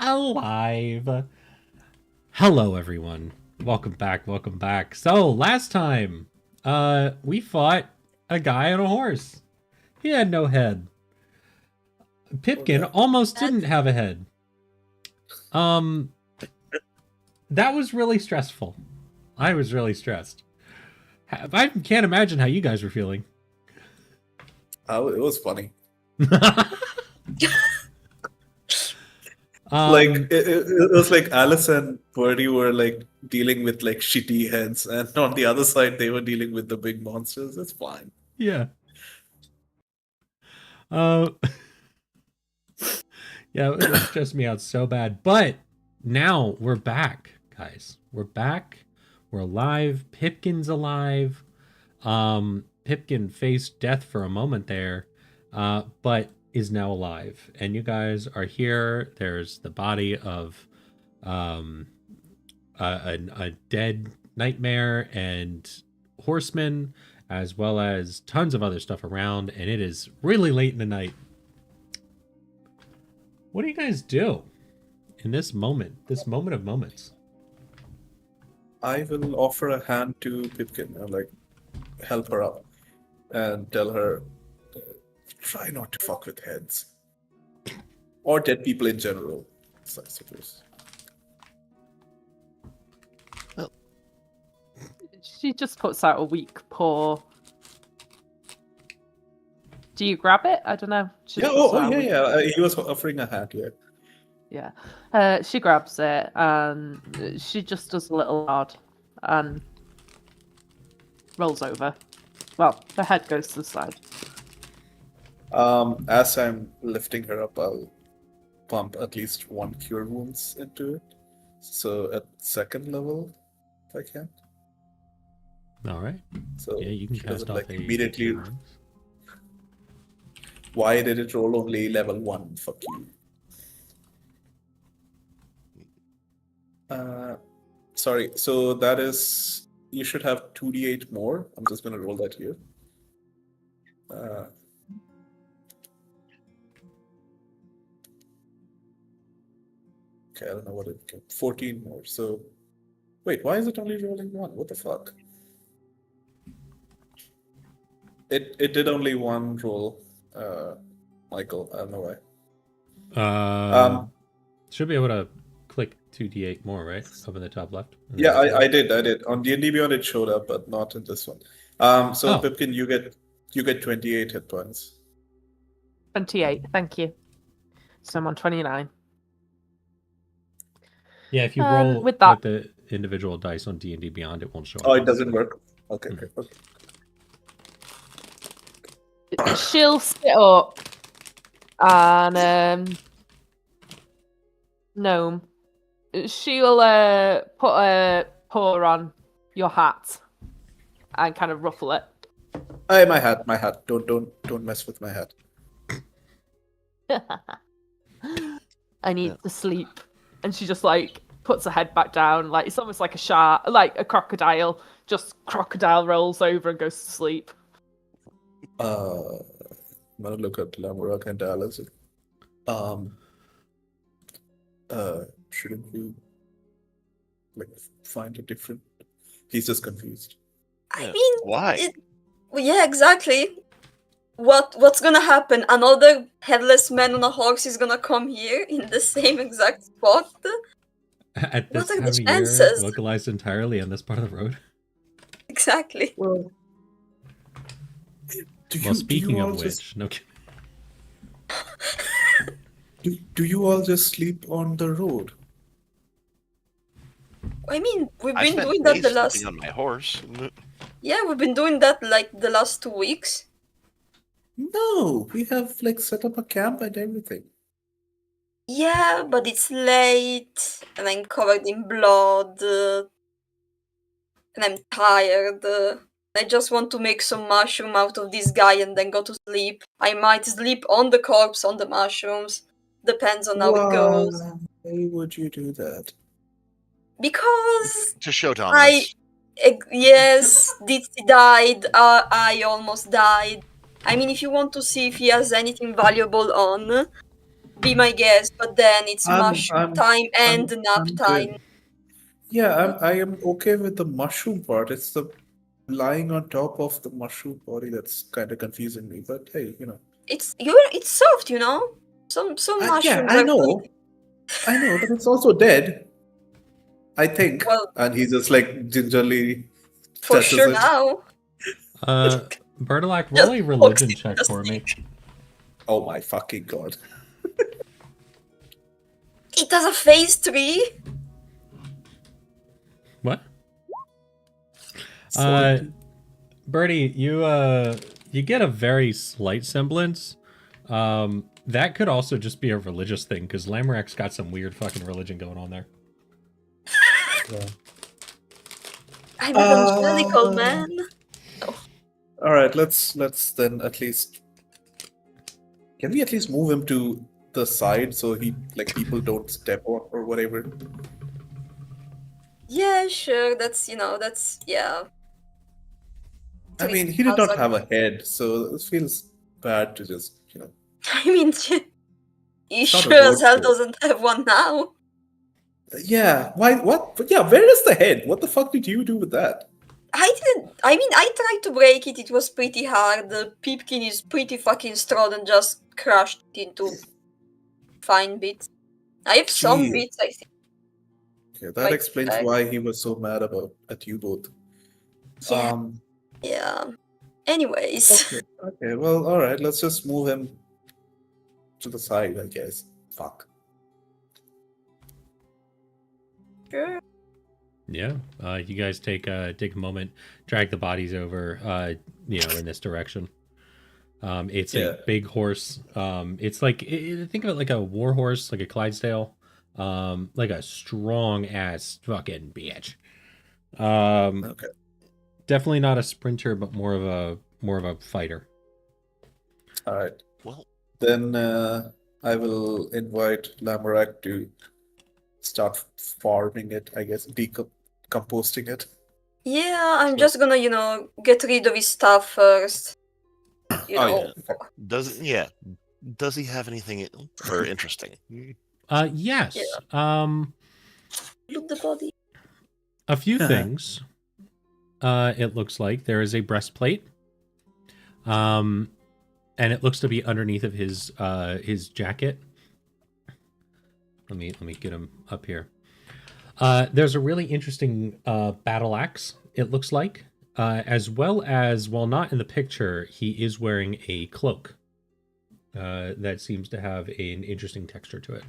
alive. Hello, everyone. Welcome back. So, last time, we fought a guy on a horse. He had no head. Pipkin almost didn't have a head. That was really stressful. I was really stressed. I can't imagine how you guys were feeling. Oh, it was funny. Um, it was like Alice and Birdie were like dealing with like shitty heads, and on the other side they were dealing with the big monsters. It's fine. yeah. Yeah, it stressed me out so bad. But now we're back, guys. We're back. We're alive. Pipkin's alive. Pipkin faced death for a moment there, but is now alive. And you guys are here. There's the body of a dead nightmare and horseman, as well as tons of other stuff around. And it is really late in the night. What do you guys do in this moment of moments? I will offer a hand to Pipkin and like help her up and tell her, try not to fuck with heads or dead people in general, I suppose. She just puts out a weak paw. Do you grab it? I don't know. She Yeah, puts out a weak- yeah. He was offering a hand, yeah. Yeah. She grabs it and she just does a little nod and rolls over. Well, her head goes to the side. As I'm lifting her up, I'll pump at least one cure wounds into it. So at second level, if I can. All right. So Yeah, you can she cast doesn't, off like, a immediately. wounds. Why did it roll only level 1? Fuck you. Sorry, so that is... You should have 2d8 more. I'm just going to roll that here. Okay, I don't know what it became. 14 more, so... Wait, why is it only rolling 1? What the fuck? It did only one roll, Michael. I don't know why. Should be able to click 2d8 more, right? Up in the top left. Yeah, I did. On D&D Beyond it showed up, but not in this one. So Pipkin, you get 28 hit points. 28, thank you. So I'm on 29. Yeah, if you roll with that... the individual dice on D&D Beyond, it won't show up. Oh, it doesn't work? Okay, okay. She'll sit up and Gnome, she'll put a paw on your hat and kind of ruffle it. Hey, my hat. Don't mess with my hat. I need to sleep. And she just like puts her head back down, like it's almost like a shark, like a crocodile. Just crocodile rolls over and goes to sleep. I'm gonna look at Lamorak and Alice. Shouldn't we like find a different? He's just confused. I mean, why? Yeah, exactly. What's gonna happen? Another headless man on a horse is gonna come here in the same exact spot? At this What are time the of year, chances? localized entirely on this part of the road. Exactly. Well, Speaking of which, no kidding. Do you all just sleep on the road? I mean, we've I been spent doing that days the last. sleeping on my horse. Yeah, we've been doing that like the last 2 weeks. No, we have like set up a camp and everything. Yeah, but it's late, and I'm covered in blood, and I'm tired. I just want to make some mushroom out of this guy and then go to sleep. I might sleep on the corpse, on the mushrooms. Depends on how it goes. Why would you do that? Because To show dominance. yes, Ditsy died. I almost died. I mean, if you want to see if he has anything valuable on, be my guest, but then it's I'm mushroom I'm time and I'm nap I'm time. good. Yeah, I am okay with the mushroom part. It's the lying on top of the mushroom body that's kind of confusing me. But hey, It's soft, you know. Some Yeah, mushrooms I are know, I know, but it's also dead. I think, well and he just like gingerly for touches sure it. now. Bertolac, roll Just a pokes religion it, check just for me. Oh my fucking god! it has a phase 3. What? Uh, 17. Bertie, you get a very slight semblance. That could also just be a religious thing because Lamorak's got some weird fucking religion going on there. Yeah. I'm evangelical, Uh, man. Oh, all right, let's then at least can we at least move him to the side so he like people don't step on or whatever. yeah, sure. That's yeah. I Trip mean, he did not hazard. have a head, so it feels bad to just I mean, he it's not a sure as road hell trip. doesn't have one now. Yeah, why? What? But yeah, where is the head? What the fuck did you do with that? I didn't. I mean, I tried to break it. It was pretty hard. The Pipkin is pretty fucking strong and just crushed it into fine bits. I have some Gee, bits, I think, okay, in that my explains bag. why he was so mad about at you both. Yeah, Um, yeah. Anyways, okay, okay, well, all right, let's just move him to the side, I guess. Fuck. sure. Yeah. You guys take a moment, drag the bodies over, in this direction. It's Yeah. a big horse. It's like think of it like a war horse, like a Clydesdale, like a strong ass fucking bitch. Okay. Definitely not a sprinter, but more of a fighter. All right. Well, Then I will invite Lamorak to start farming it, I guess, decomposting it. Yeah, I'm So, just gonna, get rid of his stuff first. You oh know. yeah. Okay. does he have anything or interesting? Yes. Yeah. Loot the body. A few things. It looks like there is a breastplate. And it looks to be underneath of his jacket. Let me get him up here. There's a really interesting battle axe, it looks like. As well as, while not in the picture, he is wearing a cloak. That seems to have an interesting texture to it.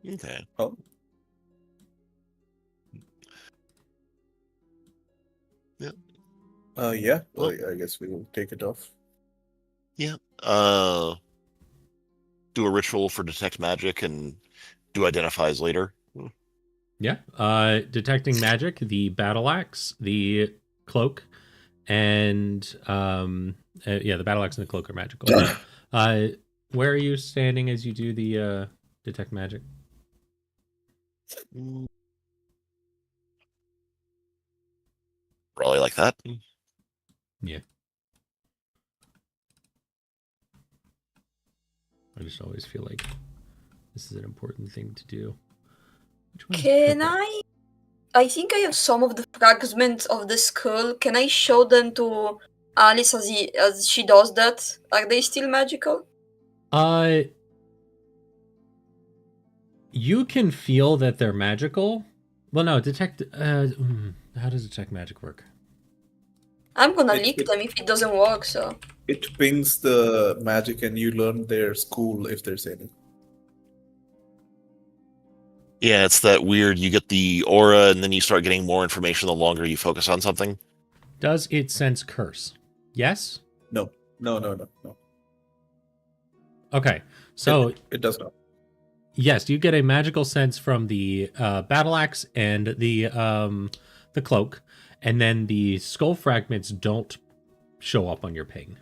Okay. Oh. Yeah. Yeah. Well, I guess we will take it off. yeah. Do a ritual for detect magic and do identifies later. Yeah. Detecting magic, the battle axe, the cloak, and the battle axe and the cloak are magical. Where are you standing as you do the detect magic? Probably like that. Yeah. I just always feel like this is an important thing to do. Which one is Can purple? I think I have some of the fragments of the skull. Can I show them to Alice as she does that? Are they still magical? You can feel that they're magical. Well, no, detect. How does detect magic work? I'm gonna It, lick it, them if it doesn't work, so. it pings the magic and you learn their school if there's any. Yeah, it's that weird. You get the aura, and then you start getting more information the longer you focus on something. Does it sense curse? Yes? No. No. Okay. So, it does not. yes, you get a magical sense from the battle axe and the cloak, and then the skull fragments don't show up on your ping.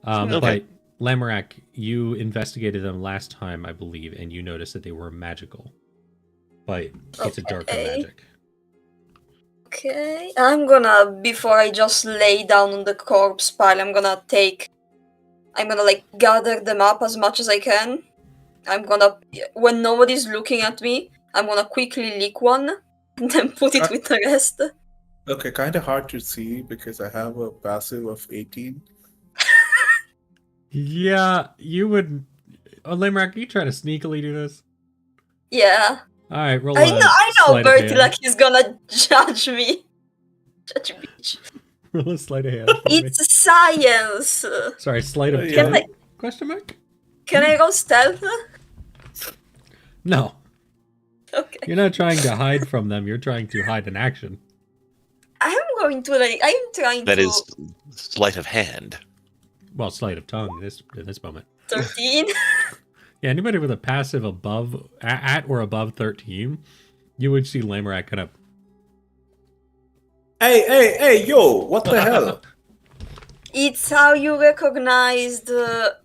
Okay. But Lamorak, you investigated them last time, I believe, and you noticed that they were magical. But it's a darker magic. Okay, I'm gonna, before I just lay down on the corpse pile, I'm gonna like gather them up as much as I can I'm gonna, when nobody's looking at me, I'm gonna quickly lick one and then put it with the rest. Okay, kind of hard to see because I have a passive of 18. Yeah, you would. Oh, Limerick, you try to sneakily do this. Yeah. All right, roll I a know sleight of Bertie, hand. like he's gonna judge me. Judge bitch. Roll a sleight of hand for me. It's science. Sorry, sleight of Yeah. Can tongue? I, Question mark? can I go stealth? No, Okay. you're not trying to hide from them. You're trying to hide an action. I'm going to like, I'm trying That to is sleight of hand. Well, sleight of tongue in this moment. 13. Yeah, anybody with a passive above at or above 13, you would see Lamorak kind of. Hey, yo, what the hell? It's how you recognize the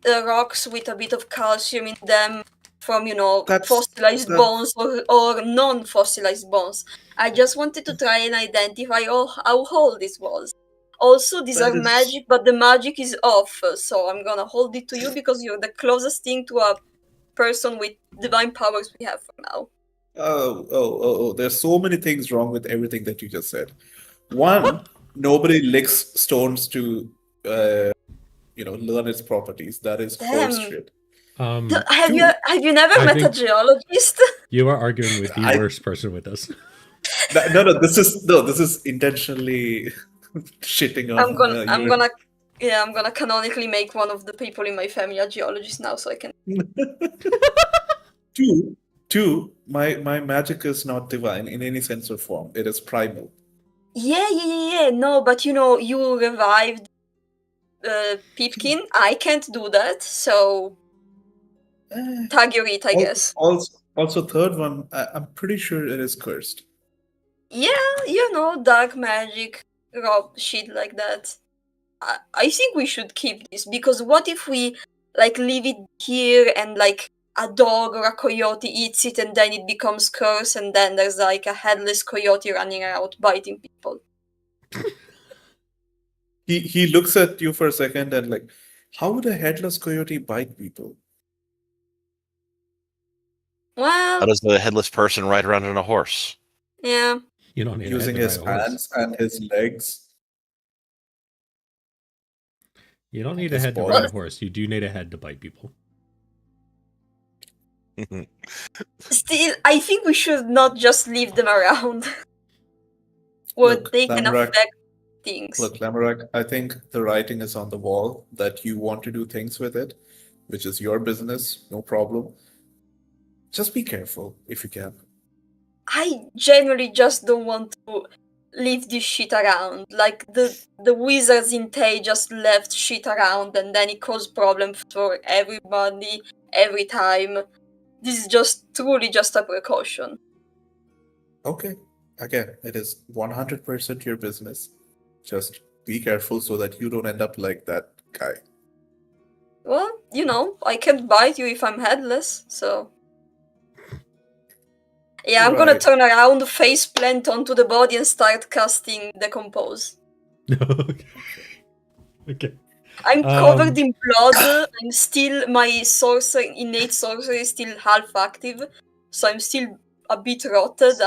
rocks with a bit of calcium in them from, That's- fossilized that- bones or non-fossilized bones. I just wanted to try and identify how old this was. Also, these That are is- magic, but the magic is off, so I'm gonna hold it to you because you're the closest thing to a person with divine powers we have for now. Oh, there's so many things wrong with everything that you just said. One, nobody licks stones to, learn its properties. That is horse Damn. shit. Have Two. you never I met a think- geologist? You are arguing with the I- worst person with us. No, this is intentionally shitting on. I'm gonna canonically make one of the people in my family a geologist now, so I can. Two. My magic is not divine in any sense or form. It is primal. Yeah. No, but you revived Pipkin. I can't do that, so Eh, tag your it, I guess. Also, third one, I'm pretty sure it is cursed. Yeah, dark magic, rob shit like that. I think we should keep this because what if we leave it here and a dog or a coyote eats it and then it becomes cursed and then there's a headless coyote running around biting people. He looks at you for a second and how would a headless coyote bite people? Well, How does the headless person ride around on a horse? yeah. You don't need Using a head his to ride a horse. hands and his legs. You don't need a his head to body. ride a horse. You do need a head to bite people. Still, I think we should not just leave them around. Where Look, they can Lamorak- affect things. Look, Lamorak, I think the writing is on the wall that you want to do things with it, which is your business, no problem. Just be careful if you can. I genuinely just don't want to leave this shit around. The wizards in Tay just left shit around and then it caused problems for everybody every time. This is just truly just a precaution. Okay. Again, it is 100% your business. Just be careful so that you don't end up like that guy. Well, I can't bite you if I'm headless, so. Yeah, I'm gonna Right. turn around, face plant onto the body, and start casting Decompose. Okay. I'm covered in blood. I'm still my innate sorcery is still half active, so I'm still a bit rotted.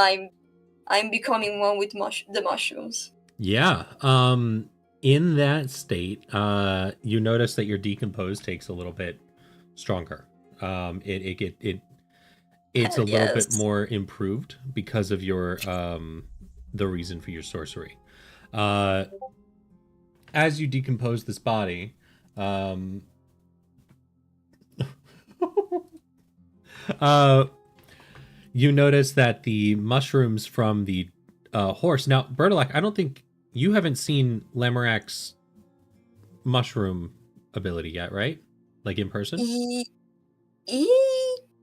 I'm becoming one with the mushrooms. Yeah. In that state, you notice that your decompose takes a little bit stronger. It's a little bit Yes. more improved because of your the reason for your sorcery. As you decompose this body, you notice that the mushrooms from the horse. Now, Bertolak, I don't think you haven't seen Lamorak's mushroom ability yet, right? Like in person?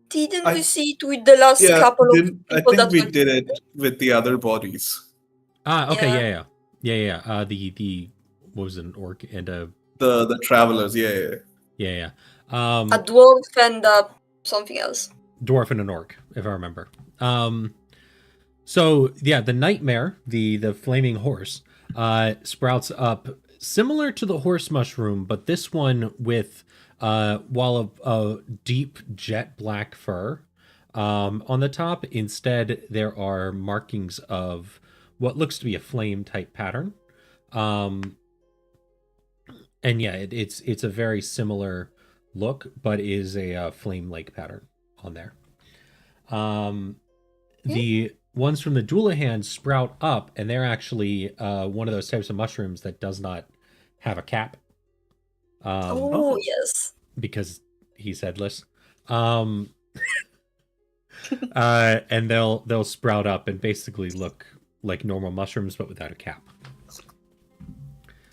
Didn't I- we see it with the last couple of I people think that we were did it with the other bodies. Ah, okay, Yeah. yeah. The what was it, an orc and a The travelers, yeah. yeah. a dwarf and something else? Dwarf and an orc, if I remember. So yeah, the nightmare, the flaming horse, sprouts up similar to the horse mushroom, but this one with while a deep jet black fur. On the top, instead, there are markings of what looks to be a flame type pattern. Um, and yeah, it's a very similar look, but is a flame lake pattern on there. The ones from the Doulahan sprout up, and they're actually one of those types of mushrooms that does not have a cap. Oh, yes. Because he's headless. And they'll sprout up and basically look like normal mushrooms, but without a cap.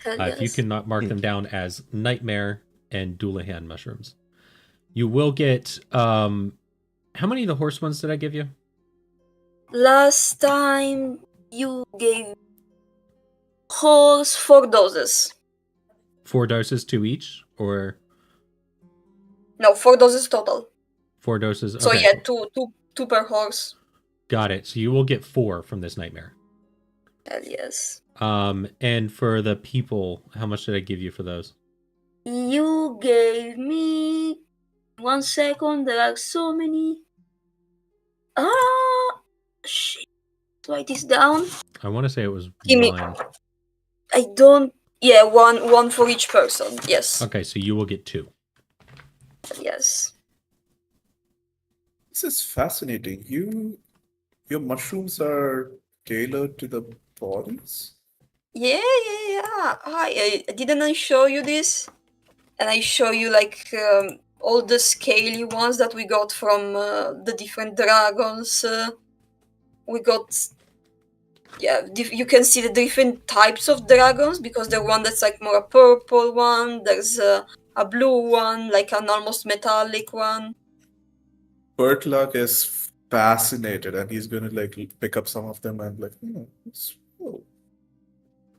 Hell If you yes. cannot mark them down as nightmare and Doulahan mushrooms, you will get. How many of the horse ones did I give you? Last time you gave horse 4 doses. 4 doses, 2 each, or No, 4 doses total. 4 doses? So Okay, yeah, two per horse. got it. So you will get 4 from this nightmare. Hell yes. And for the people, how much did I give you for those? You gave me 1 second. There are so many. Shit. Write this down. I want to say it was Give me. 1. I don't. Yeah, one for each person. Yes. Okay, so you will get 2. Yes. This is fascinating. Your mushrooms are tailored to the bodies? Yeah. Didn't I show you this? And I show you like all the scaly ones that we got from the different dragons. We got, yeah, you can see the different types of dragons because there's one that's like more a purple one. There's a blue one, like an almost metallic one. Bertluck is fascinated, and he's gonna like pick up some of them and like,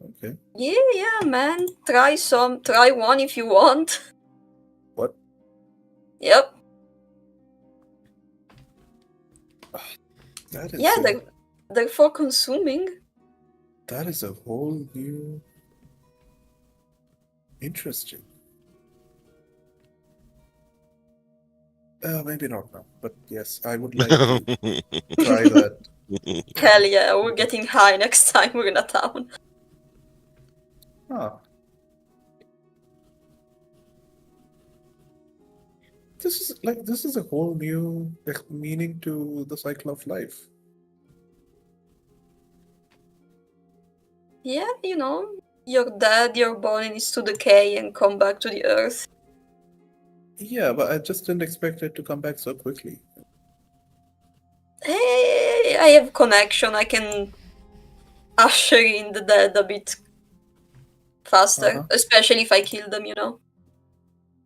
okay. Yeah, man. Try one if you want. What? Yep. That is Yeah, they're for consuming. that is a whole new interesting. Maybe not now, but yes, I would like to try that. Hell yeah, we're getting high next time we're in a town. Ah. This is a whole new meaning to the cycle of life. Yeah, you know, your dad, your body needs to decay and come back to the earth. Yeah, but I just didn't expect it to come back so quickly. Hey, I have connection. I can usher in the dead a bit faster, Uh-huh. especially if I kill them, you know.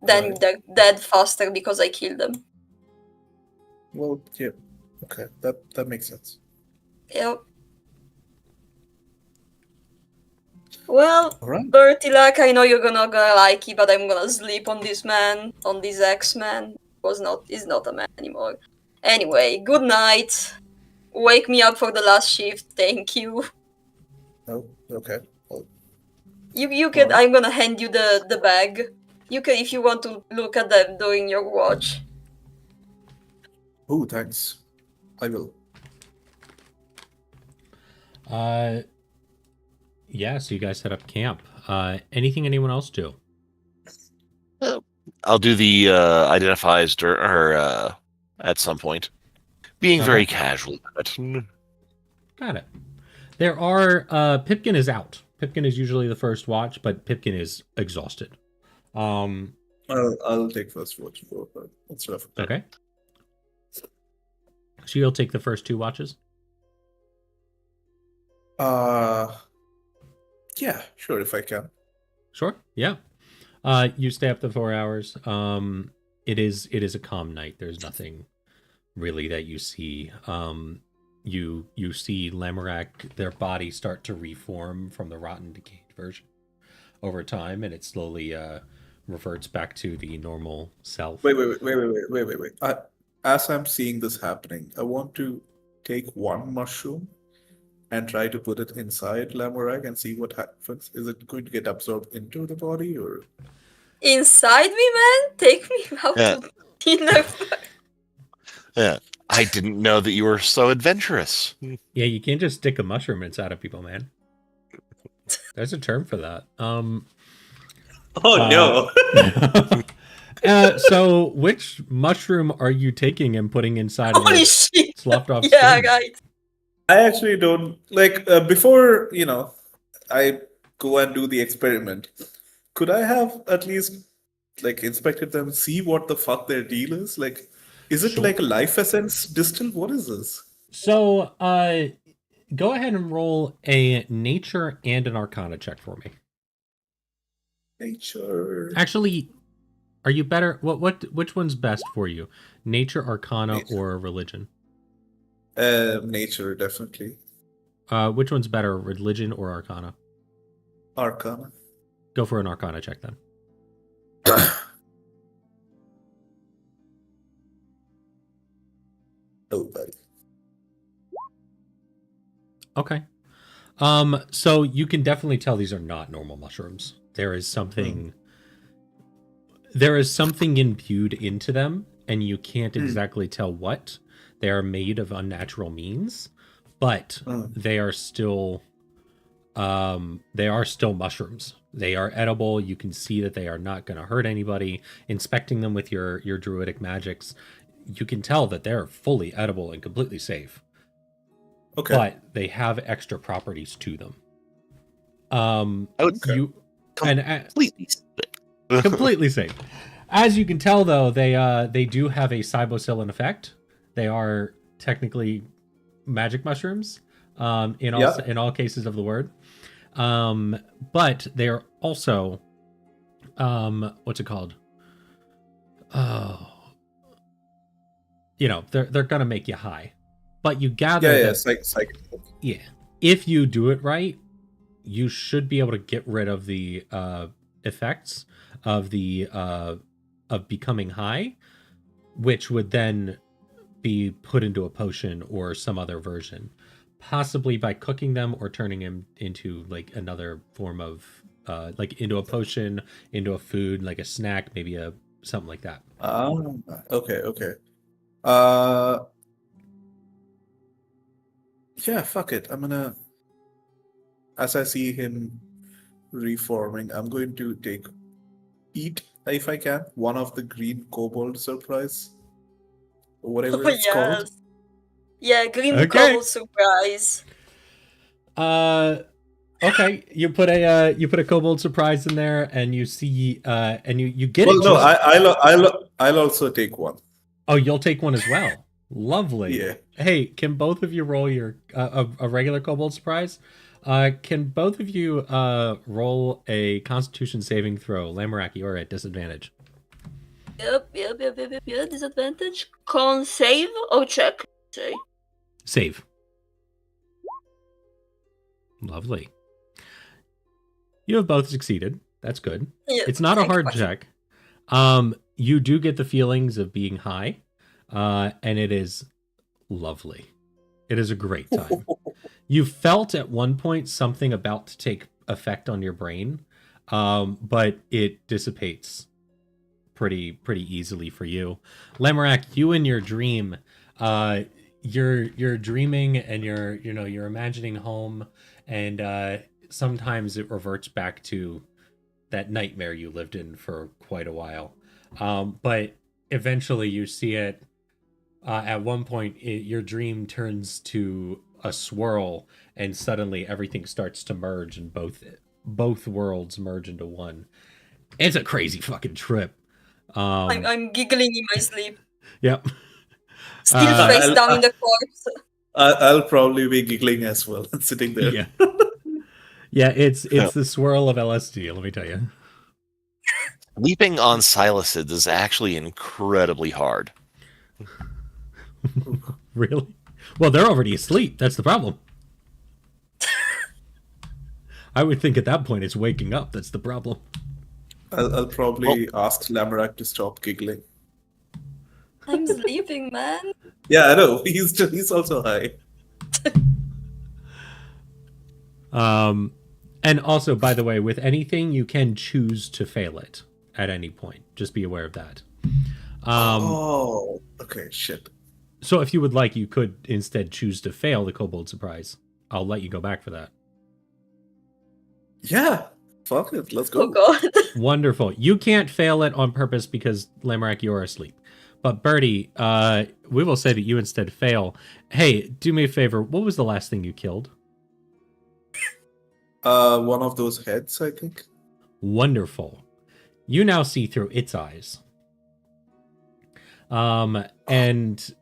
Then Right. they're dead faster because I killed them. Well, yeah. Okay, that makes sense. Yep. Well, Alright. Bertilak, I know you're gonna like it, but I'm gonna sleep on this man, on this X-Man. He's not a man anymore. Anyway, good night. Wake me up for the last shift, thank you. Oh, okay. Well, You can. Alright. I'm gonna hand you the bag. You can, if you want to look at them during your watch. oh, thanks. I will. Yeah, so you guys set up camp. Anything anyone else do? I'll do the identifies at some point. Being very Okay. casual about it. Got it. There are Pipkin is out. Pipkin is usually the first watch, but Pipkin is exhausted. I'll take first watch for her instead of Okay. So you'll take the first 2 watches? Yeah, sure, if I can. Sure. Yeah. You stay up to 4 hours. It is a calm night. There's nothing really that you see. You see Lamorak, their bodies start to reform from the rotten, decayed version over time, and it slowly reverts back to the normal self. Wait. As I'm seeing this happening, I want to take one mushroom and try to put it inside Lamorak and see what happens. Is it going to get absorbed into the body or? Inside me, man? Take me out Yeah. to dinner. Yeah. I didn't know that you were so adventurous. Yeah, you can't just stick a mushroom inside of people, man. There's a term for that. Oh no! So which mushroom are you taking and putting inside of Holy the shit! sloughed off Yeah, skin? right. I actually don't like before, I go and do the experiment. Could I have at least like inspected them, see what the fuck their deal is? Like, is it Sure. like a life essence distill? What is this? So go ahead and roll a nature and an arcana check for me. Nature. Actually, are you better? Which one's best for you? Nature, arcana, Nature. or religion? Nature, definitely. Which one's better, religion or arcana? Arcana. Go for an arcana check then. Oh, buddy. Okay. So you can definitely tell these are not normal mushrooms. There is something imbued into them, and you can't exactly tell what. They are made of unnatural means, but they are still mushrooms. They are edible. You can see that they are not going to hurt anybody. Inspecting them with your druidic magics, you can tell that they're fully edible and completely safe. Okay. But they have extra properties to them. I would completely completely safe. As you can tell, though, they do have a cybocillin effect. They are technically magic mushrooms in all cases of the word. But they are also what's it called? Oh, they're gonna make you high. But you gather that yeah, if you do it right, you should be able to get rid of the effects of the of becoming high, which would then be put into a potion or some other version, possibly by cooking them or turning them into like another form of like into a potion, into a food, like a snack, maybe something like that. Okay. Yeah, fuck it. I'm gonna, as I see him reforming, I'm going to eat, if I can, one of the green kobold surprise, or whatever it's called. Yeah, green Okay. kobold surprise. Okay, you put a kobold surprise in there, and you see, and you get Well, it. no, I'll also take one. Oh, you'll take one as well. Lovely. Yeah. Hey, can both of you roll your a regular kobold surprise? Can both of you roll a Constitution saving throw, Lamaraki, or at disadvantage? Yep. Disadvantage. Con save or check? Say. Save. Lovely. You have both succeeded. That's good. Yeah, It's not a hard check. You do get the feelings of being high, and it is lovely. It is a great time. You felt at one point something about to take effect on your brain, but it dissipates pretty easily for you. Lemarak, you in your dream, you're dreaming and you're imagining home, and sometimes it reverts back to that nightmare you lived in for quite a while. But eventually you see it. At one point, your dream turns to a swirl, and suddenly everything starts to merge, and both worlds merge into one. It's a crazy fucking trip. I'm giggling in my sleep. Yep. Still face down in the corpse. I'll probably be giggling as well, sitting there. Yeah. Yeah, it's the swirl of LSD, let me tell you. Sleeping on Silicids is actually incredibly hard. Really? Well, they're already asleep. That's the problem. I would think at that point it's waking up. That's the problem. I'll probably ask Lamarak to stop giggling. I'm sleeping, man. Yeah, I know. He's also high. And also, by the way, with anything, you can choose to fail it at any point. Just be aware of that. Oh, okay, shit. So if you would like, you could instead choose to fail the kobold surprise. I'll let you go back for that. Yeah, fuck it, let's Oh go. god. Wonderful. You can't fail it on purpose because Lamorak, you're asleep. But Birdie, we will say that you instead fail. Hey, do me a favor. What was the last thing you killed? One of those heads, I think. Wonderful. You now see through its eyes. And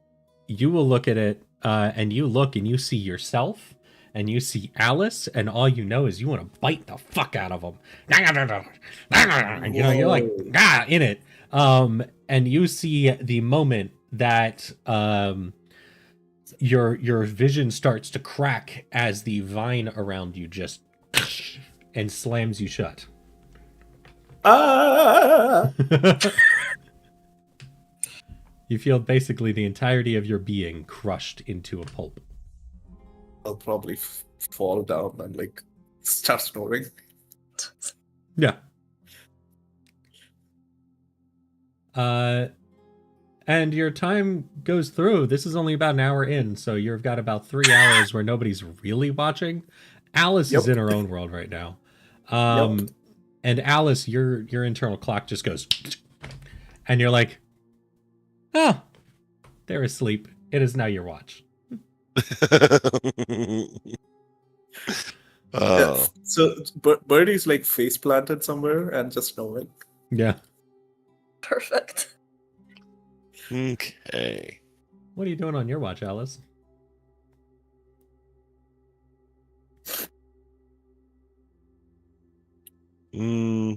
you will look at it, and you look and you see yourself, and you see Alice, and all you know is you want to bite the fuck out of them. You know, you're like, in it. And you see the moment that your vision starts to crack as the vine around you just and slams you shut. Ah! You feel basically the entirety of your being crushed into a pulp. I'll probably fall down and like start snoring. Yeah. And your time goes through. This is only about an hour in, so you've got about 3 hours where nobody's really watching. Alice is Yep. in her own world right now. Yep. And Alice, your internal clock just goes, and you're like, they're asleep. It is now your watch. Yeah. So Birdie's like face planted somewhere and just snoring. Yeah. Perfect. Okay. What are you doing on your watch, Alice? Eh.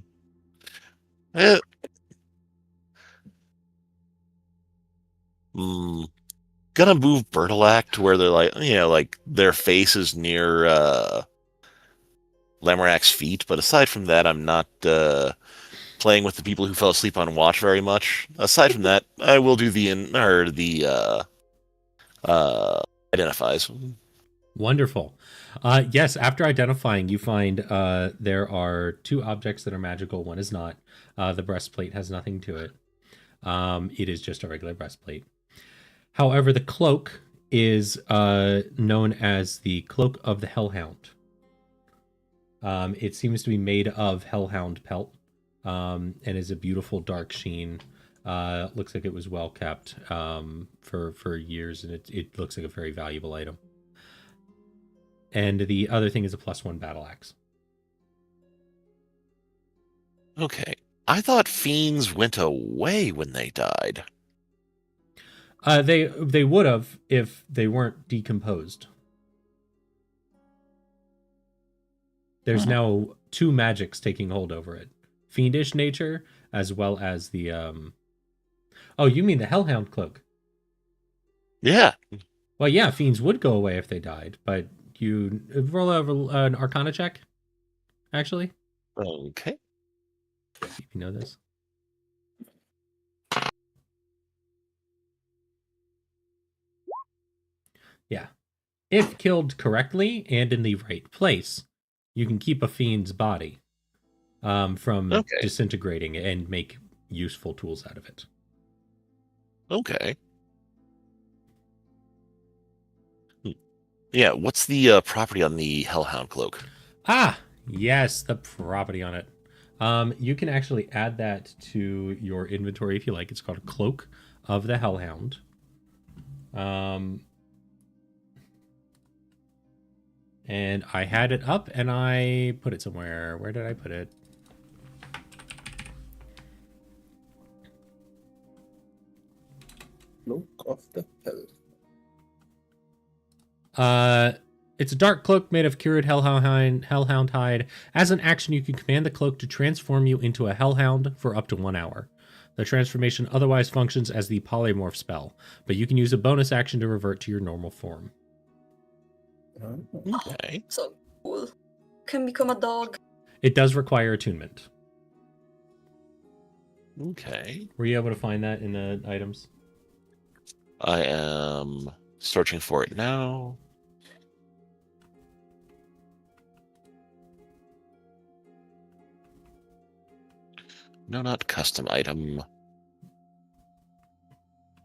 Gonna move Bertolac to where they're like, like their face is near Lamorak's feet. But aside from that, I'm not playing with the people who fell asleep on watch very much. Aside from that, I will do the identifies. Wonderful. Yes, after identifying, you find there are 2 objects that are magical. One is not. The breastplate has nothing to it. It is just a regular breastplate. However, the cloak is known as the Cloak of the Hellhound. It seems to be made of hellhound pelt and is a beautiful dark sheen. Looks like it was well kept for years, and it looks like a very valuable item. And the other thing is a +1 battle axe. Okay. I thought fiends went away when they died. They would have if they weren't decomposed. There's now 2 magics taking hold over it. Fiendish nature, as well as the Oh, you mean the Hellhound cloak? Yeah. Well, yeah, fiends would go away if they died, but you roll over an Arcana check, actually. Okay. If you know this. Yeah. If killed correctly and in the right place, you can keep a fiend's body from disintegrating and make useful tools out of it. Okay. Yeah, what's the property on the Hellhound cloak? Ah, yes, the property on it. You can actually add that to your inventory if you like. It's called a Cloak of the Hellhound. And I had it up and I put it somewhere. Where did I put it? Cloak of the Hell. It's a dark cloak made of cured hellhound hide. As an action, you can command the cloak to transform you into a hellhound for up to 1 hour. The transformation otherwise functions as the polymorph spell, but you can use a bonus action to revert to your normal form. Okay. So cool. Can become a dog. It does require attunement. Okay. Were you able to find that in the items? I am searching for it now. No, not custom item.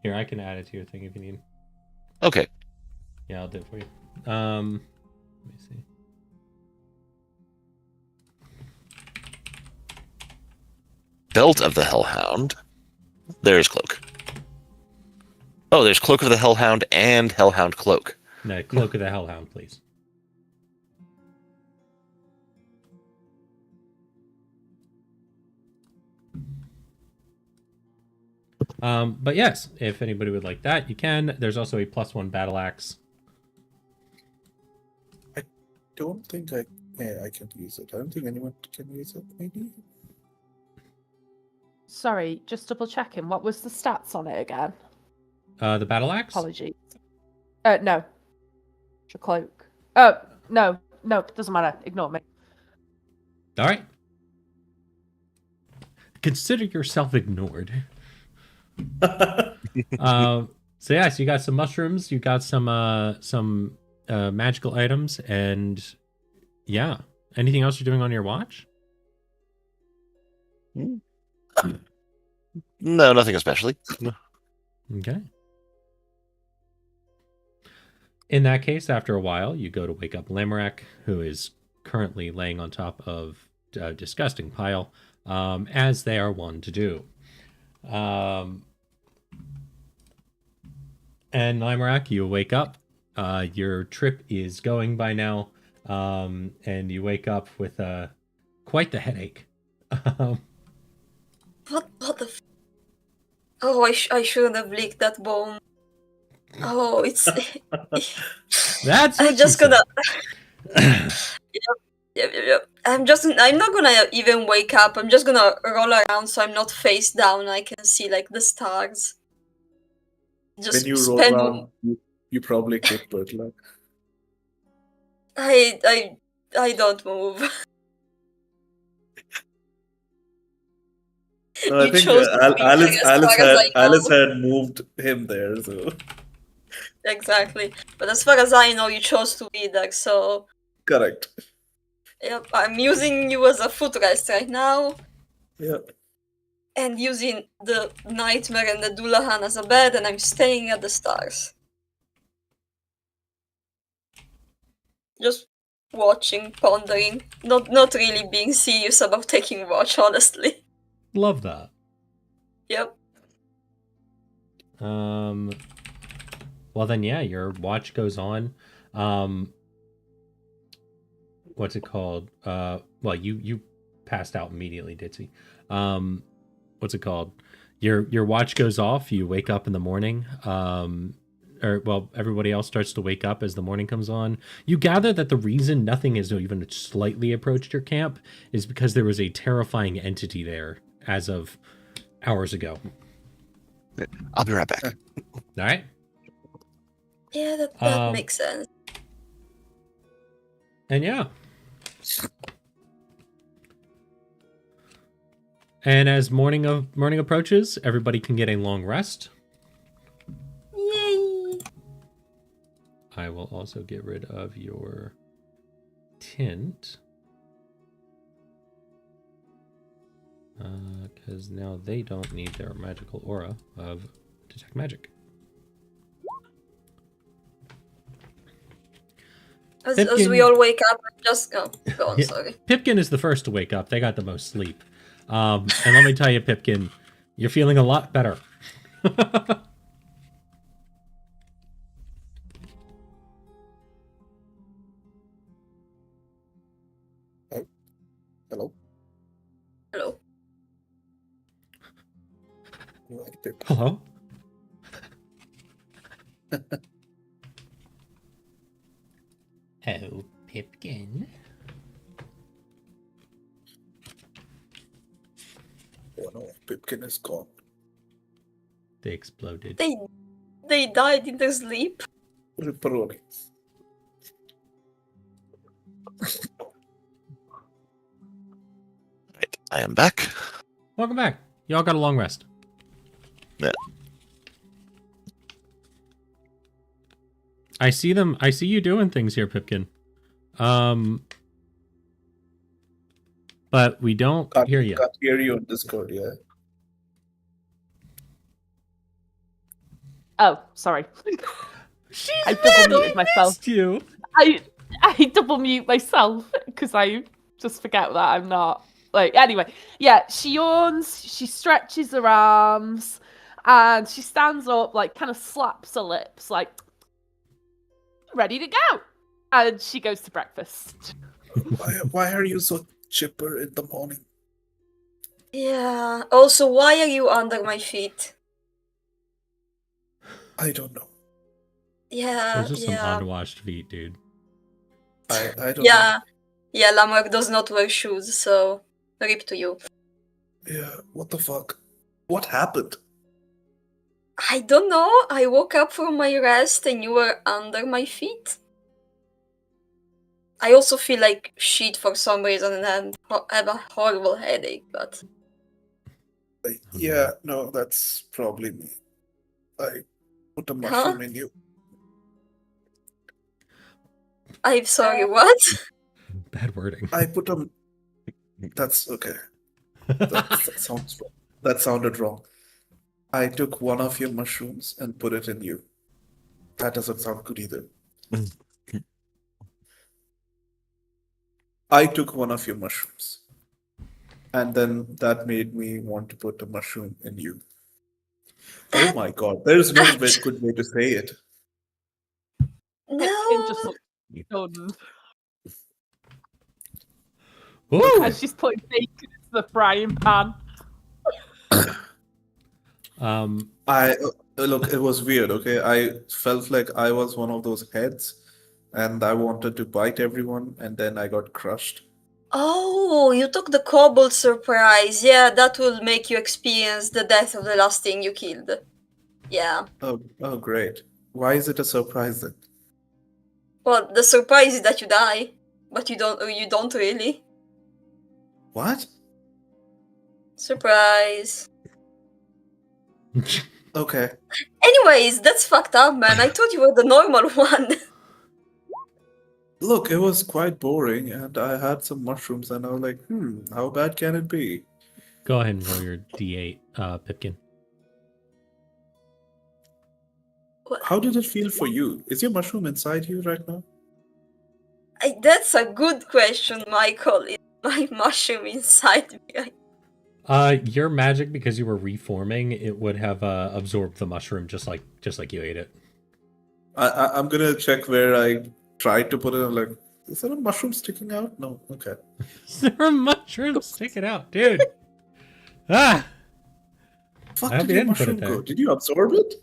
Here, I can add it to your thing if you need. Okay. Yeah, I'll do it for you. Let me see. Belt of the Hellhound. There's cloak. Oh, there's Cloak of the Hellhound and Hellhound Cloak. No, Cloak of the Hellhound, please. But yes, if anybody would like that, you can. There's also a +1 battle axe. Don't think I can use it. I don't think anyone can use it. Maybe. Sorry, just double checking. What was the stats on it again? The battle axe. Apologies. No. Your cloak. No, doesn't matter. Ignore me. All right. Consider yourself ignored. So yeah, so you got some mushrooms, you got some magical items, and yeah. Anything else you're doing on your watch? No, nothing especially. Okay. In that case, after a while, you go to wake up Lamorak, who is currently laying on top of a disgusting pile, as they are wont to do. And Limerak, you wake up. Your trip is going by now, and you wake up with quite the headache. What the Oh, I shouldn't have licked that bone. Oh, it's... That's I'm what just she gonna... said. Yep. I'm not gonna even wake up. I'm just gonna roll around so I'm not face down. I can see, like, the stars. Just When you roll spend... around, you probably get bird luck. I don't move. No, I You think chose to be there as far as I know. Alice had moved him there, so Exactly. But as far as I know, you chose to be there, so... correct. Yep, I'm using you as a footrest right now, Yep. and using the Nightmare and the Dullahan as a bed, and I'm staying at the stars. Just watching, pondering, not really being serious about taking watch, honestly. Love that. Yep. Well then, yeah, your watch goes on. What's it called? Well, you passed out immediately, Ditzy. What's it called? Your watch goes off. You wake up in the morning. Everybody else starts to wake up as the morning comes on. You gather that the reason nothing has even slightly approached your camp is because there was a terrifying entity there as of hours ago. I'll be right back. All right. Yeah, that makes sense. And yeah. And as morning approaches, everybody can get a long rest. Yay! I will also get rid of your tint. Because now they don't need their magical aura of detect magic. As we all wake up, just go on, Yeah. sorry. Pipkin is the first to wake up. They got the most sleep. And let me tell you, Pipkin, you're feeling a lot better. Hello. Hello. You like Pip? Hello? Oh, Pipkin. Oh no, Pipkin is gone. They exploded. They died in their sleep. Ripperonis. Right, I am back. Welcome back. Y'all got a long rest. Yeah. I see them. I see you doing things here, Pipkin. But but we don't hear you. Can't hear you on Discord, yeah. Oh, sorry. She's I double muted myself. missed you. I double mute myself because I just forget that I'm not anyway. Yeah, she yawns, she stretches her arms, and she stands up, like kind of slaps her lips, like ready to go. And she goes to breakfast. Why are you so chipper in the morning? Yeah. Also, why are you under my feet? I don't know. Yeah, Those are some yeah. unwashed feet, dude. I don't know. Yeah. Yeah, Lamar does not wear shoes, so rip to you. Yeah, what the fuck? What happened? I don't know. I woke up from my rest and you were under my feet. I also feel like shit for some reason and have a horrible headache, but Yeah, no, that's probably me. I put a mushroom in you. I'm sorry, what? Bad wording. I put a. That's okay. That sounded wrong. I took one of your mushrooms and put it in you. That doesn't sound good either. I took one of your mushrooms. And then that made me want to put a mushroom in you. Oh my god, there's no good way to say it. It just No. looks stunned. Ooh. And she's putting bacon into the frying pan. Look, it was weird, okay? I felt like I was one of those heads and I wanted to bite everyone and then I got crushed. Oh, you took the kobold surprise. Yeah, that will make you experience the death of the last thing you killed. Yeah. Oh, great. Why is it a surprise then? Well, the surprise is that you die, but you don't really. What? Surprise. Okay. Anyways, that's fucked up, man. I thought you were the normal one. Look, it was quite boring and I had some mushrooms and I was like, how bad can it be? Go ahead and roll your D8, Pipkin. How did it feel for you? Is your mushroom inside you right now? That's a good question, Michael. Is my mushroom inside me? Your magic, because you were reforming, it would have absorbed the mushroom just like you ate it. I'm gonna check where I tried to put it. I'm like, is there a mushroom sticking out? No. Okay. Is there a mushroom sticking out, dude? Ah! Fuck I hope did you your didn't put it mushroom there. go? Did you absorb it?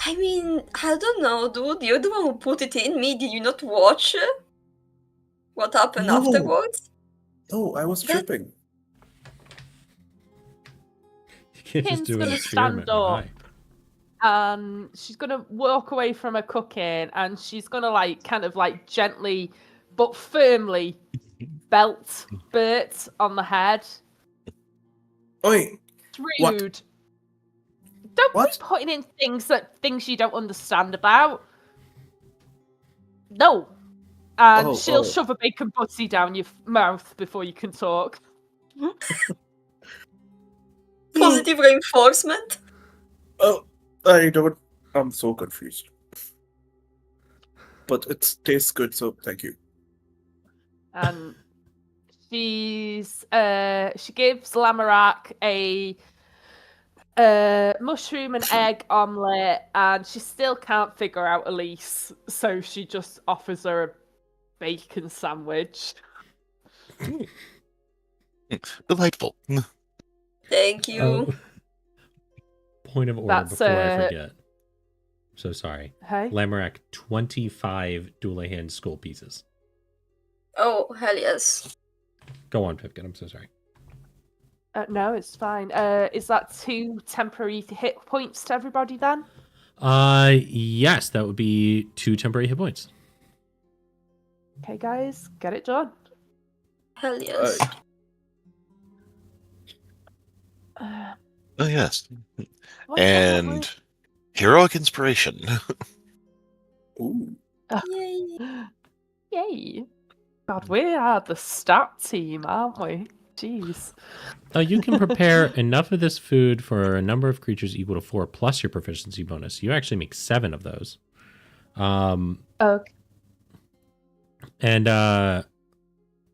I mean, I don't know, dude. You're the one who put it in me. Did you not watch what happened No. afterwards? No, I was That- tripping. You can't just Kim's do an gonna experiment. stand up. And she's gonna walk away from her cooking and she's gonna kind of gently but firmly belt Bert on the head. Oi, It's What? rude. Don't What? be putting in things you don't understand about. No. And she'll shove a bacon butty down your mouth before you can talk. Positive reinforcement? Oh, I don't. I'm so confused. But it tastes good, so thank you. And she gives Lamarak a mushroom and egg omelette, and she still can't figure out Elise, so she just offers her a bacon sandwich. Delightful. Thank you. Oh, point of order That's, before I forget. So sorry. Hey? Lamorak, 25 Doulahan skull pieces. Oh, hell yes. Go on, Pipkin. I'm so sorry. No, it's fine. Is that 2 temporary hit points to everybody then? Yes, that would be 2 temporary hit points. Okay, guys, get it done. Hell yes. Oh, yes. What's And heroic inspiration. Ooh. Yay. Yay. God, we are the stat team, aren't we? Jeez. You can prepare enough of this food for a number of creatures equal to 4 plus your proficiency bonus. You actually make 7 of those. Okay. And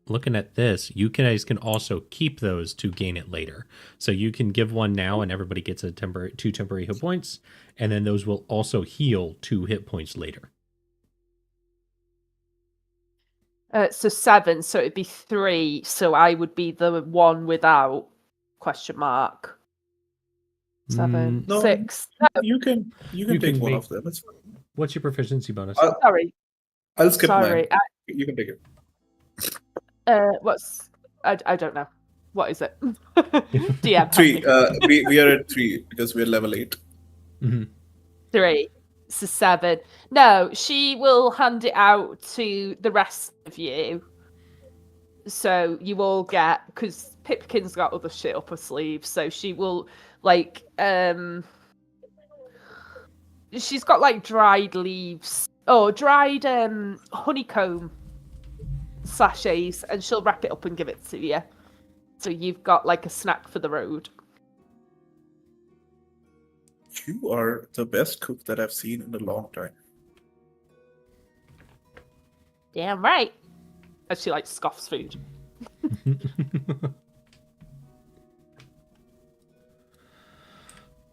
looking at this, you guys can also keep those to gain it later. So you can give one now, and everybody gets a 2 temporary hit points, and then those will also heal 2 hit points later. So 7, so it'd be 3. So I would be the one without question mark. 7, No, 6. You can You take can one make- of them. It's fine. What's your proficiency bonus? Sorry. I'll skip Sorry. mine. You can take it. What's I don't know. What is it? DM. help 3. me. We are at 3 because we're level 8. Mm-hmm. 3. So 7. No, she will hand it out to the rest of you. So you all get, because Pipkin's got other shit up her sleeve, so she will like she's got like dried leaves. Oh, dried honeycomb sachets, and she'll wrap it up and give it to you. So you've got like a snack for the road. You are the best cook that I've seen in a long time. Damn right. As she like scoffs food.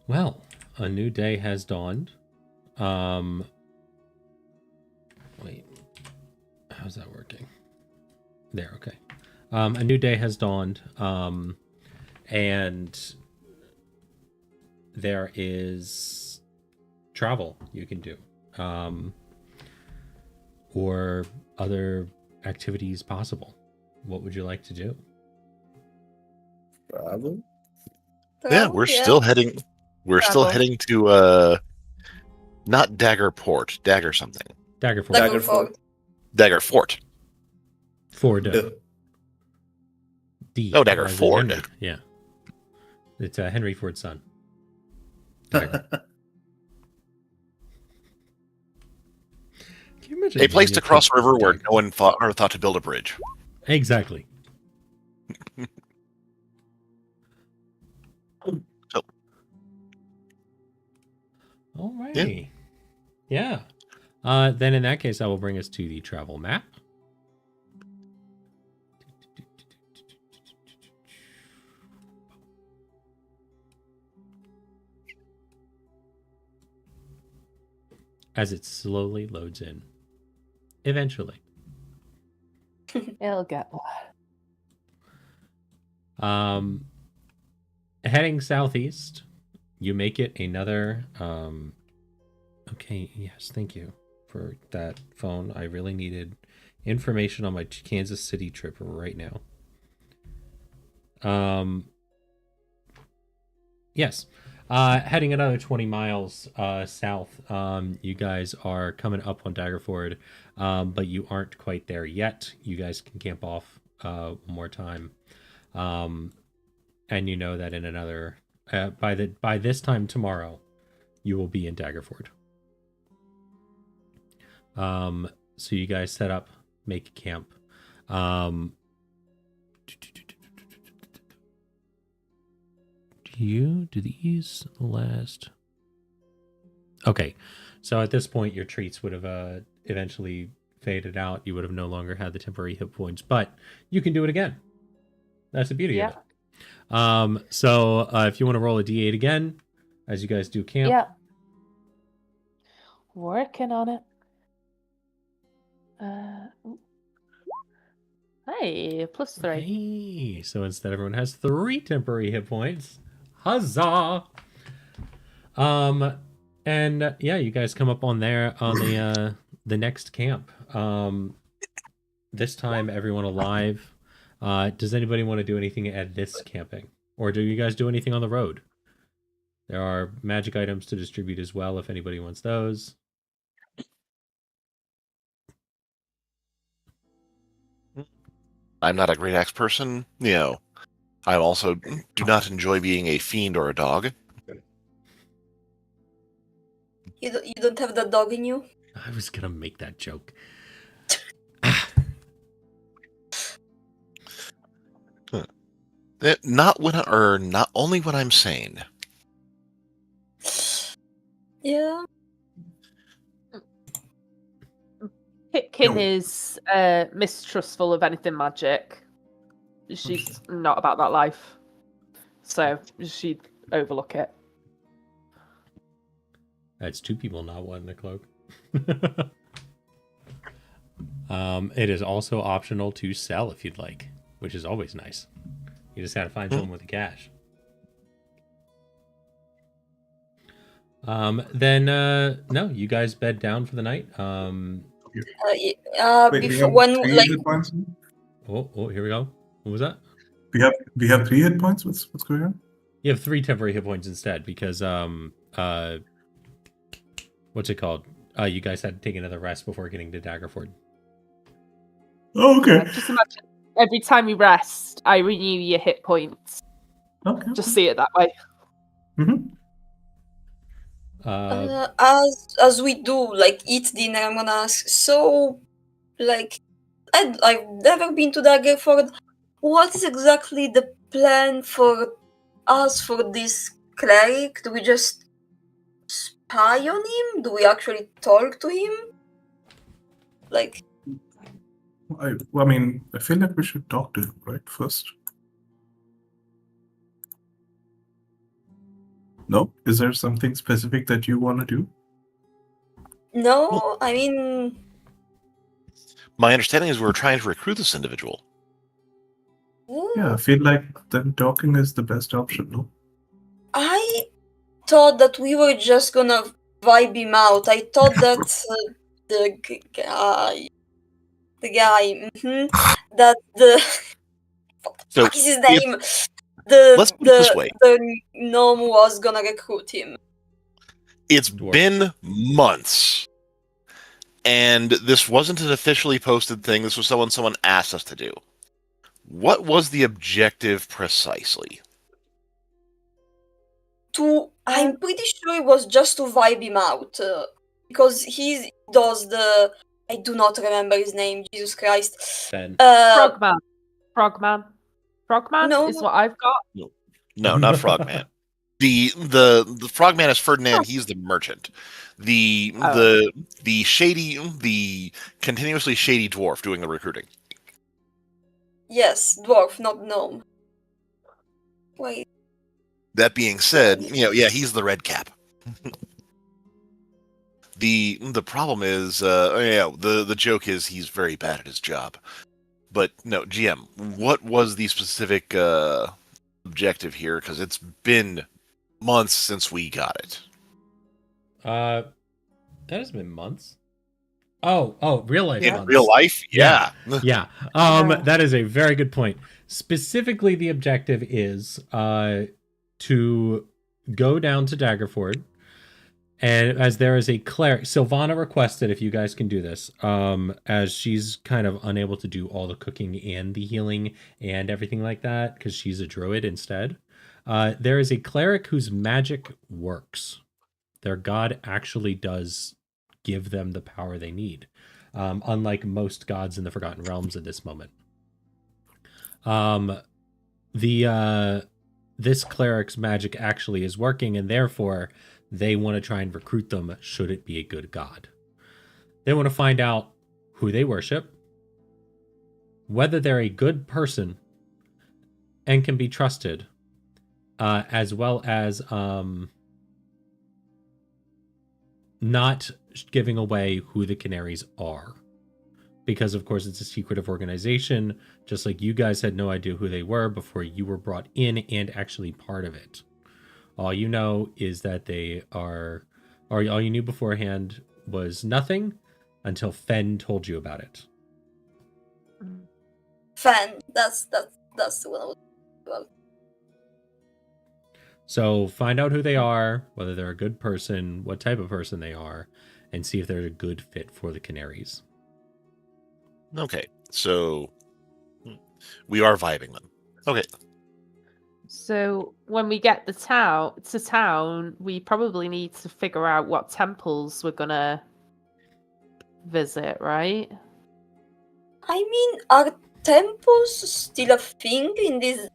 Well, a new day has dawned. Wait, how's that working? There, okay. A new day has dawned, and there is travel you can do, or other activities possible. What would you like to do? Travel? Yeah, we're still heading. We're still Travel. heading to not Dagger Port, Dagger something. Daggerford. Daggerford. Dagger Fort. Ford. Duh. D. Oh, Dagger as in Ford. Henry. Yeah. It's Henry Ford's son. Dagger. Can you imagine A place to naming cross kid a river where Dagger? no one thought to build a bridge. Exactly. So- Alrighty. Yeah. Then in that case, I will bring us to the travel map. As it slowly loads in. Eventually. It'll get there. Heading southeast, you make it another okay, yes, thank you for that phone. I really needed information on my Kansas City trip right now. Yes. Heading another 20 miles south, you guys are coming up on Daggerford, but you aren't quite there yet. You guys can camp off one more time. And you know that in another by this time tomorrow, you will be in Daggerford. So you guys set up, make a camp. Do these last? Okay, so at this point, your treats would have eventually faded out. You would have no longer had the temporary hit points, but you can do it again. That's the beauty of it. So if you want to roll a d8 again, as you guys do camp. Yeah. Working on it. Hey, +3. Hey, so instead everyone has 3 temporary hit points. Huzzah! And yeah, you guys come up on the next camp. This time everyone alive. Does anybody want to do anything at this camping? Or do you guys do anything on the road? There are magic items to distribute as well if anybody wants those. I'm not a great axe person. You know, I also do not enjoy being a fiend or a dog. You don't have that dog in you? I was gonna make that joke. Not only when I'm sane. Yeah. Pitkin is mistrustful of anything magic. She's not about that life. So she'd overlook it. That's two people not wanting a cloak. It is also optional to sell if you'd like, which is always nice. You just gotta find someone with the cash. Then no, you guys bed down for the night. Wait, we Before have when 3 like hit points? Oh, here we go. What was that? We have 3 hit points? What's going on? You have 3 temporary hit points instead because what's it called? You guys had to take another rest before getting to Daggerford. Oh, okay. Just imagine every time you rest, I renew your hit points. Okay. Just see it that way. Mm-hmm. as we do like eat dinner, I'm gonna ask. So, like, I've never been to Daggerford. What is exactly the plan for us for this cleric? Do we just spy on him? Do we actually talk to him? Like, I mean, I feel like we should talk to him, right? First. No? Is there something specific that you want to do? no, I mean, My understanding is we're trying to recruit this individual. Yeah, I feel like then talking is the best option, no? I thought that we were just gonna vibe him out. I thought that the guy, that the So fuck is his if- name? let's put it this way. The gnome was gonna recruit him. It's Dwarf. been months. And this wasn't an officially posted thing. This was someone asked us to do. What was the objective precisely? I'm pretty sure it was just to vibe him out, because he does the. I do not remember his name. Jesus Christ. Ben. Frogman No. is what I've got. No, not Frogman. The Frogman is Ferdinand. He's the merchant. The continuously shady dwarf doing the recruiting. Yes, dwarf, not gnome. Wait. That being said, he's the red cap. The problem is, the joke is he's very bad at his job. But no, GM, what was the specific objective here? Because it's been months since we got it. That has been months. Oh, real life In months. real life, yeah. Yeah. That is a very good point. Specifically, the objective is to go down to Daggerford, and as there is a cleric, Sylvana requested if you guys can do this, as she's kind of unable to do all the cooking and the healing and everything like that because she's a druid instead. There is a cleric whose magic works. Their god actually does give them the power they need, unlike most gods in the Forgotten Realms at this moment. This cleric's magic actually is working, and therefore they want to try and recruit them should it be a good god. They want to find out who they worship, whether they're a good person and can be trusted, as well as not giving away who the Canaries are. Because, of course, it's a secretive organization, just like you guys had no idea who they were before you were brought in and actually part of it. All you know is that they are, or all you knew beforehand was nothing until Fen told you about it. Fen, that's the one I was about. So find out who they are, whether they're a good person, what type of person they are, and see if they're a good fit for the Canaries. Okay, so we are vibing them. Okay. So when we get to town, we probably need to figure out what temples we're gonna visit, right? I mean, are temples still a thing in this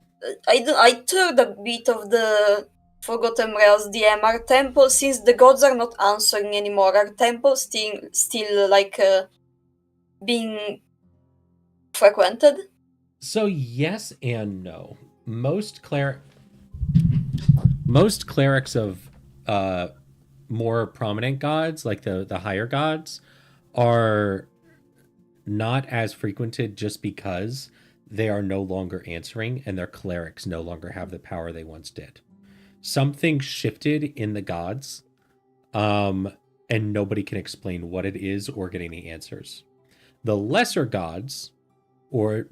I took a bit of the Forgotten Realms DM. Are temples, since the gods are not answering anymore, are temples still like being frequented? So yes and no. Most clerics of more prominent gods, like the higher gods, are not as frequented just because they are no longer answering and their clerics no longer have the power they once did. Something shifted in the gods, and nobody can explain what it is or get any answers. The lesser gods, or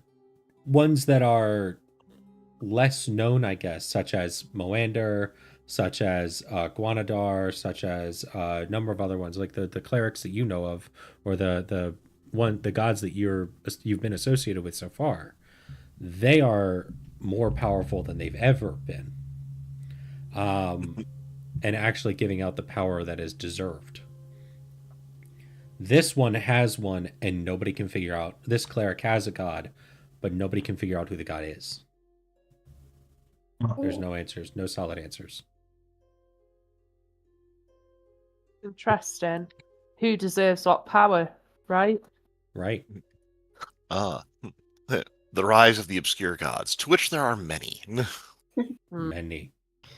ones that are less known, I guess, such as Moander, such as Guanadar, such as a number of other ones, like the clerics that you know of, or the gods that you've been associated with so far, they are more powerful than they've ever been, and actually giving out the power that is deserved. This one has one, and nobody can figure out. This cleric has a god, but nobody can figure out who the god is. There's no answers, no solid answers. Interesting. Who deserves what power, right? Right. The rise of the obscure gods, to which there are many. Many.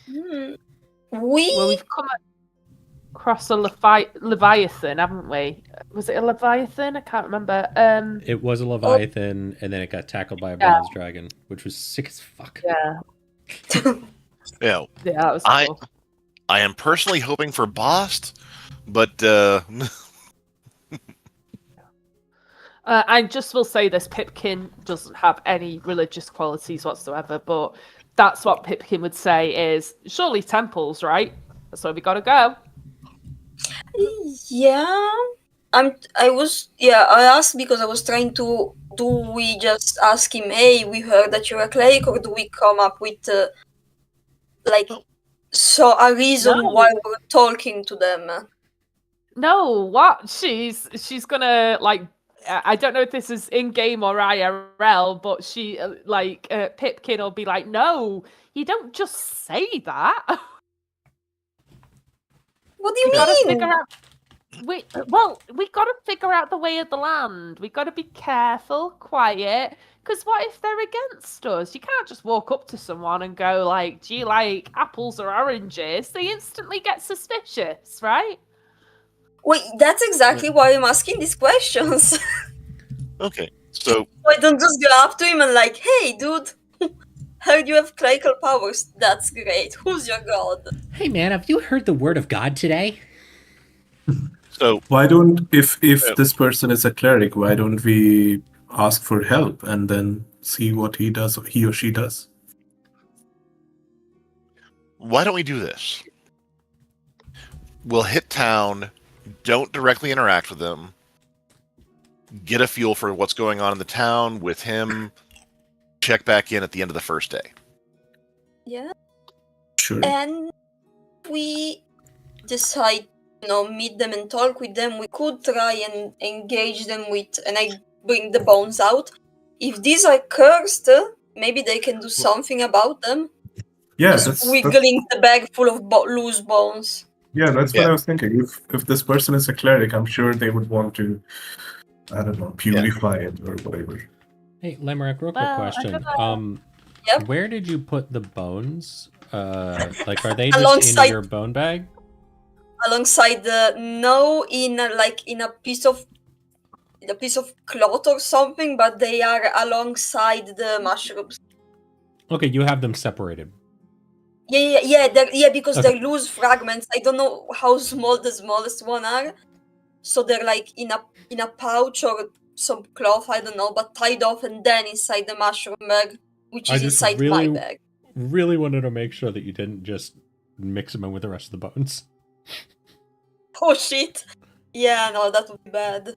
Hmm. Well, We we've come across a Leviathan, haven't we? Was it a Leviathan? I can't remember. It was a Leviathan, and then it got tackled by a bronze dragon, which was sick as fuck. Yeah. Yeah, Yeah, that was I cool. I am personally hoping for Bost, but I just will say this: Pipkin doesn't have any religious qualities whatsoever, but that's what Pipkin would say is surely temples, right? That's where we gotta go. Yeah. I asked because I was trying to, do we just ask him, hey, we heard that you're a cleric, or do we come up with like a reason No. why we're talking to them? No, what? She's gonna like. I don't know if this is in game or IRL, but she Pipkin will be like, "No, you don't just say that." What do you We gotta mean? figure out. We gotta figure out the way of the land. We gotta be careful, quiet. Because what if they're against us? You can't just walk up to someone and go like, "Do you like apples or oranges?" They instantly get suspicious, right? Wait, that's exactly why I'm asking these questions. okay. So I don't just go up to him and like, hey, dude, heard you have clerical powers. That's great. Who's your god? Hey man, have you heard the word of God today? so Why don't, if Yeah. this person is a cleric, why don't we ask for help and then see what he or she does? why don't we do this? We'll hit town. Don't directly interact with them. Get a feel for what's going on in the town with him. Check back in at the end of the first day. Yeah. Sure. And we decide, meet them and talk with them. We could try and engage them and I bring the bones out. If these are cursed, maybe they can do something about them. Yeah, Just wiggling the bag full of loose bones. that's what I was thinking. If this person is a cleric, I'm sure they would want to, I don't know, purify it or whatever. Hey, Lemerick, real quick Well, I question. don't Yep. Where did you put the bones? Like, are they just in Alongside- your bone bag? Alongside in a piece of cloth or something, but they are alongside the mushrooms. Okay, you have them separated. Yeah, because Okay. they're loose fragments. I don't know how small the smallest one are, so they're like in a pouch or some cloth, I don't know, but tied off and then inside the mushroom bag, which I is just inside my bag. really wanted to make sure that you didn't just mix them in with the rest of the bones. Oh shit! Yeah, no, that would be bad.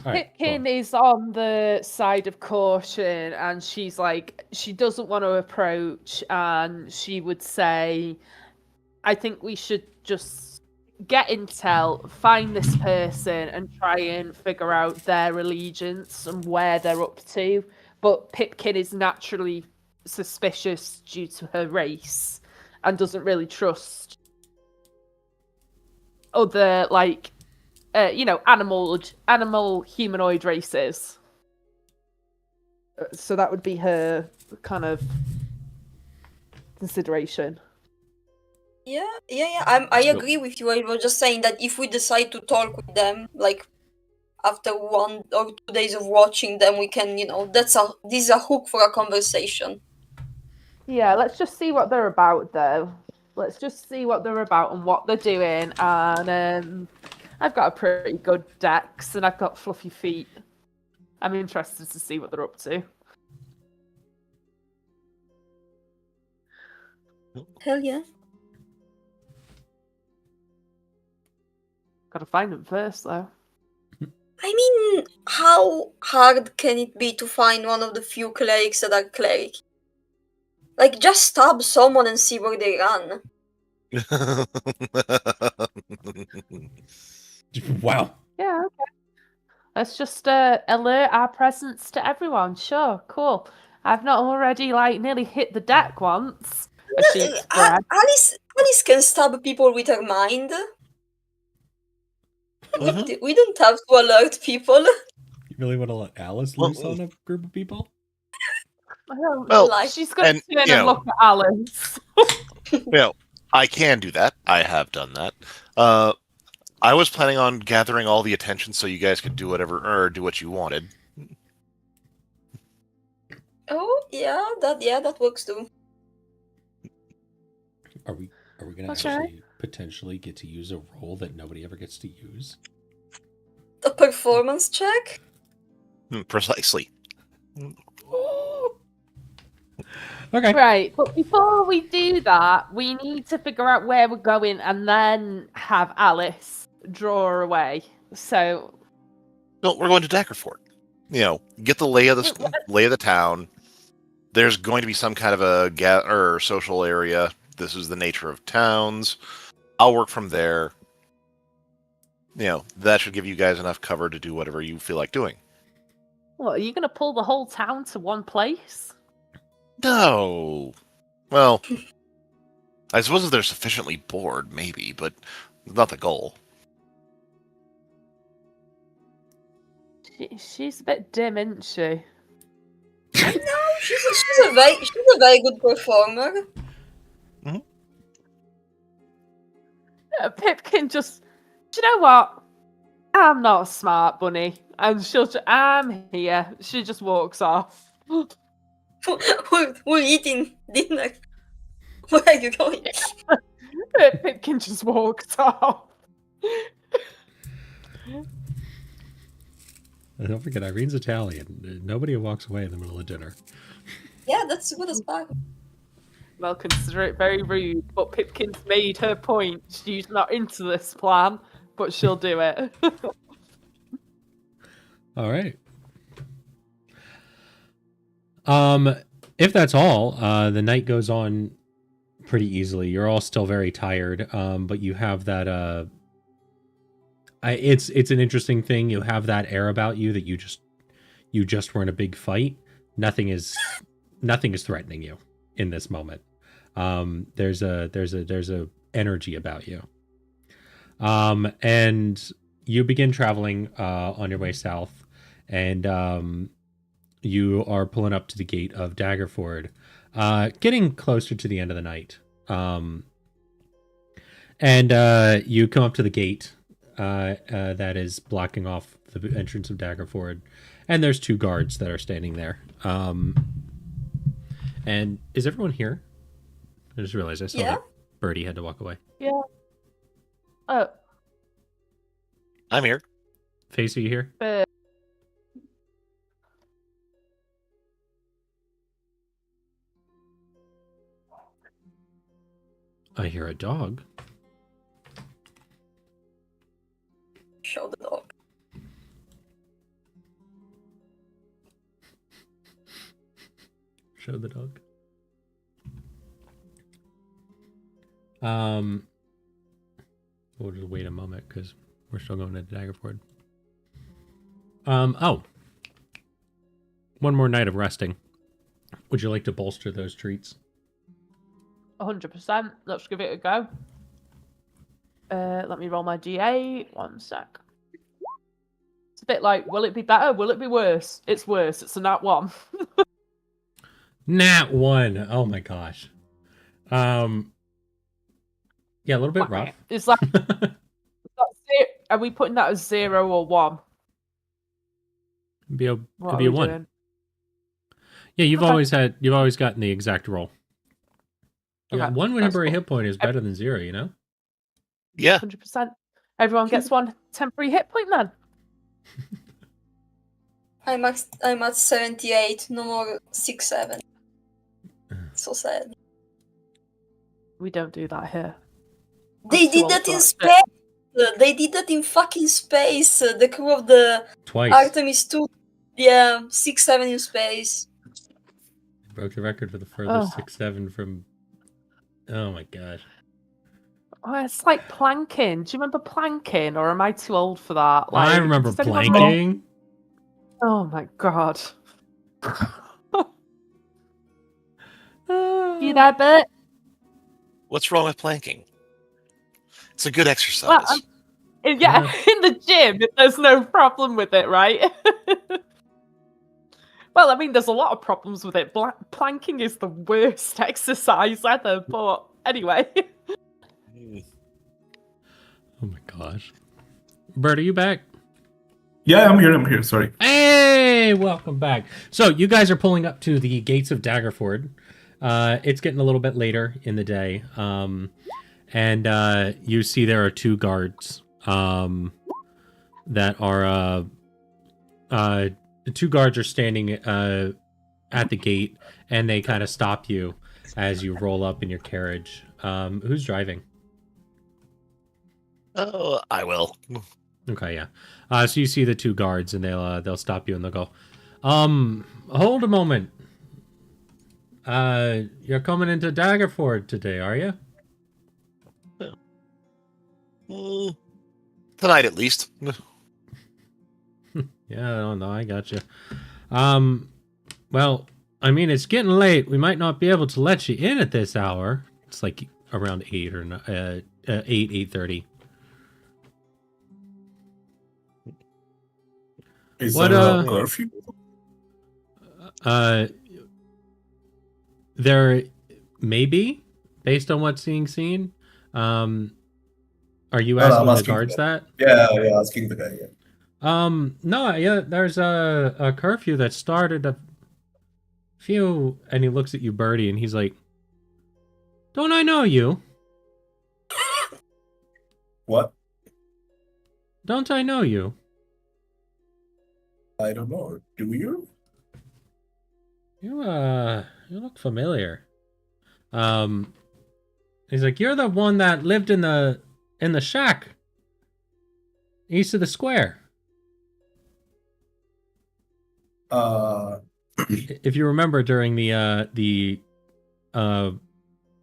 All right, Pipkin cool. is on the side of caution, and she's like, she doesn't want to approach, and she would say, I think we should just get intel, find this person, and try and figure out their allegiance and where they're up to. but Pipkin is naturally suspicious due to her race and doesn't really trust other animal humanoid races. So that would be her kind of consideration. Yeah. I agree with you. I was just saying that if we decide to talk with them, like after 1 or 2 days of watching them, we can, this is a hook for a conversation. Yeah, let's just see what they're about, though. Let's just see what they're about and what they're doing. And I've got a pretty good dex, and I've got fluffy feet. I'm interested to see what they're up to. Hell yeah. Gotta find them first, though. I mean, how hard can it be to find one of the few clerics that are cleric? Like, just stab someone and see where they run. Wow. Yeah, okay. Let's just alert our presence to everyone. Sure, cool. I've not already nearly hit the deck once. As she expressed. Alice can stab people with her mind. We don't have to alert people. You really want to let Alice loose on a group of people? Well, she's going to turn you and know, look at Alice. I can do that. I have done that. I was planning on gathering all the attention so you guys could do whatever or do what you wanted. Oh yeah, that works too. Are we gonna actually potentially get to use a role that nobody ever gets to use? A performance check? Precisely. Okay. Right, but before we do that, we need to figure out where we're going and then have Alice draw her away. So, No, we're going to Daggerfort. Get the lay of the town. There's going to be some kind of a social area. This is the nature of towns. I'll work from there. That should give you guys enough cover to do whatever you feel like doing. what, are you going to pull the whole town to one place? No. Well, I suppose if they're sufficiently bored, maybe, but not the goal. She's a bit dim, isn't she? No, she's a very good performer. Pipkin just, do you know what? I'm not a smart bunny, and I'm here. She just walks off. We're eating dinner. Where are you going? Pipkin just walks off. Don't forget, Irene's Italian. Nobody walks away in the middle of dinner. Yeah, that's good as fuck. Well, consider it very rude, but Pipkin's made her point. She's not into this plan, but she'll do it. All right. If that's all, the night goes on pretty easily. You're all still very tired, but you have that. It's an interesting thing. You have that air about you that you just were in a big fight. Nothing is threatening you in this moment. There's a energy about you. And you begin traveling on your way south, and you are pulling up to the gate of Daggerford, getting closer to the end of the night. And you come up to the gate that is blocking off the entrance of Daggerford, and there's 2 guards that are standing there. And is everyone here? I just realized I saw that Birdie had to walk away. Yeah. Oh. I'm here. Face, are you here? I hear a dog. Show the dog. Show the dog. We'll just wait a moment because we're still going to Daggerford. Oh. one more night of resting. Would you like to bolster those treats? 100%. Let's give it a go. Let me roll my D8. 1 sec. It's a bit like, will it be better? Will it be worse? It's worse. It's a nat 1. Nat 1. Oh my gosh. Yeah, a little bit rough. Is that, are we putting that as 0 or 1? Could be a What could are be a we 1. doing? Yeah, you've Okay. always gotten the exact roll. Yeah, Okay, 1 that's temporary cool. hit point is better than 0, you know? Yeah. 100%. Everyone gets 1 temporary hit point then. I'm at 78. No more 6-7. So sad. We don't do that here. They I'm too did old that for in that shit. space. They did that in fucking space. The crew of the Twice. Artemis 2. Yeah, 6-7 in space. Broke the record for the furthest Ugh. 6-7 from... Oh my god. Oh, it's like planking. Do you remember planking, or am I too old for that? Like, I remember does anyone planking. Oh my god. You there, Bert? What's wrong with planking? It's a good exercise. Well, yeah, in the gym, there's no problem with it, right? Well, I mean, there's a lot of problems with it. Planking is the worst exercise ever, but anyway. Oh my gosh. Bert, are you back? Yeah, I'm here. Sorry. Hey, welcome back. So you guys are pulling up to the gates of Daggerford. It's getting a little bit later in the day. And you see there are 2 guards that are the 2 guards are standing at the gate, and they kind of stop you as you roll up in your carriage. Who's driving? Oh, I will. Okay, yeah. So you see the 2 guards, and they'll stop you, and they'll go, hold a moment. You're coming into Daggerford today, are you? Tonight, at least. Yeah, I don't know. I got you. Well, I mean, it's getting late. We might not be able to let you in at this hour. It's like around 8 or 8:30. Is What, there a curfew? There may be, based on what's being seen. Are you No, asking I'm the asking guards the that? Yeah, asking the guy. Yeah. No, yeah, there's a curfew that started a few, and he looks at you, Birdie, and he's like, "Don't I know you? What? Don't I know you?" I don't know. Do you? You look familiar. He's like, "You're the one that lived in the shack east of the square." If you remember during the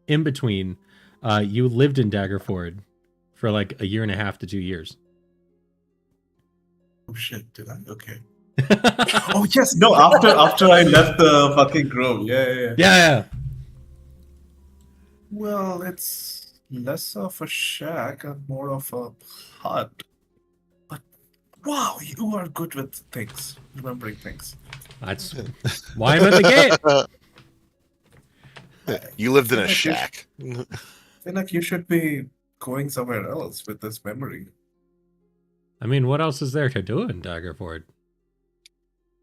in between, you lived in Daggerford for like 1.5 to 2 years. Oh shit! Did I? Okay. Oh yes, no. After I left the fucking grove. Yeah. Yeah. Well, it's less of a shack and more of a hut. But wow, you are good with things, remembering things. That's why I'm at the gate. You lived in a I feel shack. like you should be going somewhere else with this memory. I mean, what else is there to do in Daggerford?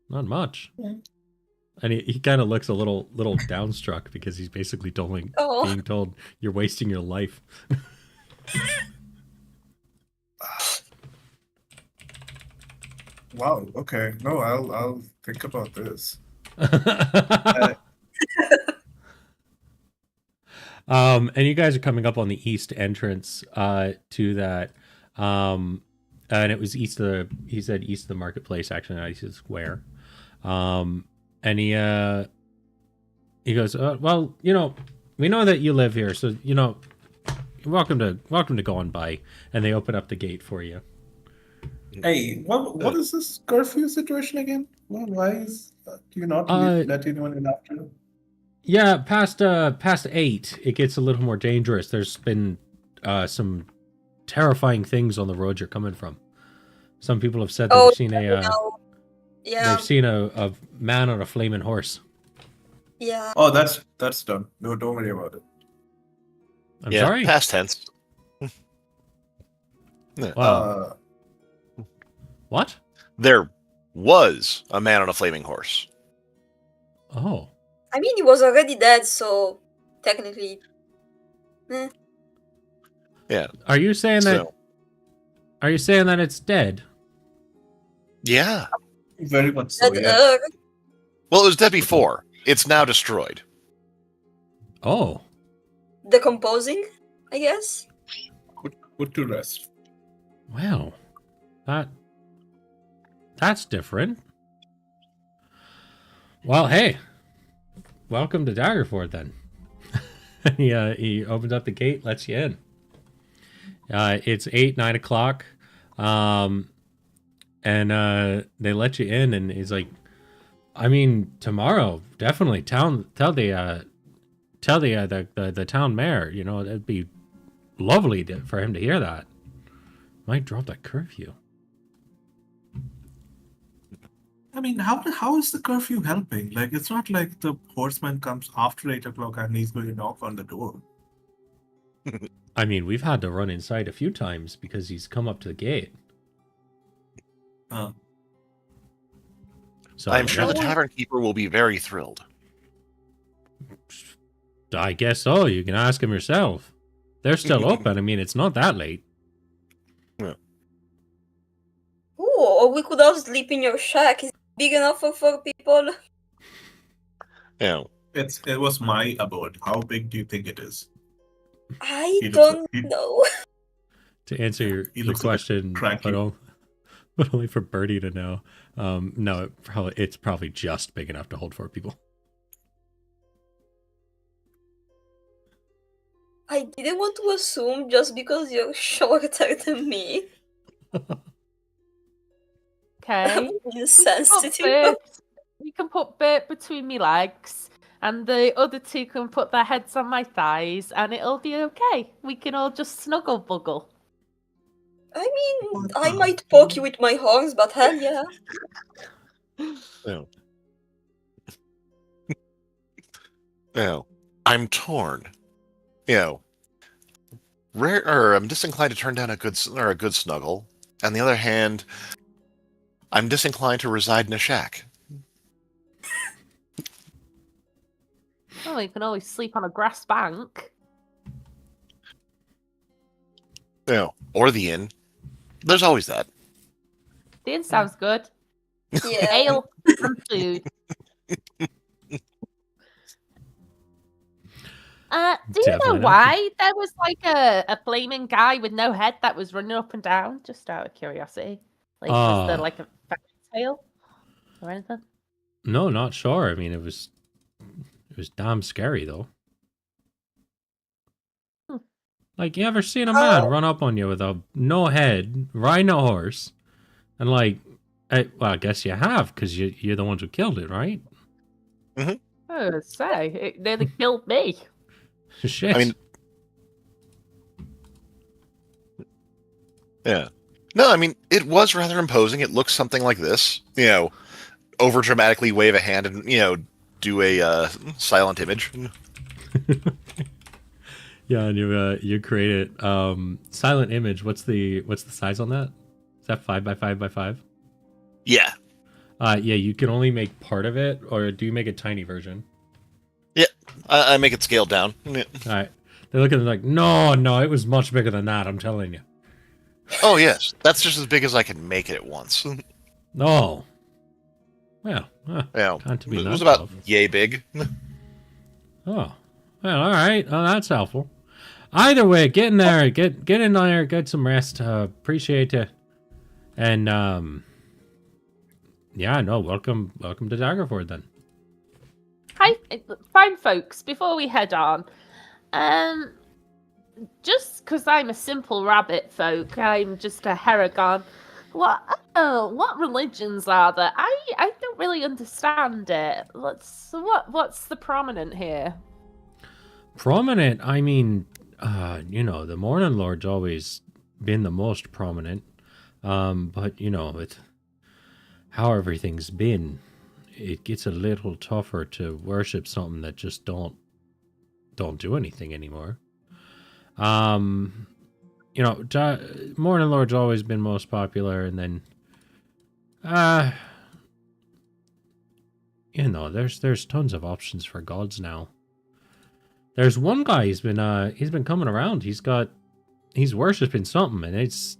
Not much. Yeah. And he kind of looks a little downstruck because he's basically Oh. being told you're wasting your life. Wow. Okay. No, I'll think about this. And you guys are coming up on the east entrance to that. And it was he said east of the marketplace, actually, not east of the square. And he goes, well, we know that you live here, so you're welcome to go on by. And they open up the gate for you. Hey, what is this curfew situation again? Well, why do you not let anyone in after? Yeah, past 8, it gets a little more dangerous. There's been some terrifying things on the road you're coming from. Some people have said that Oh, they've seen yeah, a man on a flaming horse. yeah. Oh, that's done. No, don't worry about it. I'm sorry. Past tense. Wow. What? There was a man on a flaming horse. Oh. I mean, he was already dead, so technically. Yeah. Are you saying that? So, Are you saying that it's dead? yeah. Very much so. Dead Yeah. Well, it was dead before. It's now destroyed. Oh. Decomposing, I guess. Put to rest. Wow. That's different. Well, hey. Welcome to Daggerford then. He opens up the gate, lets you in. It's 8, 9 o'clock. And they let you in, and he's like, I mean, tomorrow, definitely tell the town mayor, you know, it'd be lovely for him to hear that. Might drop that curfew. I mean, how is the curfew helping? Like, it's not like the horseman comes after 8 o'clock and he's going to knock on the door. I mean, we've had to run inside a few times because he's come up to the gate. So I'm sure the tavern keeper will be very thrilled. I guess so. You can ask him yourself. They're still open. I mean, it's not that late. Yeah. Ooh, or we could all sleep in your shack. Is it big enough for 4 people? Yeah. It was my abode. How big do you think it is? I don't know. To answer your question, but only for Birdie to know. No, it's probably just big enough to hold 4 people. I didn't want to assume just because you're shorter than me. Okay. I'm insensitive. We can put Bert between me legs, and the other 2 can put their heads on my thighs, and it'll be okay. We can all just snuggle buggle. I mean, I might poke you with my horns, but hell yeah. No. No. I'm torn. You know, I'm disinclined to turn down a good snuggle. On the other hand, I'm disinclined to reside in a shack. Oh, you can always sleep on a grass bank. No, or the inn. There's always that. The inn sounds good. Yeah. Ale and food. Do you know why there was like a flaming guy with no head that was running up and down? Just out of curiosity. Like, was there like a fairy tale or anything? No, not sure. I mean, it was damn scary though. Like, you ever seen a man run up on you with a no head, riding a horse, and like, I guess you have, because you're the ones who killed it, right? Mm-hmm. I would say it nearly killed me. Shit. I mean, yeah. No, I mean, it was rather imposing. It looks something like this. You know, over dramatically wave a hand and, you know, do a silent image. Yeah, and you create it. Silent image. What's the size on that? Is that 5 by 5 by 5? Yeah. Yeah, you can only make part of it, or do you make a tiny version? Yeah, I make it scaled down. Yeah. All right. They look at it like, no, it was much bigger than that, I'm telling you. Oh, yes. That's just as big as I can make it at once. No. Well, Yeah, it was about yay big. Oh. Well, all right. Oh, that's helpful. Either way, get in there. Get in there. Get some rest. Appreciate it. And, yeah, no, welcome to Daggerford then. Hi, fine folks, before we head on, just because I'm a simple rabbit folk, I'm just a Heragon, What religions are there? I don't really understand it. What's the prominent here? Prominent, I mean, the Morning Lord's always been the most prominent. But with how everything's been, it gets a little tougher to worship something that just don't do anything anymore. Morning Lord's always been most popular, and then there's tons of options for gods now. There's one guy he's been coming around. He's worshiping something, and it's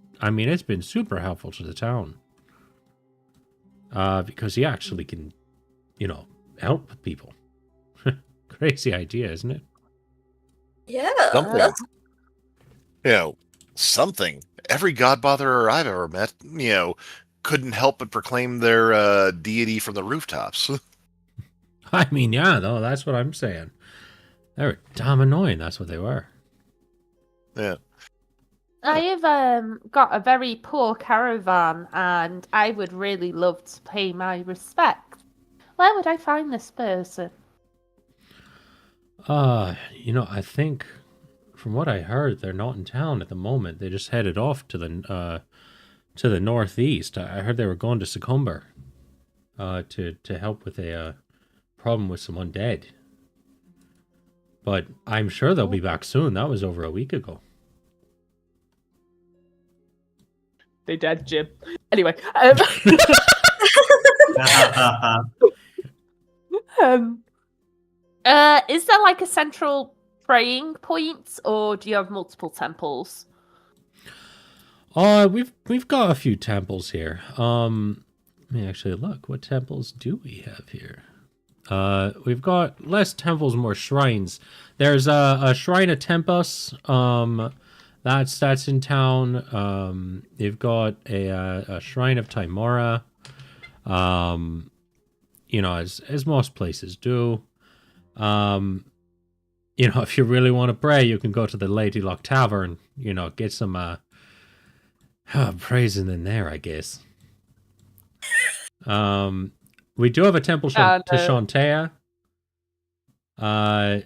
been super helpful to the town. Because he actually can, help people. Crazy idea, isn't it? Yeah. Something. Something. Every godbotherer I've ever met, couldn't help but proclaim their deity from the rooftops. I mean, yeah, though, that's what I'm saying. They were damn annoying, that's what they were. Yeah. I have got a very poor caravan, and I would really love to pay my respect. Where would I find this person? I think from what I heard, they're not in town at the moment. They just headed off to the northeast. I heard they were going to Succumber to help with a problem with some undead. But I'm sure they'll be back soon. That was over a week ago. They dead, Jim. Anyway, is there like a central praying point, or do you have multiple temples? We've got a few temples here. Let me actually look. What temples do we have here? We've got less temples, more shrines. There's a shrine of Tempus. That's in town. They've got a shrine of Timora. As most places do. If you really want to pray, you can go to the Lady Luck Tavern. Get some praising in there, I guess. We do have a temple to Shantea. A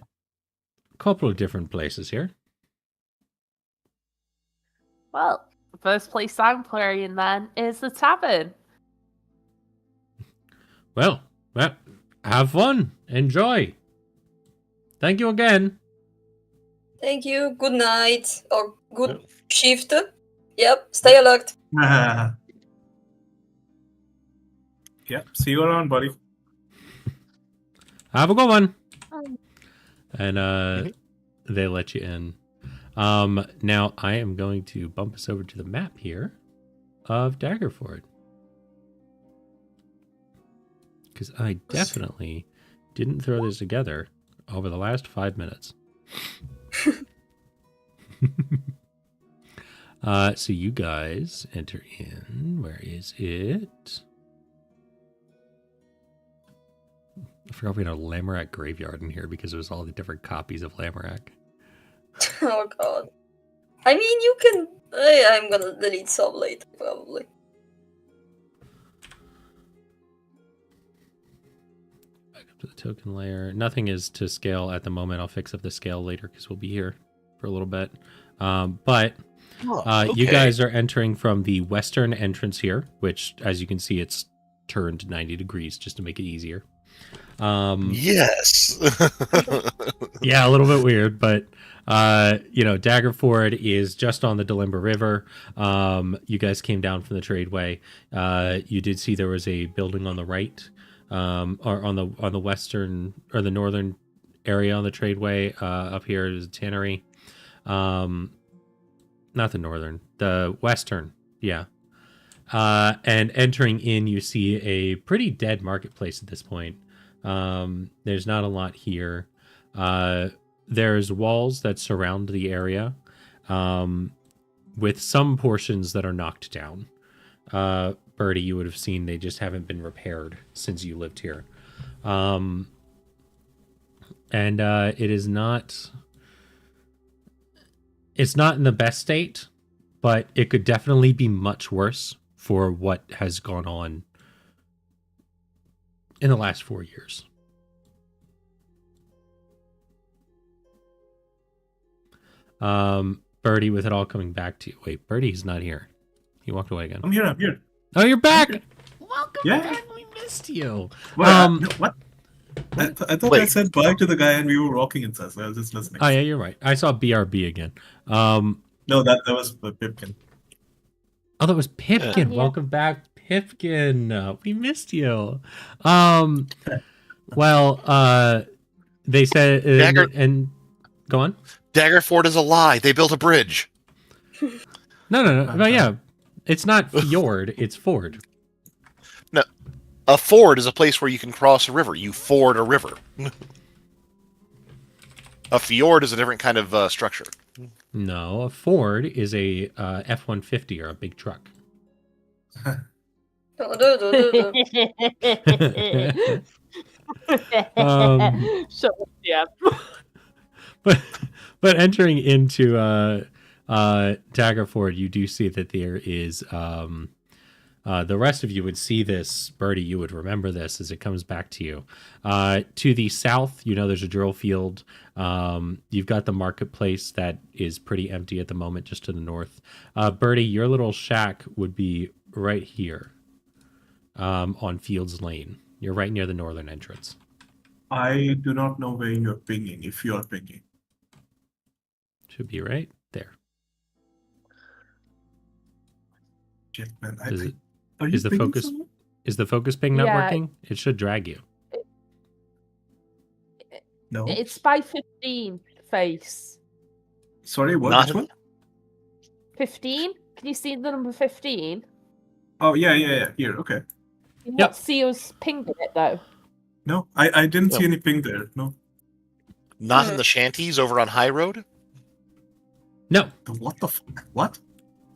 couple of different places here. Well, the first place I'm praying then is the tavern. Well, have fun. Enjoy. Thank you again. Thank you. Good night. Or good shift. Yep. Stay alert. Yeah, see you around, buddy. Have a good one. And they let you in. Now I am going to bump us over to the map here of Daggerford. Because I definitely didn't throw this together over the last 5 minutes. So you guys enter in. Where is it? I forgot we had a Lamorak graveyard in here because it was all the different copies of Lamorak. Oh god. I mean, you can... I'm gonna delete some later, probably. Back up to the token layer. Nothing is to scale at the moment. I'll fix up the scale later because we'll be here for a little bit. But you guys are entering from the western entrance here, which, as you can see, it's turned 90 degrees just to make it easier. Yes. Yeah, a little bit weird, but Daggerford is just on the Delimber River. You guys came down from the tradeway. You did see there was a building on the right, or on the western or the northern area on the tradeway. Up here is a tannery. Not the northern, the western. Yeah. And entering in, you see a pretty dead marketplace at this point. There's not a lot here. There's walls that surround the area, with some portions that are knocked down. Birdie, you would have seen they just haven't been repaired since you lived here. And it is not... It's not in the best state, but it could definitely be much worse for what has gone on in the last 4 years. Birdie, with it all coming back to you. Wait, Birdie's not here. He walked away again. I'm here. I'm here. Oh, you're back. here. Welcome Yeah. back. We missed you. What? No, what? I thought I Wait. said bye to the guy and we were walking inside, so I was just listening. Oh yeah, you're right. I saw BRB again. No, that was Pipkin. Oh, that was Pipkin. Yeah. Welcome back, Pipkin. We missed you. Well, they said Dagger- and go on. Daggerford is a lie. They built a bridge. No. But yeah, it's not fjord. It's ford. A ford is a place where you can cross a river. You ford a river. A fjord is a different kind of structure. No, a Ford is a F-150 or a big truck. Shut up, yeah. But entering into Daggerford, you do see that there is the rest of you would see this. Birdie, you would remember this as it comes back to you. To the south, you know there's a drill field. You've got the marketplace that is pretty empty at the moment, just to the north. Birdie, your little shack would be right here on Fields Lane. You're right near the northern entrance. I do not know where you're pinging, if you're pinging. Should be right there. Shit, man. Is it- Are is the pinging focus- someone? Is the focus ping not Yeah. working? It should drag you. No. It's by 15 face. Sorry, what? Not- Which one? 15? Can you see the number 15? Oh, yeah. Here, okay. You Yep. not see us pinging it though. No, I didn't see No. any ping there. No. Not in the shanties over on High Road? No, What the fuck? What?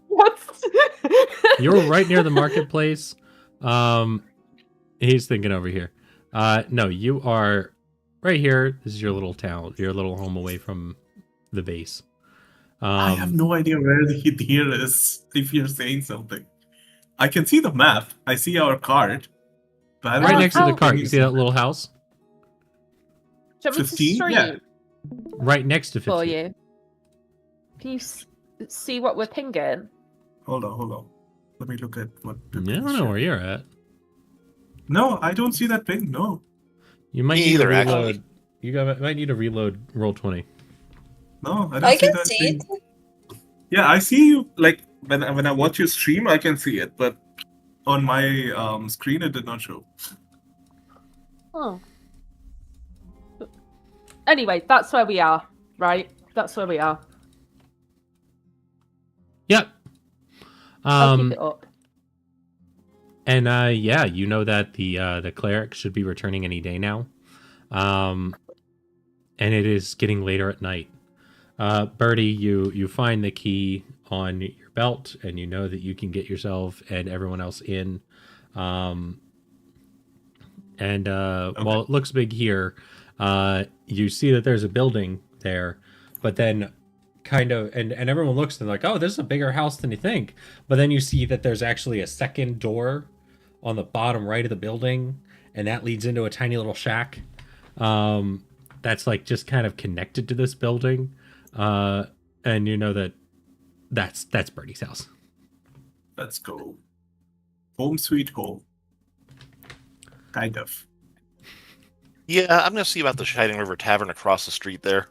What? you're right near the marketplace. He's thinking over here. No, you are right here. This is your little town, your little home away from the base. I have no idea where the deer is, if you're saying something. I can see the map. I see our cart. But I don't right know next if to the you're cart. pinging You see that something. little house? Do you want me to 15? stream Yeah. Right next to 15. for you? Can you see what we're pinging? Hold on. Let me look at what. Yeah, I don't know where you're at. No, I don't see that ping. No. You might Me need to either, actually. reload. Might need to reload roll 20. No, I don't I see can that see ping. it. Yeah, I see you. Like when I watch your stream, I can see it, but on my screen, it did not show. Oh. Anyway, that's where we are, right? That's where we are. Yep. I'll keep it up. And yeah, you know that the cleric should be returning any day now. And it is getting later at night. Birdie, you find the key on your belt, and you know that you can get yourself and everyone else in. While it looks big here, you see that there's a building there, but then kind of and everyone looks and like, oh, this is a bigger house than you think. But then you see that there's actually a second door on the bottom right of the building, and that leads into a tiny little shack. That's like just kind of connected to this building. And you know that's Birdie's house. Let's go. Home sweet home. Kind of. Yeah, I'm going to see about the Shining River Tavern across the street there.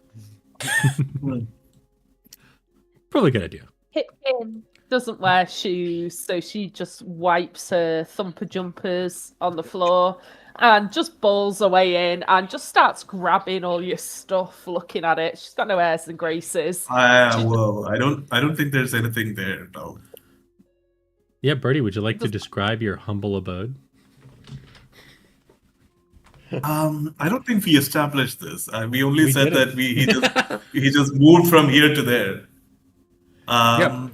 Probably a good idea. Pipkin doesn't wear shoes, so she just wipes her thumper jumpers on the floor and just bowls away in and just starts grabbing all your stuff, looking at it. She's got no airs and graces. Well, I don't think there's anything there, no. Yeah, Birdie, would you like to describe your humble abode? I don't think we established this. We only We said didn't. that he just moved from here to there. Yep.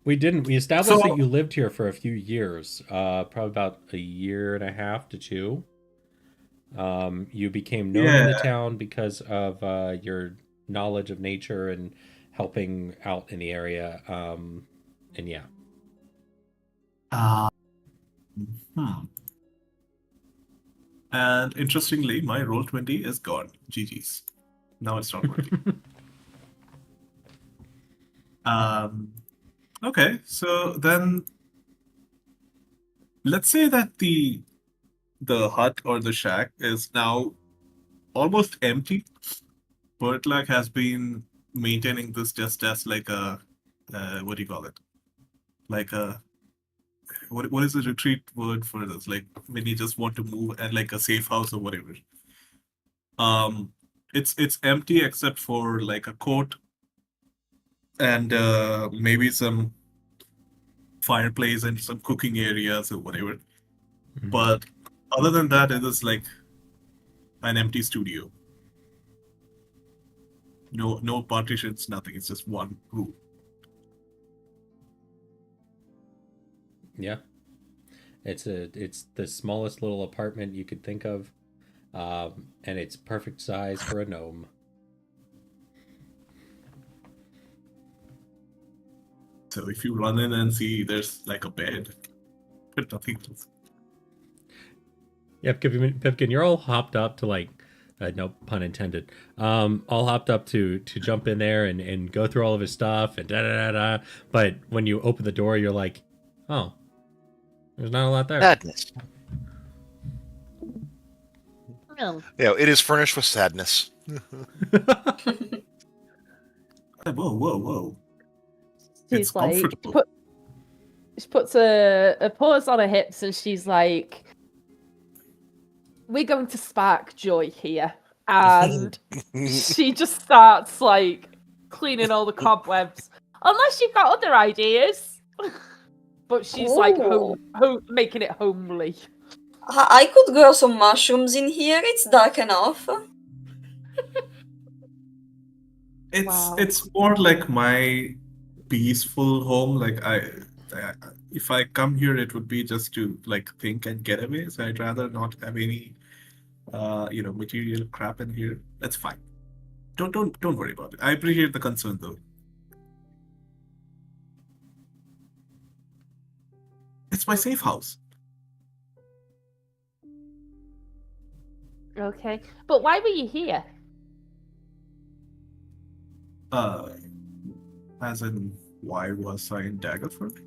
We didn't. We established So- that you lived here for a few years, probably about a year and a half to 2. You became known in the Yeah. town because of your knowledge of nature and helping out in the area. And yeah, Uh, hmm. And interestingly, my roll 20 is gone. GG's. Now it's not working. Okay, so then let's say that the hut or the shack is now almost empty. Bertlak has been maintaining this just as like a what do you call it? Like a what is the retreat word for this? Like when you just want to move and like a safe house or whatever. It's empty except for like a court and maybe some fireplace and some cooking areas or whatever. But other than that, it is like an empty studio. No partitions, nothing. It's just one room. Yeah. It's the smallest little apartment you could think of, and it's perfect size for a gnome. So if you run in and see there's like a bed, but nothing else. Yep, Pipkin, you're all hopped up to like, no pun intended. All hopped up to jump in there and go through all of his stuff and da da da da. But when you open the door, you're like, oh, there's not a lot there. Sadness. Oh. It is furnished with sadness. Whoa. It's She's like, comfortable. she puts a pause on her hips and she's like, we're going to spark joy here. And she just starts like cleaning all the cobwebs. Unless you've got other ideas. But she's like making it homely. I could grow some mushrooms in here. It's dark enough. It's more like my peaceful home. Like if I come here, it would be just to like think and get away. So I'd rather not have any, material crap in here. That's fine. Don't worry about it. I appreciate the concern though. It's my safe house. Okay. But why were you here? As in, why was I in Daggerford?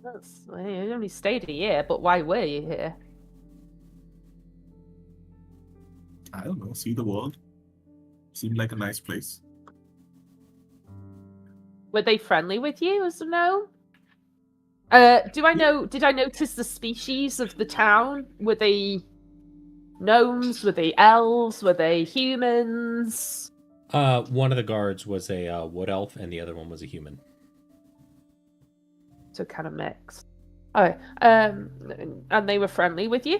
You only stayed a year, but why were you here? I don't know. See the world. Seemed like a nice place. Were they friendly with you as a gnome? Did I notice the species of the town? Were they gnomes? Were they elves? Were they humans? One of the guards was a wood elf, and the other one was a human. So kind of mixed. Oh, and they were friendly with you?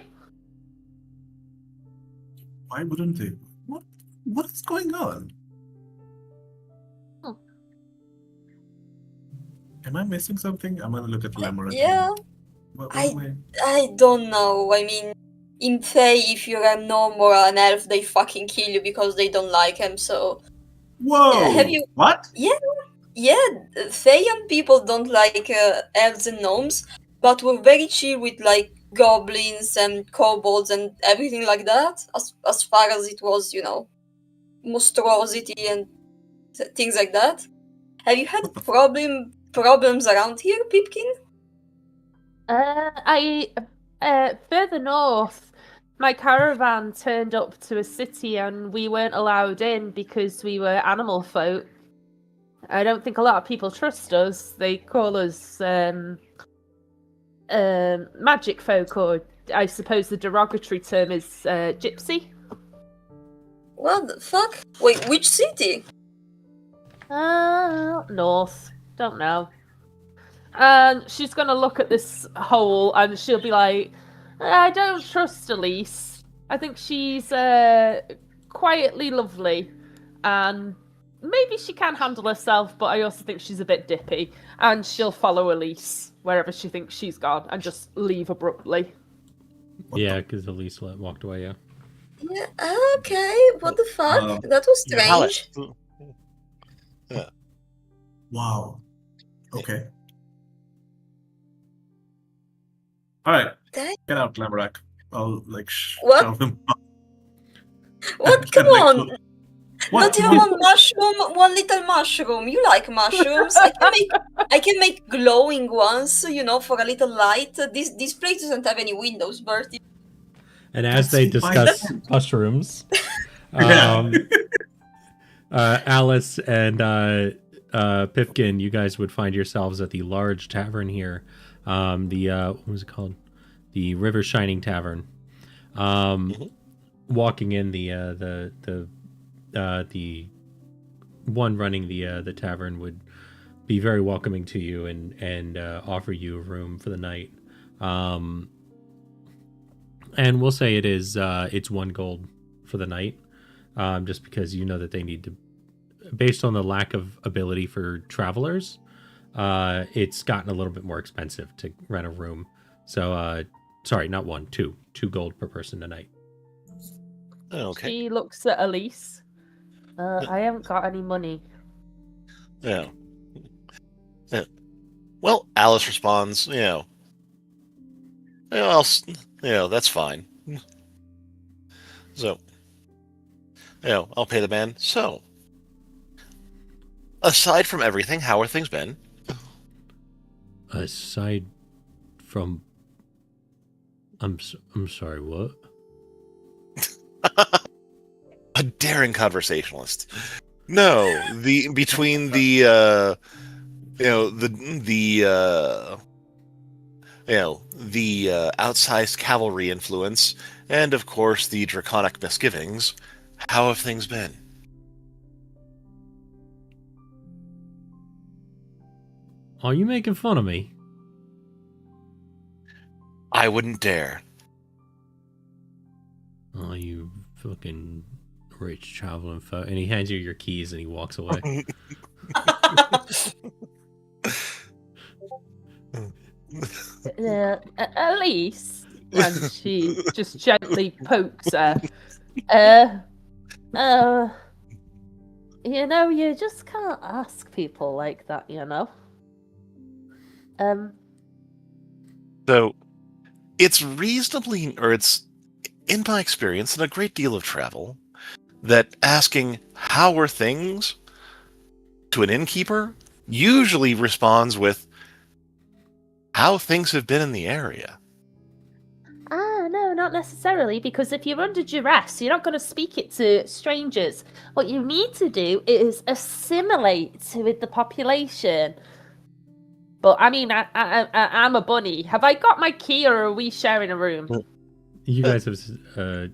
Why wouldn't they? What is going on? Am I missing something? I'm gonna look at Lemur again. Yeah. I don't know. I mean, in Fae, if you're a gnome or an elf, they fucking kill you because they don't like him, so... Whoa! Have you... What? Yeah, Faian people don't like elves and gnomes, but we're very chill with like goblins and kobolds and everything like that, as far as it was, monstrosity and things like that. Have you had problems around here, Pipkin? Further north, my caravan turned up to a city and we weren't allowed in because we were animal folk. I don't think a lot of people trust us. They call us magic folk, or I suppose the derogatory term is gypsy. What the fuck? Wait, which city? North. Don't know. And she's gonna look at this hole and she'll be like, I don't trust Elise. I think she's quietly lovely and maybe she can handle herself, but I also think she's a bit dippy. And she'll follow Elise wherever she thinks she's gone and just leave abruptly. Yeah, because Elise walked away, yeah. Yeah, okay, what the fuck? That was strange. Yeah. Wow. Okay. All right, That- get out, Lamorak. I'll What? shove him. What? Come on! What? Not even one mushroom, one little mushroom. You like mushrooms? I can make glowing ones, for a little light. This place doesn't have any windows, Bertie. And as That's they my discuss point. mushrooms, Yeah. Alice and Pipkin, you guys would find yourselves at the large tavern here. What was it called? The River Shining Tavern. Walking in, the one running the tavern would be very welcoming to you and offer you a room for the night. And we'll say it's 1 gold for the night, just because you know that they need to, based on the lack of ability for travelers, it's gotten a little bit more expensive to rent a room. So, sorry, not 1, 2 gold per person a night. Okay. She looks at Elise. I haven't got any money. Yeah. Well, Alice responds, that's fine. So, I'll pay the man. So, aside from everything, how are things been? Aside from, I'm sorry, what? A daring conversationalist. No, between the outsized cavalry influence and of course the draconic misgivings, how have things been? Are you making fun of me? I wouldn't dare. Oh, you fucking rich traveling folk. And he hands you your keys and he walks away. Elise, and she just gently pokes her. You you just can't ask people like that, So, it's in my experience, in a great deal of travel, that asking how are things to an innkeeper usually responds with how things have been in the area. No, not necessarily, because if you're under duress, you're not going to speak it to strangers. What you need to do is assimilate with the population. But I mean, I'm a bunny. Have I got my key, or are we sharing a room? You guys have,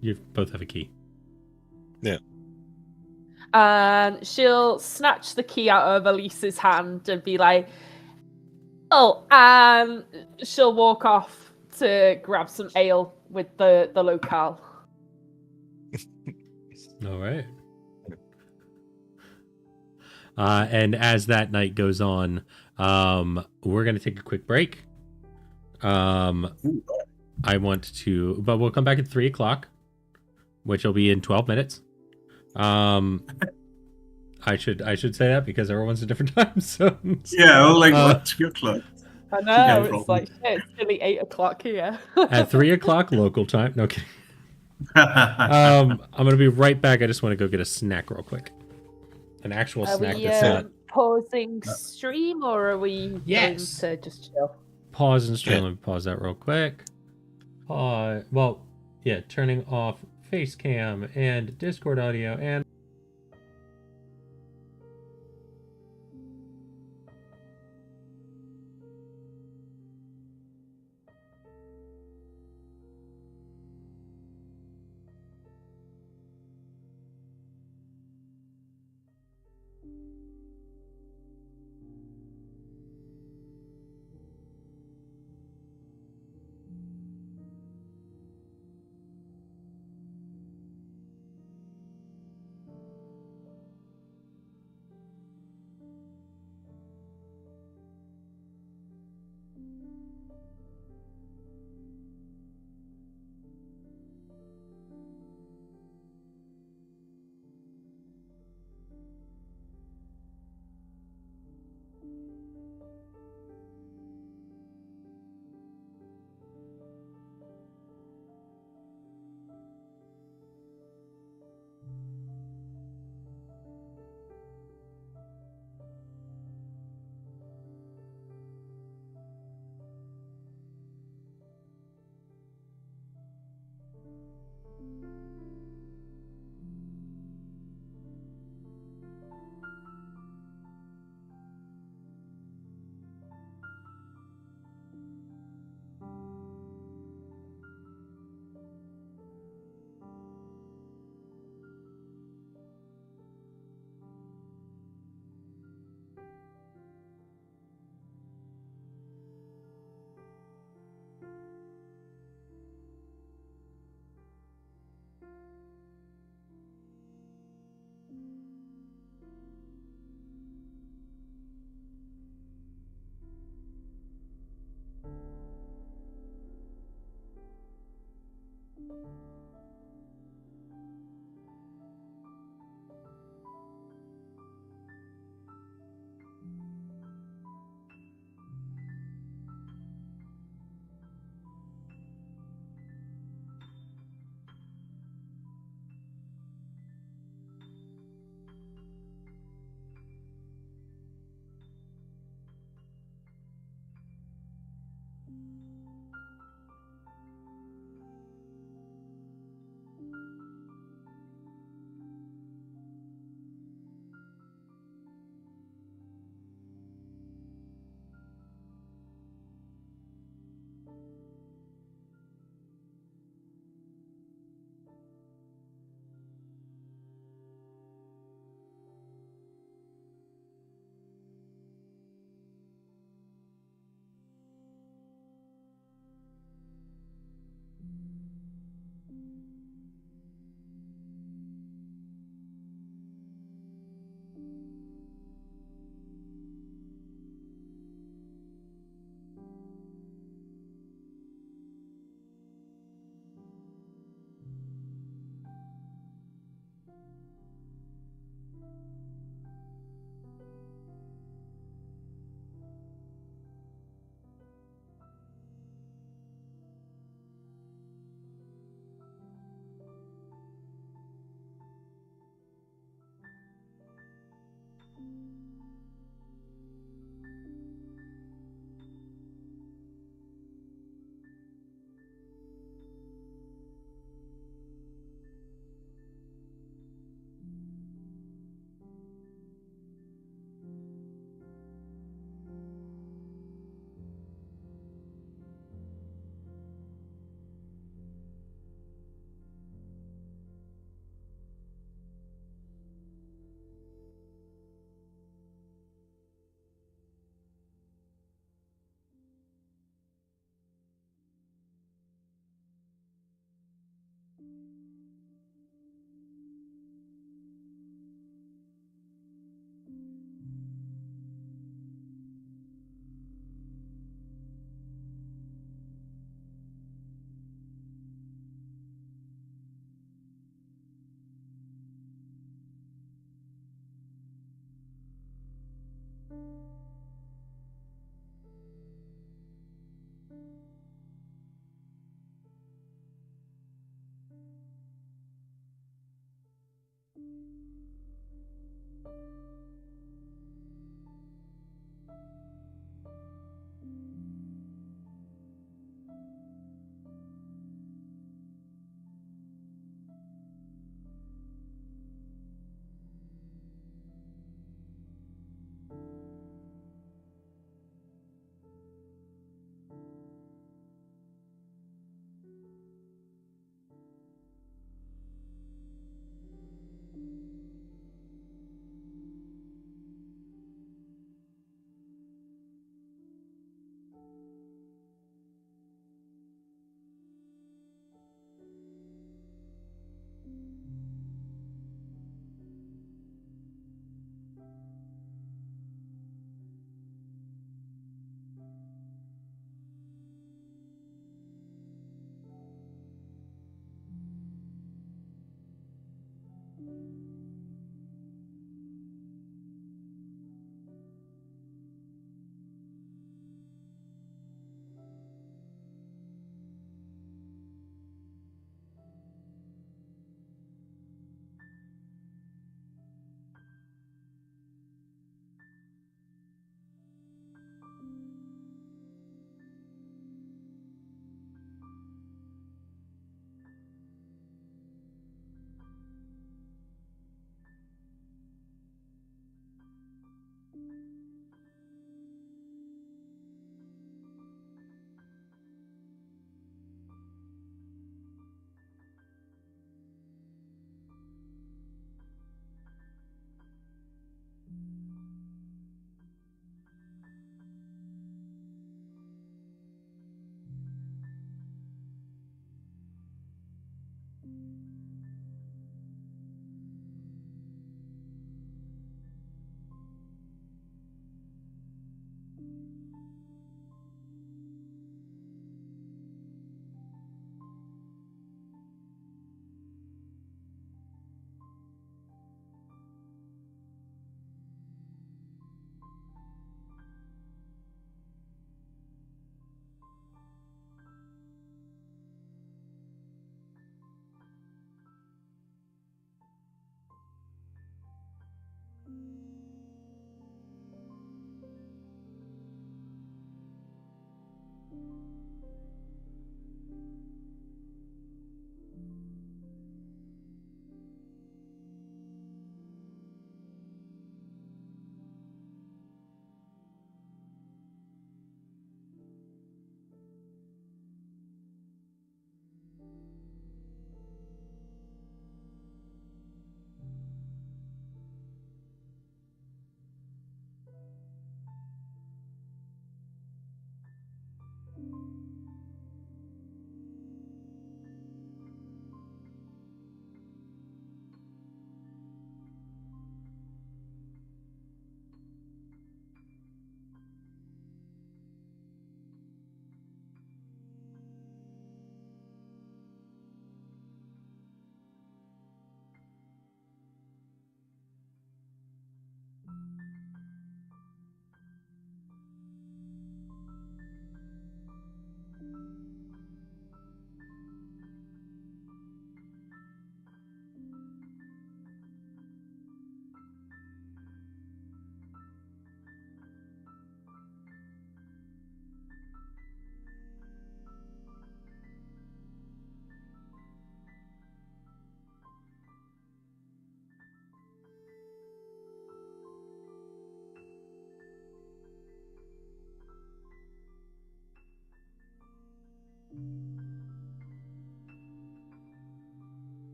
you both have a key. Yeah. And she'll snatch the key out of Elise's hand and be like, "Oh," and she'll walk off to grab some ale with the locale. All right. And as that night goes on, we're going to take a quick break. I want to, but we'll come back at 3:00, which will be in 12 minutes. I should say that because everyone's at different time zones. Yeah, what 3:00? I know, Yeah, it's like shit, it's nearly 8:00 here. At 3:00 local time. No kidding. I'm gonna be right back. I just want to go get a snack real quick. An actual Are snack we that's not pausing stream, or are we Yes. going to just chill? pause and stream. Let me pause that real quick. Well, yeah, turning off face cam and Discord audio and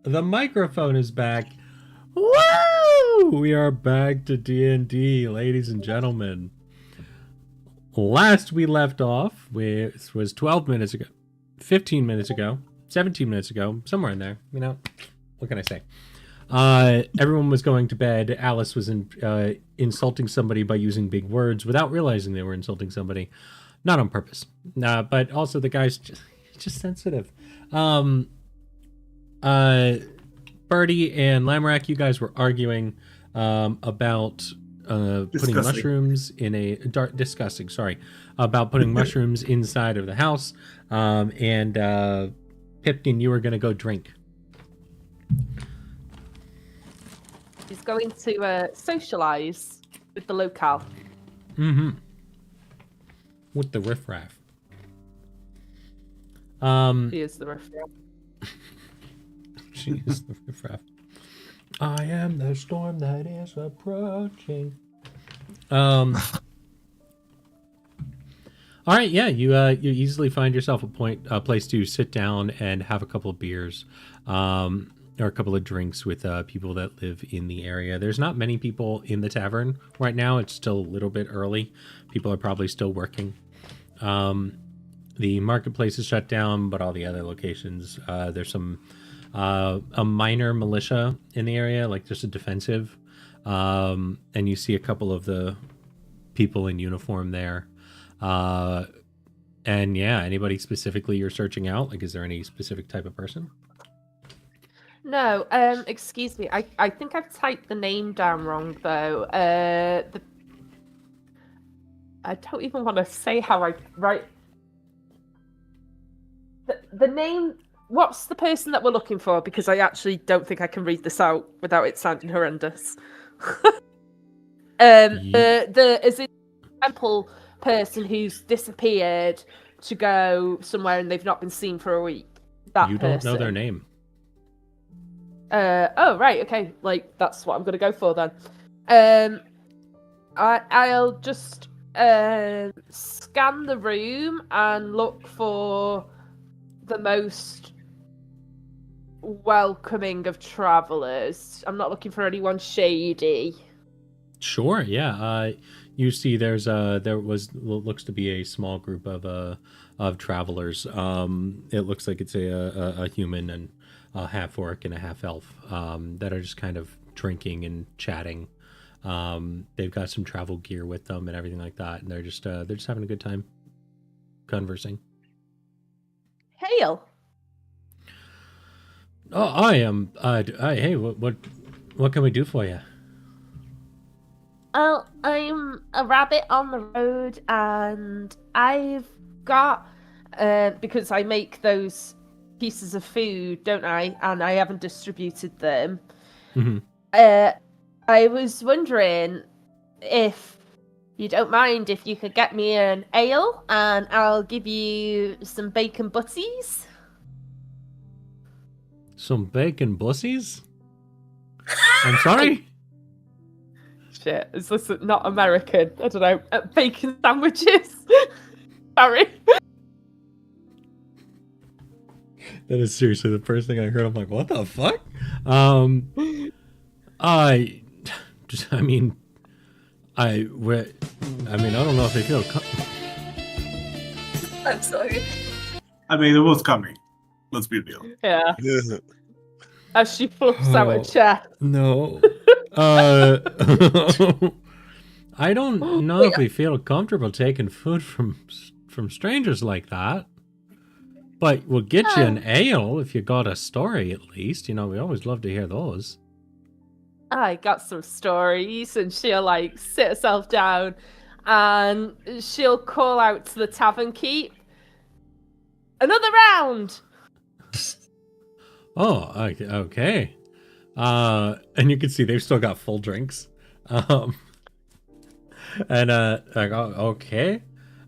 The microphone is back. Woo! We are back to D&D, ladies and gentlemen. Last we left off, which was 12 minutes ago, 15 minutes ago, 17 minutes ago, somewhere in there. You know, what can I say? Everyone was going to bed. Alice was insulting somebody by using big words without realizing they were insulting somebody. Not on purpose. But also the guy's just sensitive. Birdie and Lamorak, you guys were arguing about putting mushrooms in a discussing. Sorry, about putting mushrooms inside of the house. And Pipkin, you were gonna go drink. He's going to socialize with the locale. Mm-hmm. With the riffraff. He is the riffraff. She is the riffraff. I am the storm that is approaching. All right, yeah, you easily find yourself a place to sit down and have a couple of beers, or a couple of drinks with people that live in the area. There's not many people in the tavern right now. It's still a little bit early. People are probably still working. The marketplace is shut down, but all the other locations, there's some a minor militia in the area, like just a defensive, and you see a couple of the people in uniform there. And yeah, anybody specifically you're searching out? Like, is there any specific type of person? No, excuse me. I think I've typed the name down wrong though. I don't even want to say how I write the name. What's the person that we're looking for? Because I actually don't think I can read this out without it sounding horrendous. The is it example person who's disappeared to go somewhere and they've not been seen for a week. That you don't person. know their name. Oh right, okay. Like that's what I'm gonna go for then. I'll just scan the room and look for the most welcoming of travelers. I'm not looking for anyone shady. Sure, yeah. You see, there looks to be a small group of travelers. It looks like it's a human and a half orc and a half elf that are just kind of drinking and chatting. They've got some travel gear with them and everything like that, and they're just having a good time conversing. Hail. Oh, I am. Hey, what can we do for you? Oh, I'm a rabbit on the road, and I've got because I make those pieces of food, don't I? And I haven't distributed them. Mm-hmm. I was wondering if you don't mind if you could get me an ale, and I'll give you some bacon butties. some bacon bussies? I'm sorry? Shit, is this not American? I don't know. Bacon sandwiches? Sorry. That is seriously the first thing I heard. I'm like, what the fuck? I mean, I don't know if I feel. I'm sorry. I mean, it was coming. Let's be real. Yeah. As she flips out a chair. No. I don't know if we feel comfortable taking food from strangers like that. But we'll get you an ale if you got a story at least. You know, we always love to hear those. I got some stories, and she'll like sit herself down and she'll call out to the tavern keep. Another round! Oh, okay. And you can see they've still got full drinks. And like, oh, okay.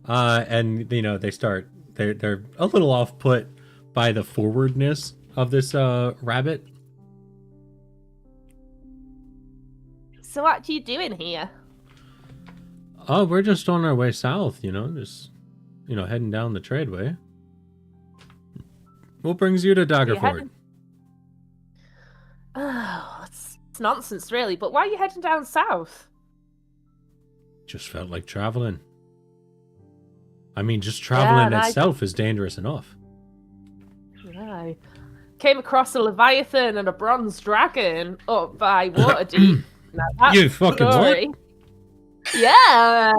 And you know, they're a little off put by the forwardness of this rabbit. So what are you doing here? Oh, we're just on our way south, you know, just heading down the tradeway. What brings you to Daggerford? Oh, it's nonsense, really. But why are you heading down south? Just felt like traveling. I mean, just traveling Yeah, itself is dangerous enough. I came across a Leviathan and a bronze dragon up by Waterdeep. Now that's You fucking story. what? Yeah.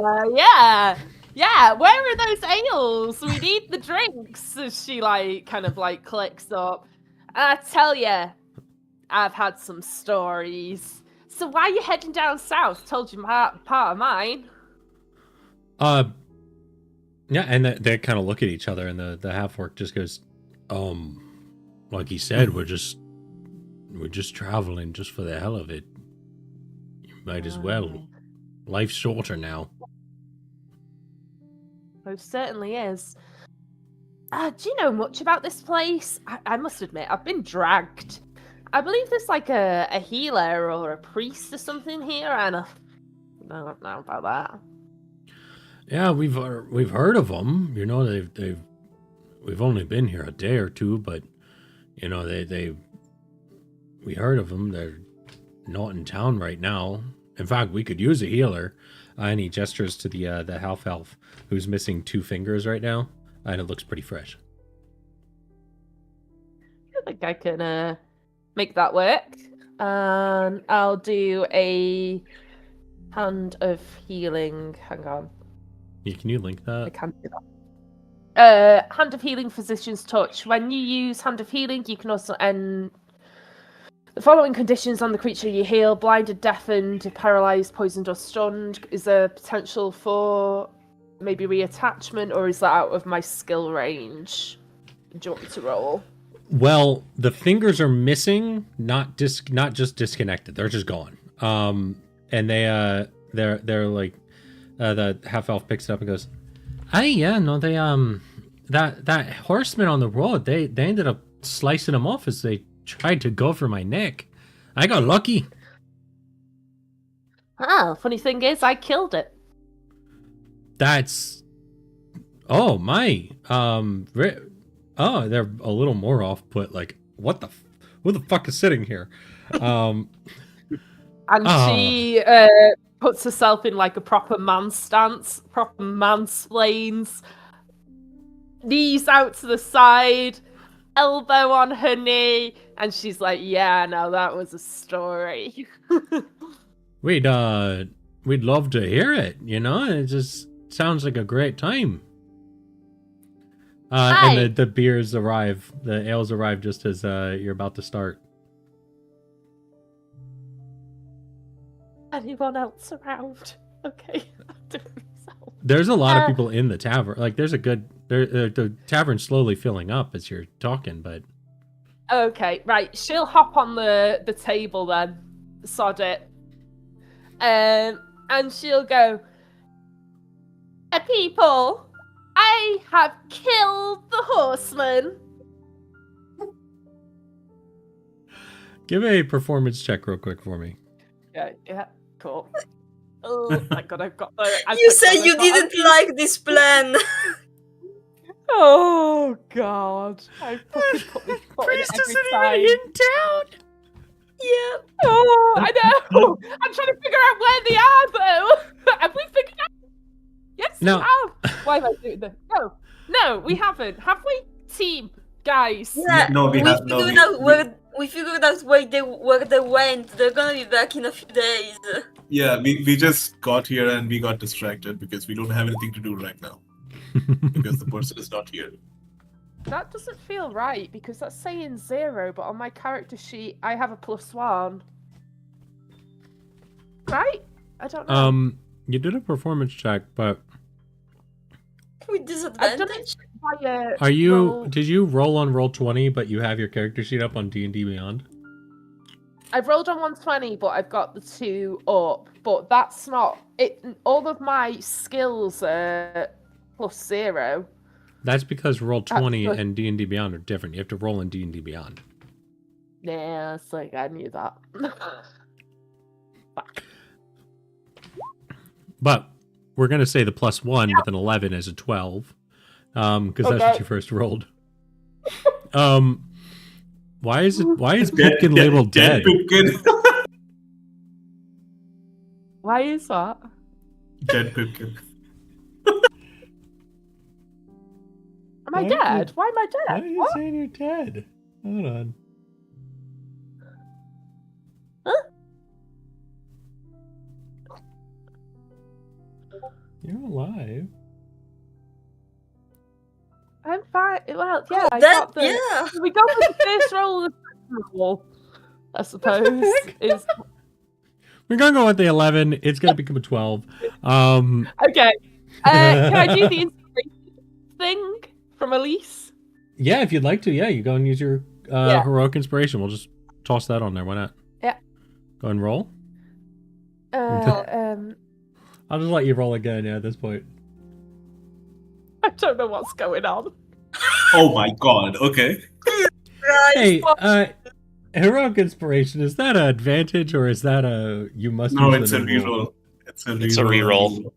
Where are those ales? We need the drinks. As she kind of clicks up. I tell you, I've had some stories. So why are you heading down south? Told you part of mine. Yeah, and they kind of look at each other, and the half-orc just goes, like he said, we're just traveling just for the hell of it. You might as well. Life's shorter now. Most certainly is. Do you know much about this place? I must admit, I've been dragged. I believe there's a healer or a priest or something here, and I don't know about that. Yeah, we've heard of them. You know, we've only been here a day or two, but you know we heard of them. They're not in town right now. In fact, we could use a healer. And he gestures to the half elf who's missing 2 fingers right now, and it looks pretty fresh. I think I can make that work. I'll do a hand of healing. Hang on. Yeah, can you link I that? can't do that. Hand of Healing, Physician's Touch. When you use Hand of Healing, you can also end the following conditions on the creature you heal: blinded, deafened, paralyzed, poisoned, or stunned. Is there potential for maybe reattachment, or is that out of my skill range? Do you want me to roll? Well, the fingers are missing, not just disconnected. They're just gone. And they're like, the half elf picks it up and goes, "Hey, yeah, no, they that horseman on the road, they ended up slicing him off as they tried to go for my neck. I got lucky." Funny thing is, I killed it. That's, oh my, they're a little more off put. Like, who the fuck is sitting here? And she puts herself in a proper man stance, proper mansplains, knees out to the side, elbow on her knee, and she's like, "Yeah, no, that was a story." We'd love to hear it. You know, it just sounds like a great time. And the beers arrive, the ales arrive just as you're about to start. Anyone else around? Okay. There's a lot of people in the tavern. Like, there's a good. The tavern's slowly filling up as you're talking, but. Okay, right. She'll hop on the table then, sod it, and she'll go, "People, I have killed the horseman." Give a performance check real quick for me. Yeah, cool. Oh my god, I've got the. You said you didn't like this plan. Oh god, I fucking put this button every time. in town. Yeah. Oh, I know. I'm trying to figure out where they are, though. Have we figured out? Yes, No. we have. Why am I doing this? No, we haven't. Have we, team guys? Yeah. No, we have no. figured out we figured out where they went. They're gonna be back in a few days. Yeah, we just got here and we got distracted because we don't have anything to do right now because the person is not here. That doesn't feel right because that's saying 0, but on my character sheet I have a +1. Right? I don't know. You did a performance check, but With I've done disadvantage. it by, are you? roll- Did you roll on Roll20, but you have your character sheet up on D&D Beyond? I've rolled on 120, but I've got the 2 up. But that's not it. All of my skills are +0. That's because Roll20 good. and D&D Beyond are different. You have to roll in D&D Beyond. Nah, it's like I knew that. Fuck. But we're gonna say the +1 with an 11 is a 12, because that's what Okay. you first rolled. Why is Dead- Pipkin labeled dead? Pipkin. Why is that? Dead Pipkin. Am I Why dead? did- Why am I Why dead? are you What? saying you're dead? Hold on. Huh? You're alive. I'm fine. Well, yeah, I That got the. yeah. We go with the first roll of the second roll, I suppose. Is We're gonna go with the 11. It's gonna become a 12. okay. Can I do the inspiration thing from Elise? Yeah, if you'd like to, yeah, you go and use your Yeah. heroic inspiration. We'll just toss that on there. Why not? Yeah. Go and roll. Uh, I'll just let you roll again. Yeah, at this point. I don't know what's going on. Oh my god. Okay. Right. Hey, heroic inspiration, is that an advantage or is that a you must No, use it's a the new reroll. It's a reroll.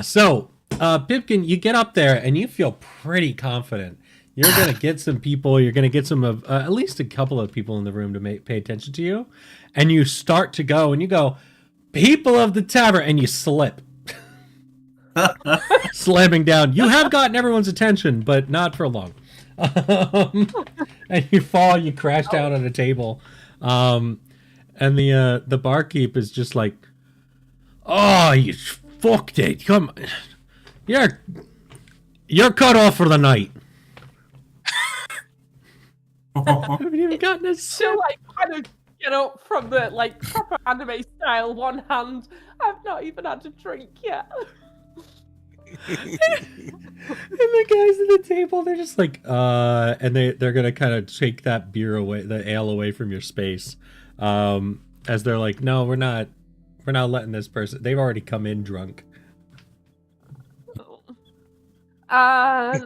So Pipkin, you get up there and you feel pretty confident. You're gonna get some people. You're gonna get some of at least a couple of people in the room to pay attention to you, and you start to go and you go, people of the tavern, and you slip, slamming down. You have gotten everyone's attention, but not for long. And you fall, you crash down on a table, and the barkeep is just like, "Oh, you fucked it! Come, you're cut off for the night." I haven't even gotten a So sip. like kind of get up from the like proper anime style one hand. I've not even had a drink yet. And the guys at the table, they're just like, and they're gonna kind of take that beer away, the ale away from your space, as they're like, no, we're not letting this person. They've already come in drunk. And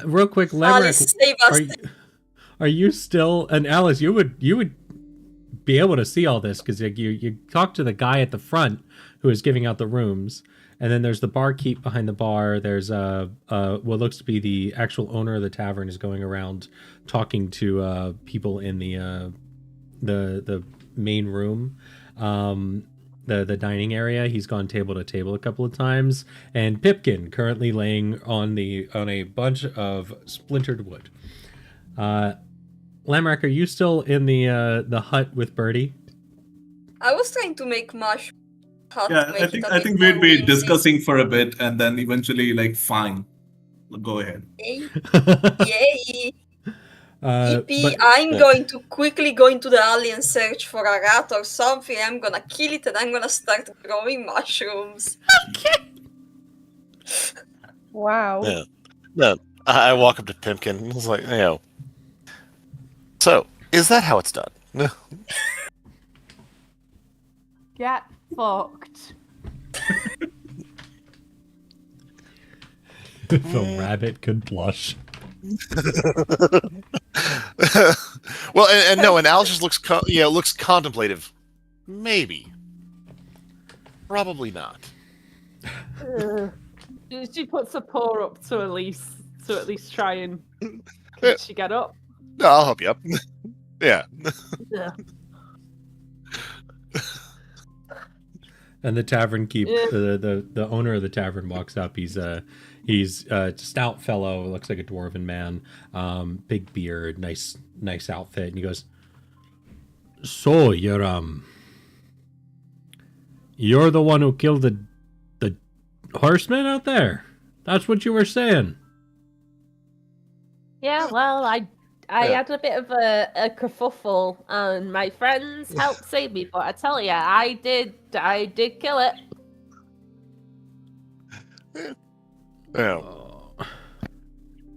Real quick, Alice, Lemric, save us. are you still? And Alice, you would be able to see all this because you talk to the guy at the front who is giving out the rooms. And then there's the barkeep behind the bar. There's what looks to be the actual owner of the tavern is going around talking to people in the main room, the dining area. He's gone table to table a couple of times. And Pipkin currently laying on a bunch of splintered wood. Lamrak, are you still in the hut with Birdie? I was trying to make mush. Yeah, I think we'd be discussing for a bit and then eventually like fine. Go ahead. Yay! But- I'm going to quickly go into the alley and search for a rat or something. I'm gonna kill it and I'm gonna start growing mushrooms. wow. Yeah. No, I walk up to Pimkin and was like, so, is that how it's done? Get fucked. The rabbit could blush. Well, and no, and Alice just looks, looks contemplative. Maybe. Probably not. She puts a paw up to at least try and Yeah. can she get up? No, I'll help you up. Yeah. Yeah. And the tavern keep Yeah. the owner of the tavern walks up. He's a stout fellow, looks like a dwarven man, big beard, nice outfit, and he goes, "So you're the one who killed the horseman out there? That's what you were saying." Yeah, well, I Yeah. had a bit of a kerfuffle, and my friends helped save me. But I tell you, I did kill it. Yeah.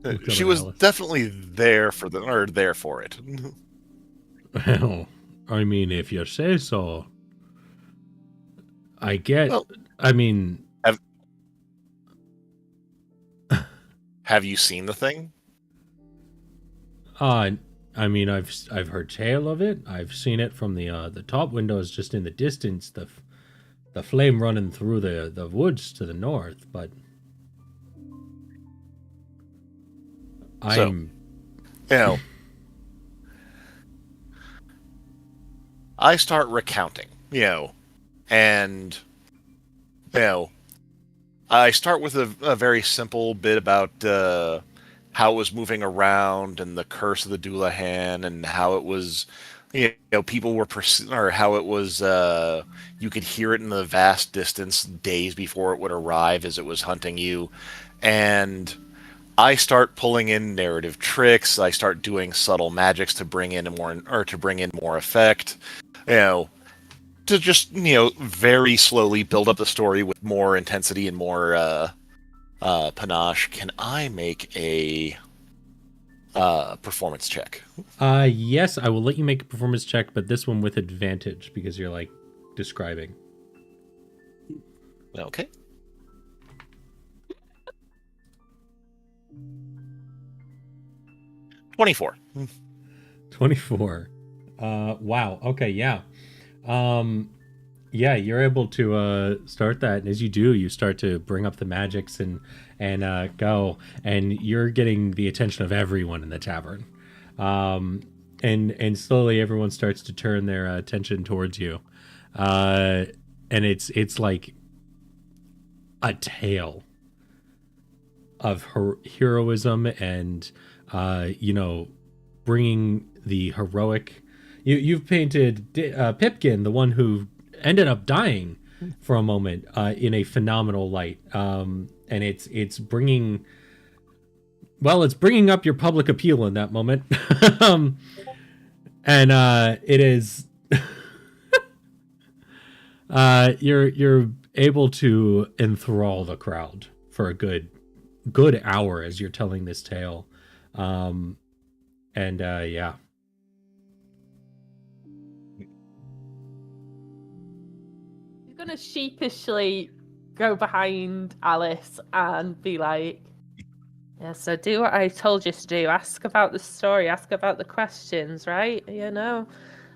Look She up at was Alice. definitely there for it. Well, I mean, if you say so. I get. Well- I mean, Have you seen the thing? I mean, I've heard tale of it. I've seen it from the top windows, just in the distance. The flame running through the woods to the north, but I'm I start recounting, and I start with a very simple bit about how it was moving around and the curse of the Doulahan and how it was, people were or how it was, you could hear it in the vast distance days before it would arrive as it was hunting you. And I start pulling in narrative tricks. I start doing subtle magics to bring in more effect, to just, very slowly build up the story with more intensity and more panache. Can I make a performance check? yes, I will let you make a performance check, but this one with advantage because you're like describing. Okay. $24. 24. Wow. Okay, yeah. Yeah, you're able to start that, and as you do, you start to bring up the magics and go, and you're getting the attention of everyone in the tavern. And slowly everyone starts to turn their attention towards you. And it's like a tale of heroism and bringing the heroic. You've painted Pipkin, the one who ended up dying for a moment, in a phenomenal light, and it's bringing up your public appeal in that moment. And it is you're able to enthrall the crowd for a good hour as you're telling this tale. Yeah. He's gonna sheepishly go behind Alice and be like, "Yeah, so do what I told you to do. Ask about the story. Ask about the questions, right? Get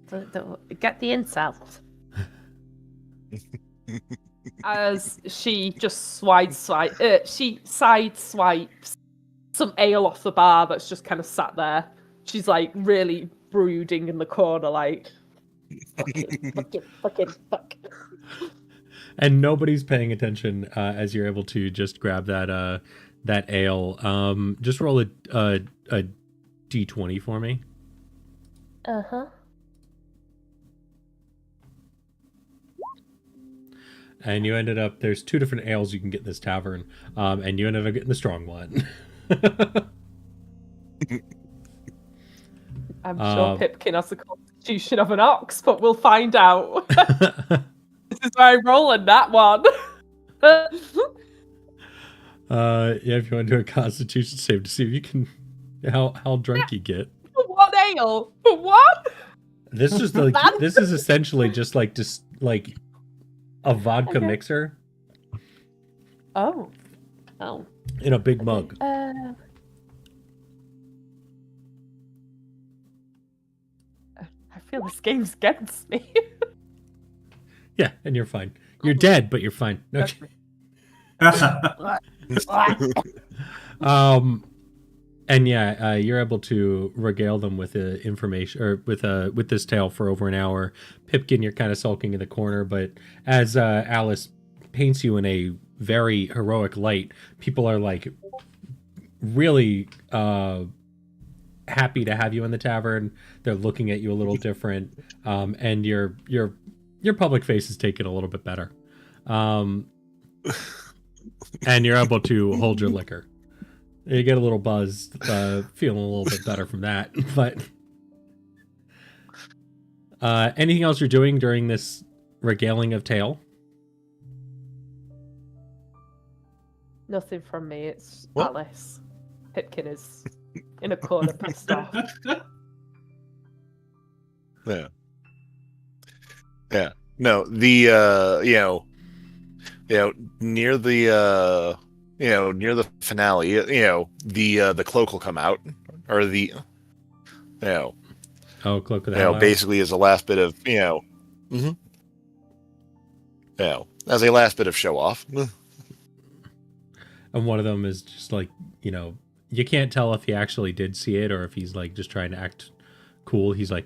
the intel." As she just she sideswipes some ale off the bar that's just kind of sat there. She's like really brooding in the corner, like fuck. And nobody's paying attention as you're able to just grab that ale. Just roll a d20 for me. Uh-huh. And you ended up, there's 2 different ales you can get in this tavern, and you ended up getting the strong one. I'm sure Pipkin has the constitution of an ox, but we'll find out. This is where I'm rolling that one. Yeah, if you want to do a constitution save to see if you can, how drunk you get. What ale? What? This is this is essentially just like a vodka mixer. Oh. In a big mug. feel this game's against me. Yeah, and you're fine. You're dead, but you're fine. No. And yeah, you're able to regale them with the information or with this tale for over an hour. Pipkin, you're kind of sulking in the corner, but as Alice paints you in a very heroic light, people are like really happy to have you in the tavern. They're looking at you a little different, and your public face is taken a little bit better, and you're able to hold your liquor. You get a little buzzed, feeling a little bit better from that. But anything else you're doing during this regaling of tale? Nothing from me. It's What? Alice. Pipkin is in a corner, pissed off. Yeah. Yeah. No, the near the near the finale, the cloak will come out, or the Oh, Cloak of the Hell. basically as a last bit of as a last bit of show off. And one of them is just like, you can't tell if he actually did see it or if he's like just trying to act cool. He's like,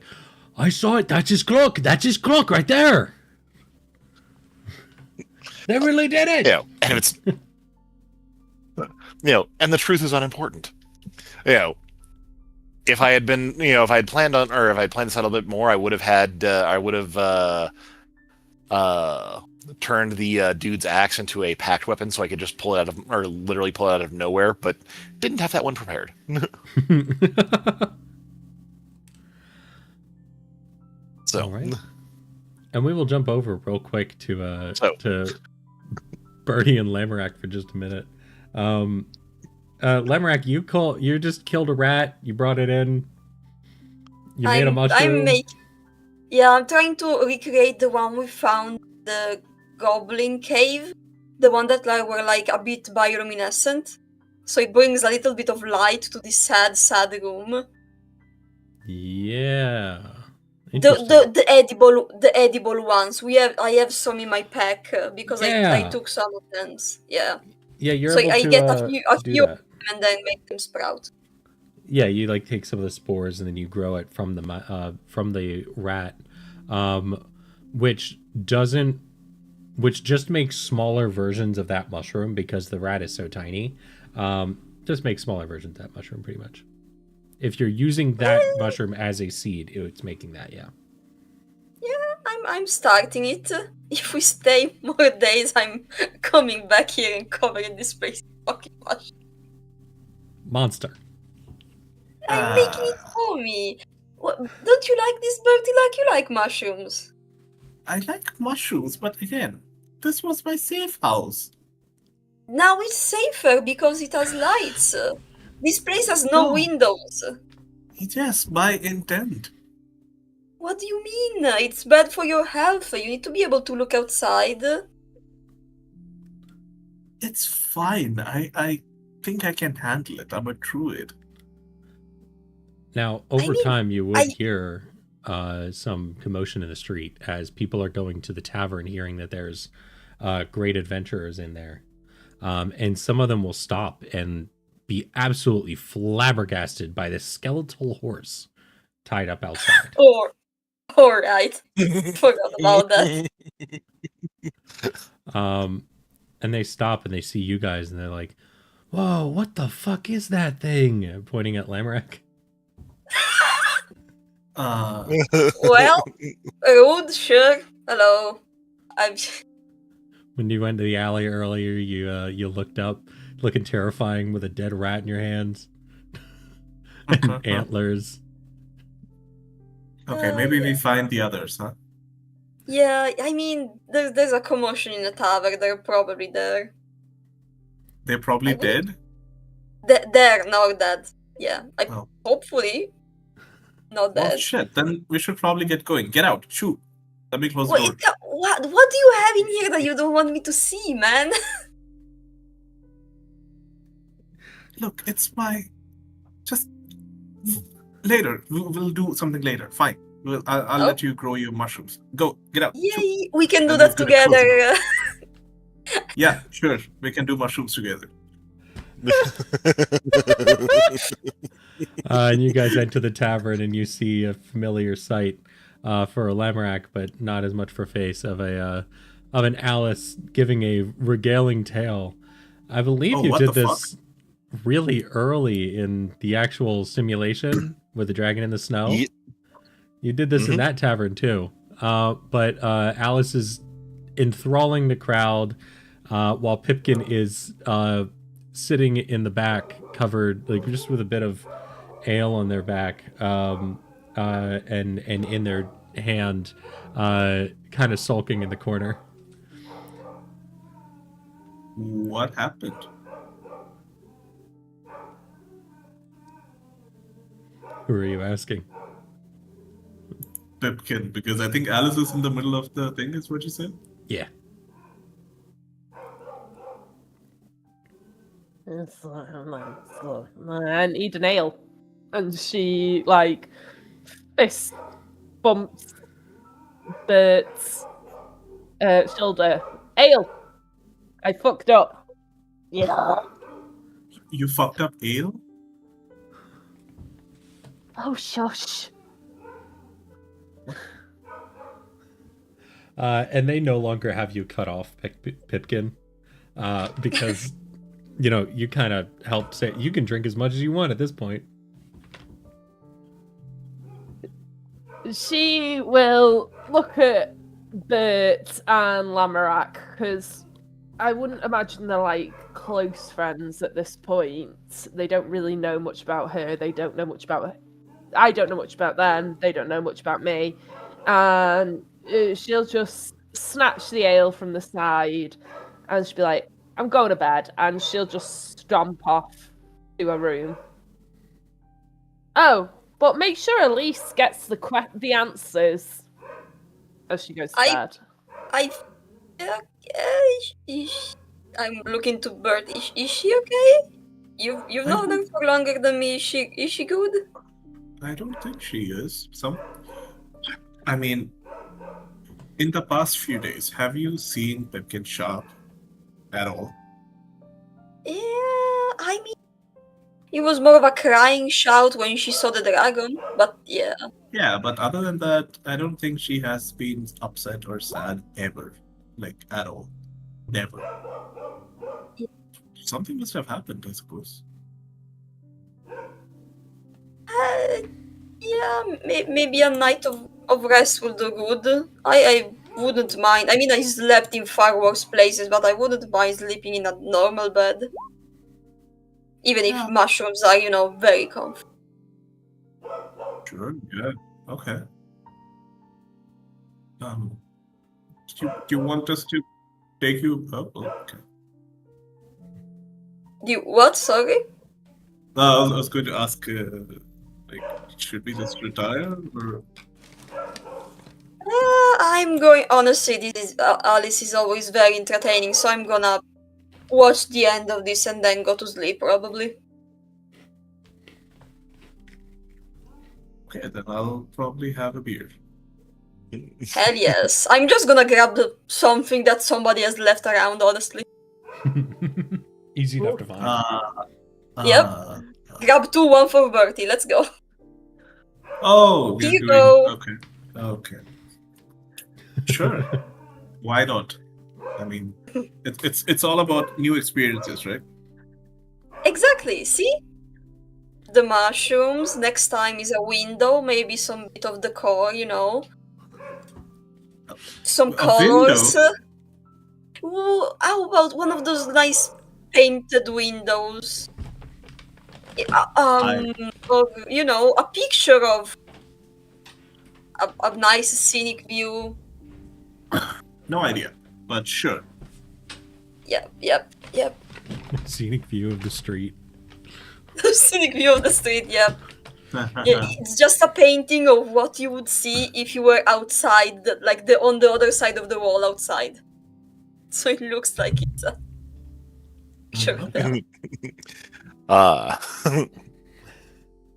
I saw it. That's his cloak. That's his cloak right there. They really did it. And it's and the truth is unimportant. If I had been, if I had planned on, or if I had planned this out a bit more, I would have turned the dude's axe into a packed weapon so I could just pull it out of, or literally pull it out of nowhere, but didn't have that one prepared. So, all right. And we will jump over real quick to Bertie and Lamorak for just a minute. Lamorak, you just killed a rat. You brought it in. You made a mushroom. I'm trying to recreate the one we found in the Goblin Cave, the one that were like a bit bioluminescent. So it brings a little bit of light to this sad room. Yeah. The edible ones. I have some in my pack because I took some of them. Yeah. Yeah, you're so able I to get a few that. and then make them sprout. Yeah, you like take some of the spores and then you grow it from the rat, which just makes smaller versions of that mushroom because the rat is so tiny. Just makes smaller versions of that mushroom pretty much. If you're using that mushroom as a seed, it's making that, yeah. Yeah, I'm starting it. If we stay more days, I'm coming back here and covering this place in fucking mushroom. Monster. I'm making it for me. What, don't you like this, Bertie? Like you like mushrooms? I like mushrooms, but again, this was my safe house. Now it's safer because it has lights. This place has no windows. Yes, by intent. What do you mean? It's bad for your health. You need to be able to look outside. It's fine. I think I can handle it. I'm a druid. Now, over time, you would hear some commotion in the street as people are going to the tavern, hearing that there's great adventurers in there. And some of them will stop and be absolutely flabbergasted by this skeletal horse tied up outside. All right. Forgot about that. And they stop and they see you guys and they're like, whoa, what the fuck is that thing? Pointing at Lamorak. Well, rude, sure. Hello. When you went to the alley earlier, you looked up, looking terrifying with a dead rat in your hands. And antlers. Okay, maybe we find the others, huh? Yeah, I mean, there's a commotion in the tavern. They're probably there. They're probably dead? They're not dead. Yeah, hopefully not dead. Oh shit, then we should probably get going. Get out, shoot. Let me close the door. What do you have in here that you don't want me to see, man? Look, it's my... Just... Later. We'll do something later. Fine. Well, I'll Oh. let you grow your mushrooms. Go, get out. Shoot. Yay! We can do And that he's gonna close together. Yeah, sure. We can do mushrooms together. And you guys enter the tavern, and you see a familiar sight for a Lamorak, but not as much for Face of an Alice giving a regaling tale. I believe Oh, you what did the this really early in the actual simulation with the dragon in the snow. Ye- You did this in Mhm. that tavern too. But Alice is enthralling the crowd while Pipkin is sitting in the back, covered like just with a bit of ale on their back, and in their hand, kind of sulking in the corner. What happened? Who are you asking? Pipkin, because I think Alice is in the middle of the thing, is what you said? Yeah. I need an ale. And she, like, fist bumps Bert's shoulder. Ale! I fucked up. Yeah. You fucked up ale? Oh, shush. And they no longer have you cut off, Pipkin, because you kind of helped say you can drink as much as you want at this point. She will look at Bert and Lamorak, because I wouldn't imagine they're like close friends at this point. They don't really know much about her. They don't know much about her. I don't know much about them. They don't know much about me. And she'll just snatch the ale from the side and she'll be like, I'm going to bed. And she'll just stomp off to her room. Oh, but make sure Elise gets the answers as she goes to bed. I'm looking to Bert. Is she okay? You've known her for longer than me. Is she good? I don't think she is. I mean, in the past few days, have you seen Pipkin sharp at all? Yeah, I mean, it was more of a crying shout when she saw the dragon, but yeah. Yeah, but other than that, I don't think she has been upset or sad ever. Like, at all. Never. Something must have happened, I suppose. Yeah, maybe a night of rest will do good. I wouldn't mind. I mean, I slept in far worse places, but I wouldn't mind sleeping in a normal bed. Even if mushrooms are, very comfortable. Sure, yeah. Okay. Do you want us to take you? Oh, okay. What? Sorry? I was going to ask, should we just retire? Or... I'm going. Honestly, Alice is always very entertaining, so I'm gonna watch the end of this and then go to sleep, probably. Okay, then I'll probably have a beer. Hell yes. I'm just gonna grab something that somebody has left around, honestly. Easy enough to find. Yep. Grab 2, 1 for Bertie. Let's go. Oh, Here you're you doing... go. Okay. Sure. Why not? I mean, it's all about new experiences, right? Exactly. See? The mushrooms. Next time is a window. Maybe some bit of decor, Some A colors. window? Ooh, how about one of those nice painted windows? Or, a picture of a nice scenic view. No idea, but sure. Yep. Scenic view of the street. Scenic view of the street, yep. Yeah, it's just a painting of what you would see if you were outside, on the other side of the wall outside. So it looks like it's a picture of that.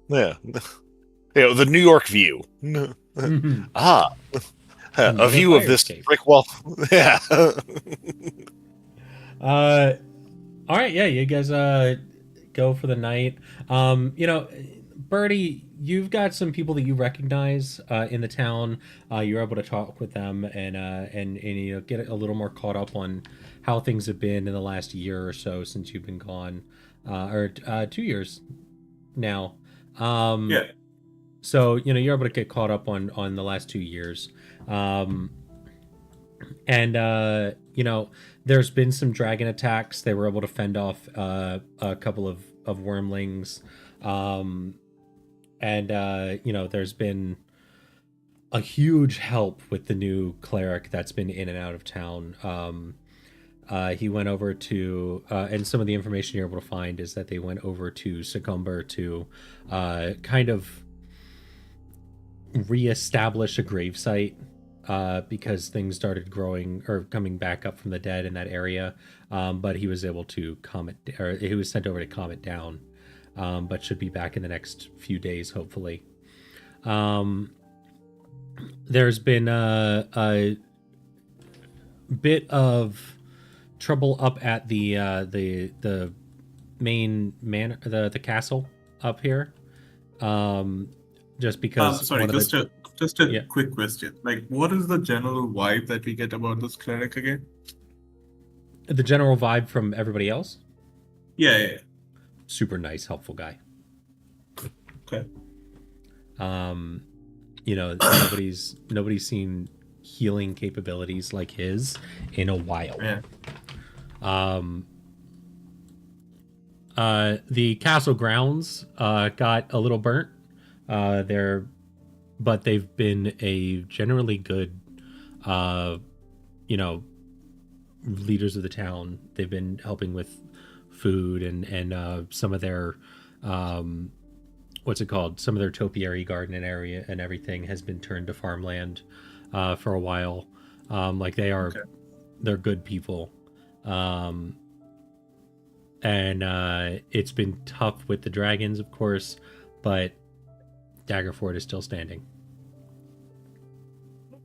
Yeah. The New York view. Mhm. Ah, a Another view of fire this escape. brick wall. Yeah. All right, yeah, you guys go for the night. You know, Birdie, you've got some people that you recognize in the town. You're able to talk with them and you know get a little more caught up on how things have been in the last year or so since you've been gone, or 2 years now. Yeah. So you know you're able to get caught up on the last 2 years. Um, and you know there's been some dragon attacks. They were able to fend off a couple of wormlings, and you know there's been a huge help with the new cleric that's been in and out of town. He went over to and some of the information you're able to find is that they went over to Succumber to kind of reestablish a gravesite because things started growing or coming back up from the dead in that area. But he was able to calm it, or he was sent over to calm it down, but should be back in the next few days, hopefully. There's been a bit of trouble up at the main manor, the castle up here. Just because Sorry, one of just a Yeah. quick question. Like, what is the general vibe that we get about this cleric again? the general vibe from everybody else, Yeah, yeah, yeah. super nice, helpful guy. Okay. You know, nobody's seen healing capabilities like his in a while. Yeah. The castle grounds got a little burnt. But they've been a generally good, you know, leaders of the town. They've been helping with food and some of their, what's it called? Some of their topiary garden and area and everything has been turned to farmland for a while. Like they're good people. And it's been tough with the dragons, of course, but Daggerford is still standing.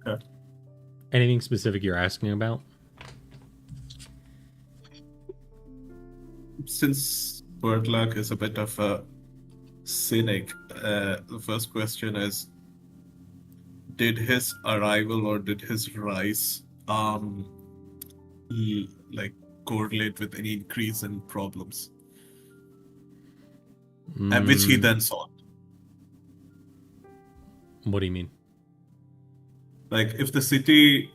Okay. Anything specific you're asking about? Since Birdluck is a bit of a cynic, the first question is: did his arrival or did his rise, like correlate with any increase in problems, and which he then solved? What do you mean? Like, if the city,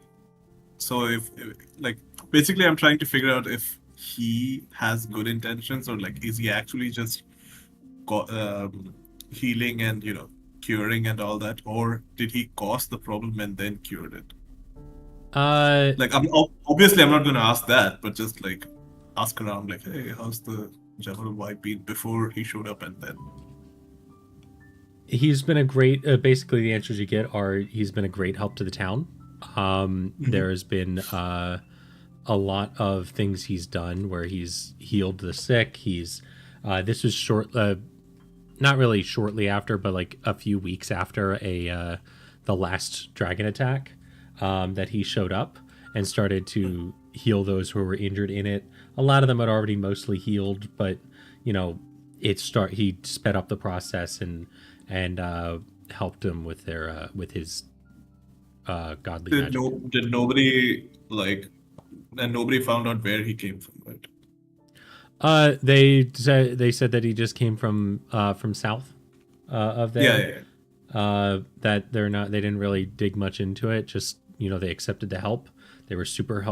so if like basically, I'm trying to figure out if he has good intentions or like is he actually just healing and curing and all that, or did he cause the problem and then cured it? Like, obviously I'm not going to ask that, but just like ask around, like, hey, how's the general vibe been before he showed up, and then he's been a great. Basically, the answers you get are he's been a great help to the town. There's been a lot of things he's done where he's healed the sick. He's this was short, not really shortly after, but like a few weeks after the last dragon attack that he showed up and started to heal those who were injured in it. A lot of them had already mostly healed, but he sped up the process and helped them with their with his godly magic. did nobody and nobody found out where he came from, right? They said that he just came from south of there. Yeah. That they didn't really dig much into it. Just they accepted the help. They were super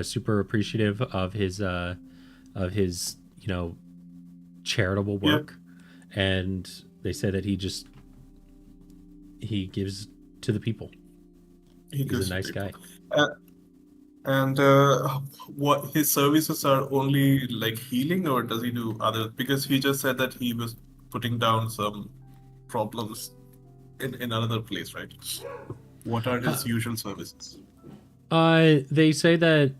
super appreciative of his charitable work, and they said that he gives to the people. He's a nice guy. And what his services are only like healing, or does he do other? Because he just said that he was putting down some problems in another place, right? What are his usual services? They say that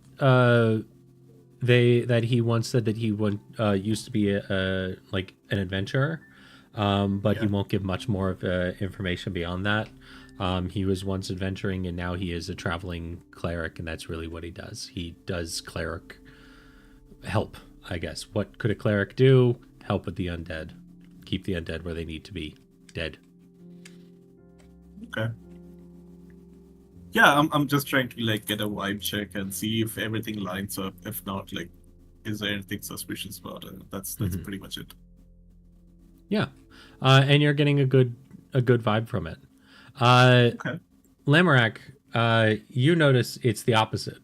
he once said that he used to be like an adventurer, but he won't give much more of information beyond that. He was once adventuring, and now he is a traveling cleric, and that's really what he does. He does cleric help, I guess. What could a cleric do? Help with the undead. Keep the undead where they need to be. Dead. Okay. Yeah, I'm just trying to like get a vibe check and see if everything lines up. If not, like, is there anything suspicious about it? That's Mhm. pretty much it. Yeah. And you're getting a good vibe from it. Okay. Lamorak, you notice it's the opposite.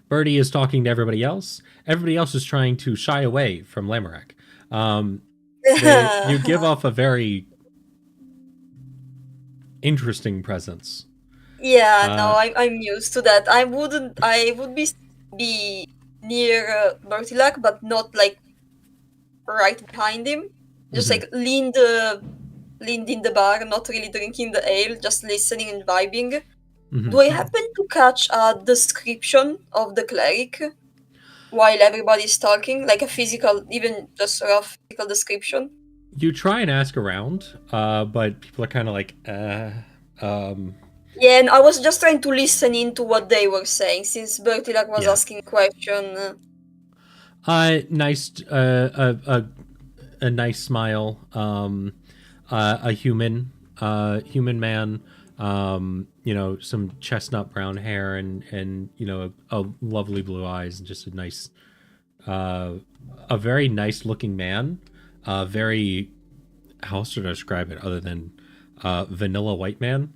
Birdie is talking to everybody else. Everybody else is trying to shy away from Lamorak. You give off a very interesting presence. Yeah, no, I'm used to that. I would be near Bertilak, but not like right behind him. Just like leaned in the bar, not really drinking the ale, just listening and vibing. Do I happen to catch a description of the cleric while everybody's talking, like a physical, even just a physical description? You try and ask around, but people are kind of like, Yeah, and I was just trying to listen into what they were saying, since Bertilak was Yeah. asking a question. Nice, a nice smile, a human man, you know, some chestnut brown hair and you know, a lovely blue eyes and just a very nice looking man, very, how else should I describe it other than vanilla white man.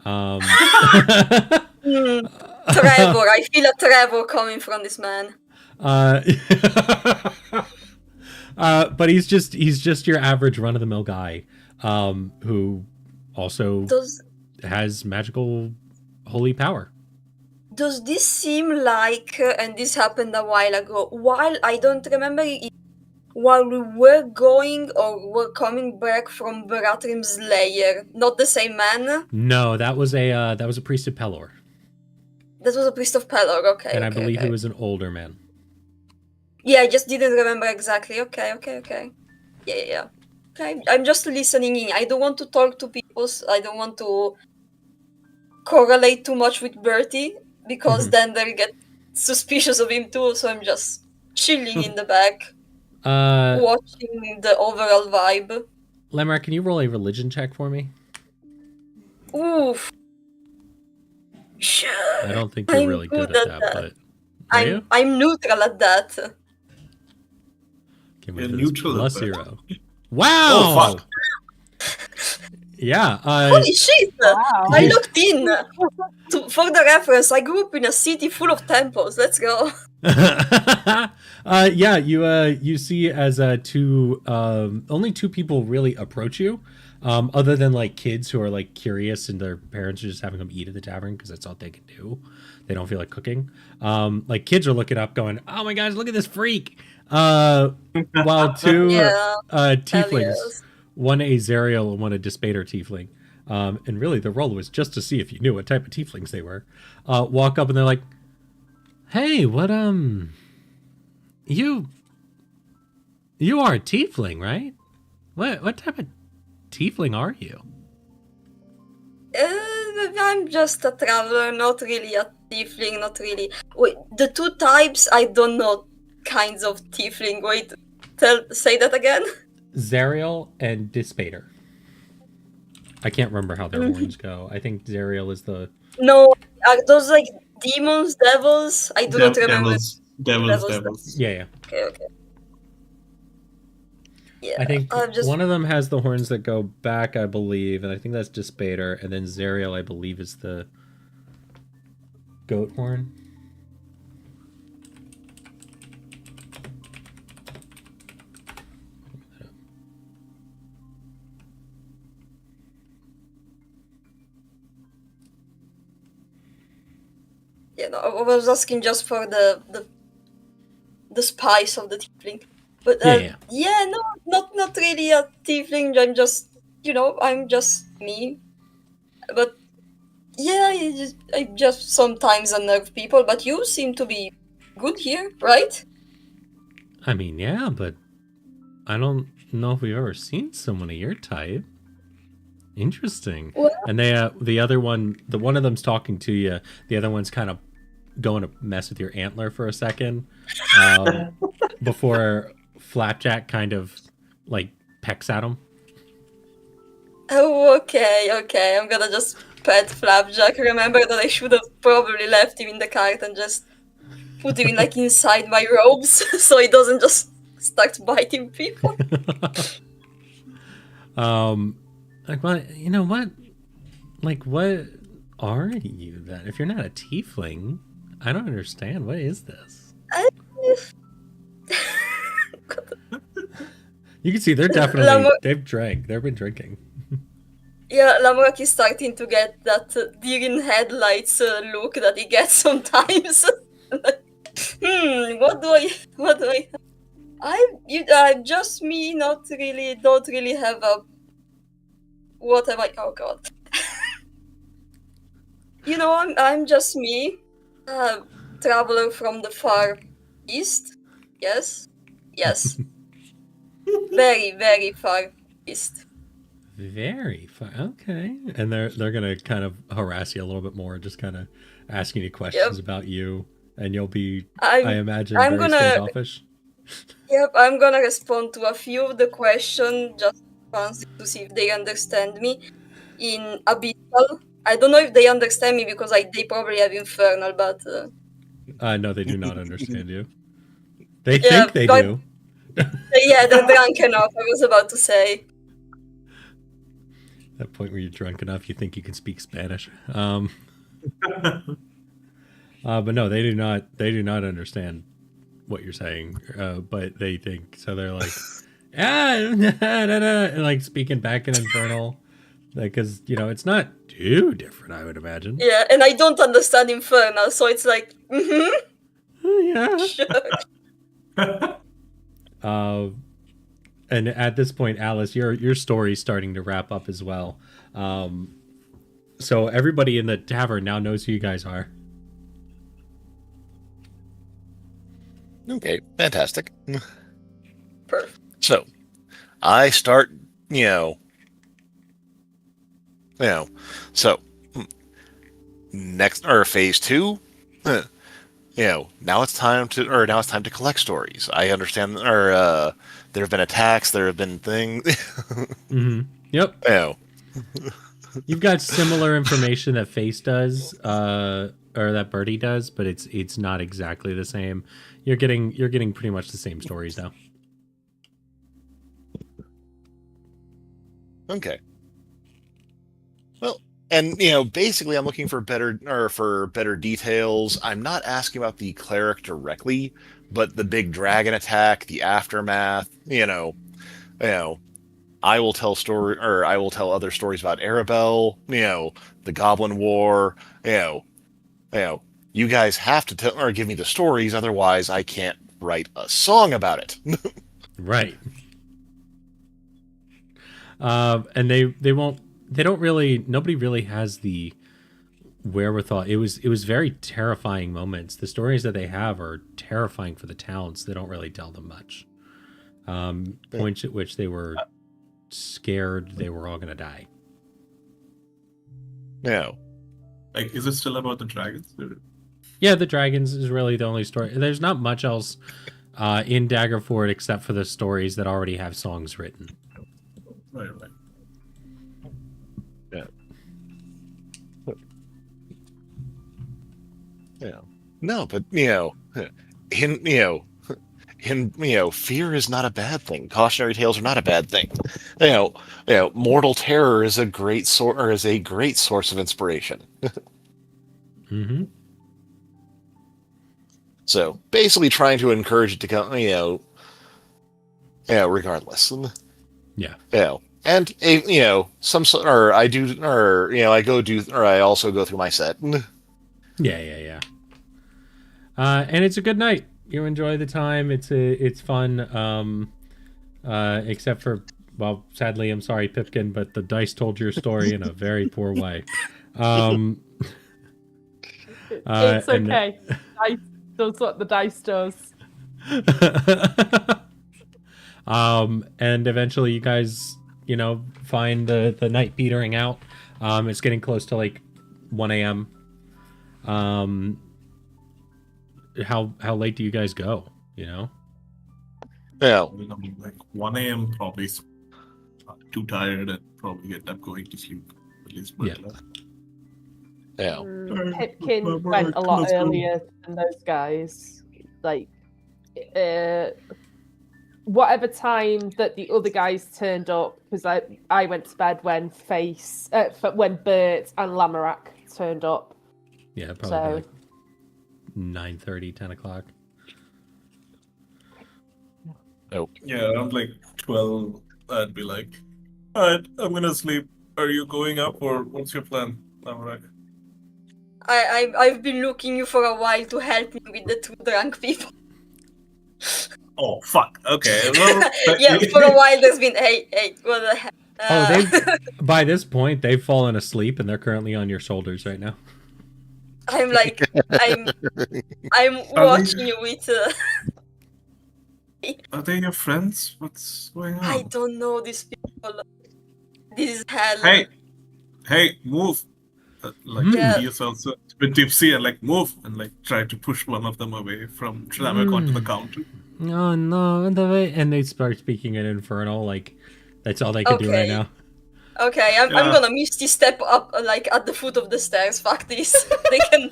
Trevor, I feel a Trevor coming from this man. But he's just your average run of the mill guy, who also has magical holy power. Does this seem like, and this happened a while ago, while I don't remember it, while we were going or were coming back from Beratrim's lair, not the same man? No, that was a priest of Pelor. That was a priest of Pelor, okay. And I okay, believe okay. he was an older man. Yeah, I just didn't remember exactly. Okay. Yeah. Okay, I'm just listening in. I don't want to talk to people. I don't want to correlate too much with Bertie, because then they'll get suspicious of him too. So I'm just chilling in the back, watching the overall vibe. Lemar, can you roll a religion check for me? Oof. Sure. I don't think you're really good at that, but I'm neutral at that. You're neutral plus at that. 0. Wow! Oh, fuck. Yeah. Holy shit! Wow. I looked in. For the reference, I grew up in a city full of temples. Let's go. Yeah, you see as only two people really approach you, other than like kids who are like curious and their parents are just having them eat at the tavern because that's all they can do. They don't feel like cooking. Like kids are looking up, going, "Oh my gosh, look at this freak!" While two tieflings, yes. one a Zariel and one a Dispater tiefling, and really the role was just to see if you knew what type of tieflings they were. Walk up and they're like, "Hey, what you are a tiefling, right? What type of tiefling are you?" I'm just a traveler, not really a tiefling, not really. Wait, the two types, I don't know kinds of tiefling. Wait, say that again? Zariel and Dispater. I can't remember how their horns go. I think Zariel is the... No, are those like demons, devils? I do not remember. Devils. Yeah. Okay. Yeah, I think one of them has the horns that go back, I believe, and I think that's Dispater, and then Zariel, I believe, is the goat horn. Yeah, no, I was asking just for the spice of the tiefling. But yeah, no, not really a tiefling. I'm just, I'm just me. But yeah, I just sometimes unnerve people. But you seem to be good here, right? I mean, yeah, but I don't know if we've ever seen someone of your type. Interesting. What? And they, the other one, the one of them's talking to you. The other one's kind of going to mess with your antler for a second, before Flapjack kind of like pecks at him. Oh, okay. I'm gonna just pet Flapjack. Remember that I should have probably left him in the cart and just put him like inside my robes so he doesn't just start biting people. Like, what? You know what? Like, what are you then? If you're not a tiefling, I don't understand. What is this? You can see they're definitely they've been drinking. Yeah, Lamrock is starting to get that deer in headlights look that he gets sometimes. What do I? I'm just me, don't really have a. What am I? Oh god. You know, I'm just me, traveler from the far east. Yes, very very far east. Very fun. Okay, and they're gonna kind of harass you a little bit more, just kind of asking you questions about you, and you'll be, I imagine, I'm very standoffish. Yep, I'm gonna respond to a few of the questions just to see if they understand me. In Abyssal, I don't know if they understand me because they probably have Infernal, but no, they do not understand you. They think they do. Yeah, they're drunk enough. I was about to say. That point where you're drunk enough, you think you can speak Spanish. But no, they do not. They do not understand what you're saying. But they think so. They're like, and like speaking back in Infernal, because it's not too different, I would imagine. Yeah, and I don't understand Infernal, so it's like, yeah. Sure. And at this point, Alice, your story's starting to wrap up as well. So everybody in the tavern now knows who you guys are. Okay, fantastic. Perfect. So, I start, so next or phase 2, now it's time to collect stories. I understand, or there have been attacks, there have been things. Mm-hmm. Yep. You've got similar information that Face does, or that Birdie does, but it's not exactly the same. You're getting pretty much the same stories now. Okay. Well, and basically, I'm looking for better details. I'm not asking about the cleric directly, but the big dragon attack, the aftermath. I will tell other stories about Arabelle. The Goblin War. You guys have to tell or give me the stories, otherwise I can't write a song about it. Right. And nobody really has the wherewithal. It was very terrifying moments. The stories that they have are terrifying for the towns. They don't really tell them much. Points at which they were scared they were all going to die. No. Like, is it still about the dragons? Yeah, the dragons is really the only story. There's not much else in Daggerford except for the stories that already have songs written. Right. Yeah. Yeah. No, but fear is not a bad thing. Cautionary tales are not a bad thing. Mortal terror is a great source of inspiration. Mm-hmm. So basically, trying to encourage it to come, regardless. Yeah. And I also go through my set. Yeah. And it's a good night. You enjoy the time. It's fun. Except for, well, sadly, I'm sorry, Pipkin, but the dice told your story in a very poor way. It's okay. Dice does what the dice does. And eventually you guys find the night petering out. It's getting close to like 1 a.m. How late do you guys go? Yeah. I mean, like 1 a.m. probably too tired and probably end up going to sleep. At least Yeah. Yeah. Pipkin Alright, went a lot let's go. earlier than those guys. Like, whatever time that the other guys turned up, because I went to bed when when Bert and Lamorak turned up. Yeah, probably So like 9:30, 10 o'clock. Yeah, around like 12, I'd be like, alright, I'm gonna sleep. Are you going up or what's your plan? Alright. I've been looking you for a while to help me with the two drunk people. Oh, fuck. Okay, well... Yeah, for a while there's been, hey, what the hell? By this point, they've fallen asleep and they're currently on your shoulders right now. I'm like, I'm watching you with... Are they your friends? What's going on? I don't know these people. This is hell. Hey, move! Like, Yeah. he is also a bit tipsy and like, move! And like, try to push one of them away from Tramek onto the counter. Oh no, and they start speaking in Infernal, like that's all they can do right Okay. now. Okay, I'm gonna misty step up, like, at the foot of the stairs. Fuck this. They can...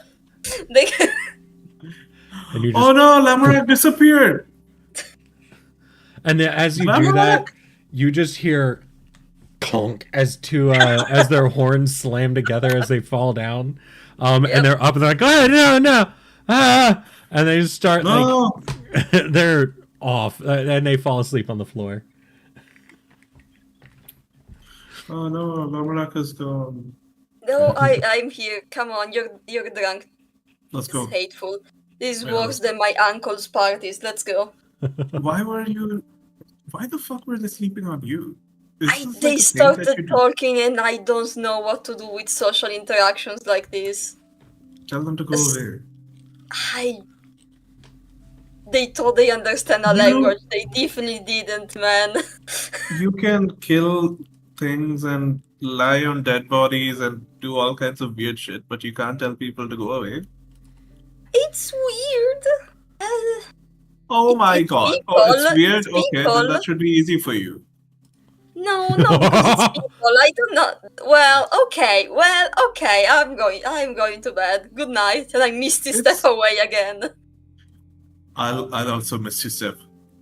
And you just, Oh no, Lamorak disappeared! and then as you do that, you just hear clunk as their horns slam together as they fall down. And they're up and they're like, oh no, and they just start like they're off and they fall asleep on the floor. Oh no, Lamorak is gone. No, I'm here. Come on, you're drunk. Let's It's go. hateful. This is Yeah, worse than my uncle's parties. Let's go. Why the fuck were they sleeping on you? Is this like They a thing that started you do? talking and I don't know what to do with social interactions like this. Tell them to go away. They thought they understand our You- language. They definitely didn't, man. You can kill things and lie on dead bodies and do all kinds of weird shit, but you can't tell people to go away. It's weird. Oh my It's god. people, Oh, it's weird? it's Okay, people. then that should be easy for you. No, because it's people. I do not. Well, okay. I'm going to bed. Good night. And I misty step away again. I'll also miss you, Steph.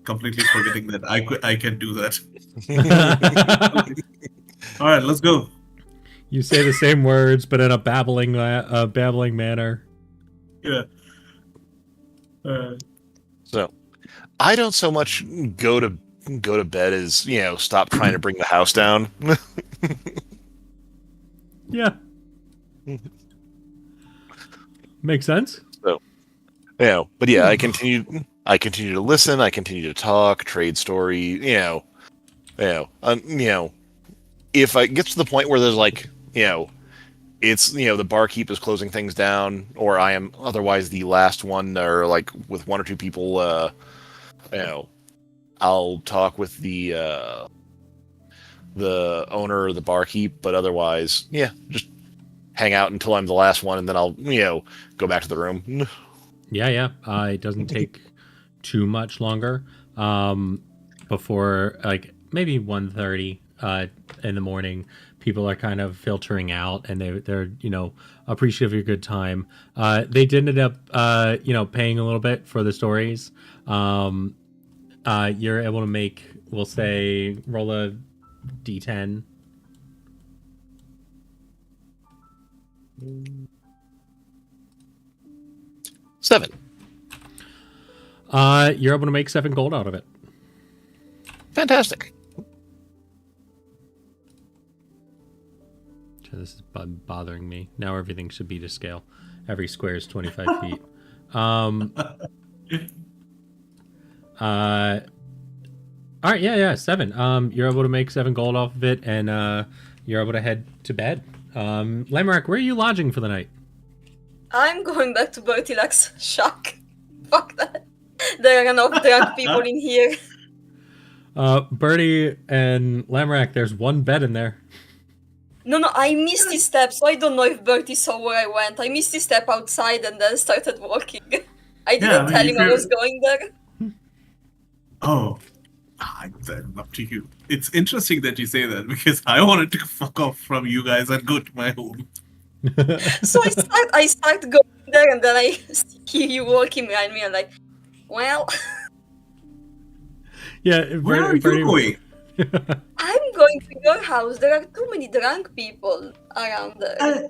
Completely forgetting that I can do that. Alright, let's go. You say the same words, but in a babbling manner. Yeah. So, I don't so much go to bed as stop trying to bring the house down. Yeah. Makes sense. So, but yeah, I continue to listen. I continue to talk, trade story. If I get to the point where there's like, it's the barkeep is closing things down, or I am otherwise the last one, or like with one or two people, I'll talk with the owner or the barkeep, but otherwise, just hang out until I'm the last one, and then I'll go back to the room. Yeah. It doesn't take too much longer before like maybe 1:30 in the morning. People are kind of filtering out, and they're appreciative of your good time. They did end up paying a little bit for the stories. You're able to make, we'll say, roll a d10. Seven. You're able to make 7 gold out of it. Fantastic. This is bothering me. Now everything should be to scale. Every square is 25 feet. All right, yeah, 7. You're able to make 7 gold off of it, and you're able to head to bed. Lamorak, where are you lodging for the night? I'm going back to Bertilak's shack. Fuck that. There are enough drunk people in here. Birdie and Lamrack, there's one bed in there. No, I missed this step, so I don't know if Bertie saw where I went. I missed this step outside and then started walking. I didn't tell if him I you're- was going there. Oh, then up to you. It's interesting that you say that because I wanted to fuck off from you guys and go to my home. So I start going there, and then I hear you walking behind me. I'm like, well, Yeah, Where are you going? I'm going to your house. There are too many drunk people around there.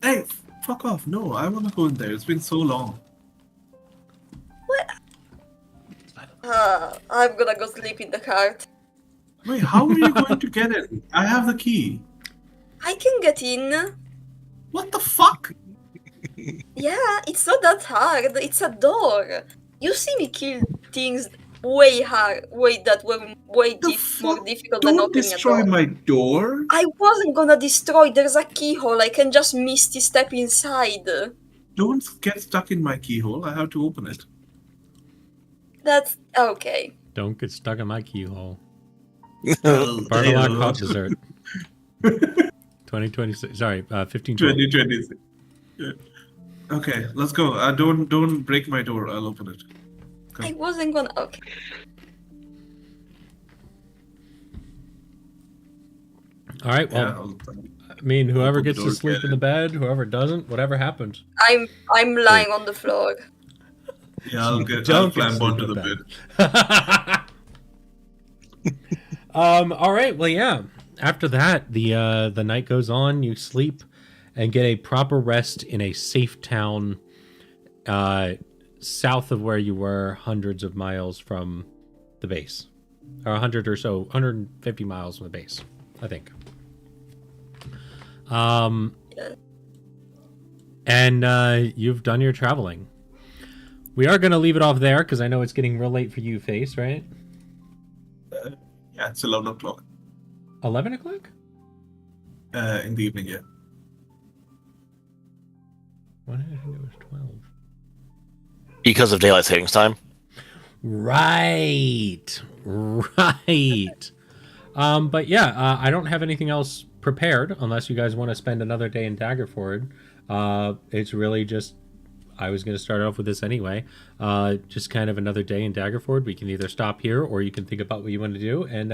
Hey, fuck off. No, I want to go in there. It's been so long. I'm gonna go sleep in the cart. Wait, how are you going to get in? I have the key. I can get in. What the fuck? Yeah, it's not that hard. It's a door. You see me kill things way that were way The more fuck? difficult than Don't opening a destroy door. my door. I wasn't gonna destroy. There's a keyhole. I can just misty step inside. Don't get stuck in my keyhole. I have to open it. That's okay. Don't get stuck in my keyhole. Oh, Bartolak damn. hot dessert. 2026. Sorry, 1512. 2026. Yeah. Okay, let's go. Don't break my door. I'll open it. I wasn't gonna. Okay. All right. Well, Yeah, I'll- I mean, whoever open the gets to door, sleep get in the bed, whoever doesn't, whatever happens. I'm lying on the floor. yeah, I'll Don't get climb sleep onto in the bed. bed. All right. Well, yeah. After that, the night goes on. You sleep and get a proper rest in a safe town, south of where you were, hundreds of miles from the base, or 100 or so, 150 miles from the base, I think. And you've done your traveling. We are going to leave it off there because I know it's getting real late for you, Face, right? Yeah, it's 11 o'clock 11 o'clock? in the evening. Yeah. Why did I think it was 12? Because of daylight savings time. Right. But yeah, I don't have anything else prepared unless you guys want to spend another day in Daggerford. It's really just, I was going to start off with this anyway. Just kind of another day in Daggerford. We can either stop here or you can think about what you want to do. And,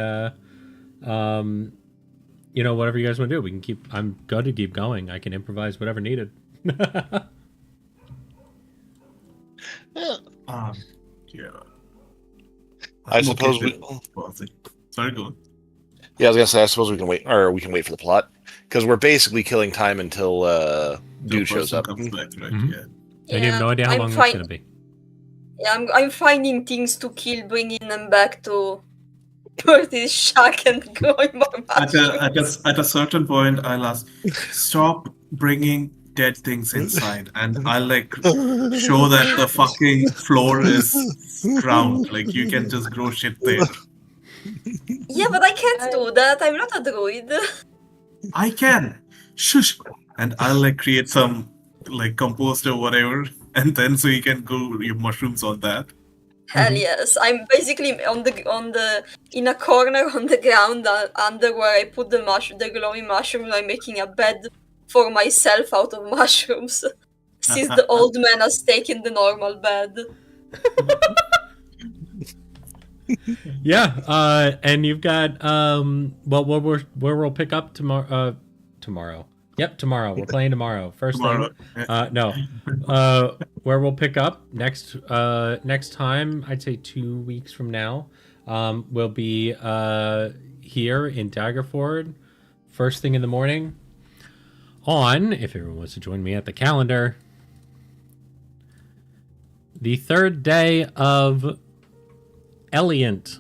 whatever you guys want to do, we can keep, I'm going to keep going. I can improvise whatever needed. Yeah. Yeah. I I'm suppose okay we. with pausing. Sorry, go on. Yeah, I was gonna say. I suppose we can wait, or we can wait for the plot, because we're basically killing time until dude shows person up. comes back, right? Mhm. Yeah. And you have no idea how I'm long that's fine. going to be. Yeah, I'm finding things to kill, bringing them back to Bertie's shack and growing more mushrooms. At a certain point, I'll ask, stop bringing dead things inside, and I'll show that the fucking floor is ground. Like you can just grow shit there. Yeah, but I can't do that. I'm not a druid. I can. Shush. And I'll create some compost or whatever, and then so you can grow your mushrooms on that. Hell yes. I'm basically in a corner on the ground under where I put the glowing mushrooms. I'm making a bed for myself out of mushrooms. Since the old man has taken the normal bed. Yeah, and you've got where we'll pick up tomorrow. Tomorrow. Yep, tomorrow. We're playing tomorrow. First Tomorrow. thing. No. Where we'll pick up next time, I'd say 2 weeks from now, we'll be here in Daggerford, first thing in the morning. On, if everyone wants to join me at the calendar, the third day of Eliant.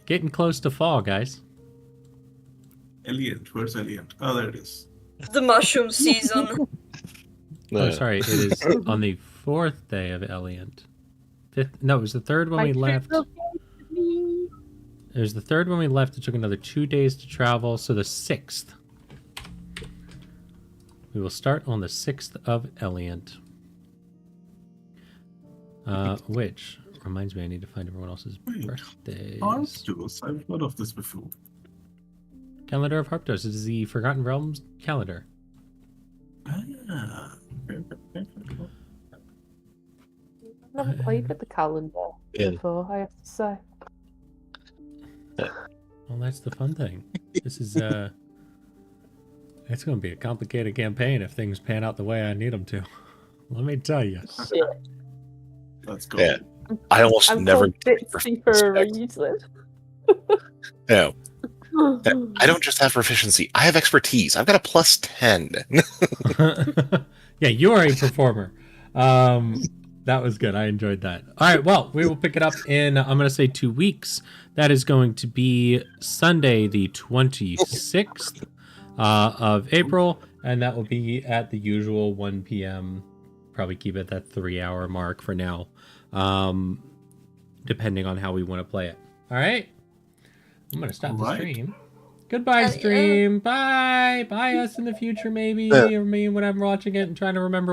Getting close to fall, guys. Eliant, where's Eliant? Oh, there it is. The mushroom season. Oh, sorry. It is on the fourth day of Eliant. No, it was the third when we left. It was the third when we left. It took another 2 days to travel, so the 6th. We will start on the 6th of Eliant. Which reminds me, I need to find everyone else's Wait, birthdays. Arctos, I've heard of this before. Calendar of Harptos is the Forgotten Realms calendar. Ah. I haven't played with the calendar Yeah. before, I have to say. Well, that's the fun thing. This is it's going to be a complicated campaign if things pan out the way I need them to. Let me tell you. Shit. Let's go. Yeah. I almost I'm never. called Bitsy for a reason. No, I don't just have proficiency. I have expertise. I've got a +10. Yeah, you are a performer. That was good. I enjoyed that. All right, well, we will pick it up in, I'm going to say 2 weeks. That is going to be Sunday, the 26th of April, and that will be at the usual 1 p.m. Probably keep it at that 3-hour mark for now, depending on how we want to play it. All right? I'm going to stop the Right. stream. Goodbye, stream. Bye. Bye us in the future, maybe, or me when I'm watching it and trying to remember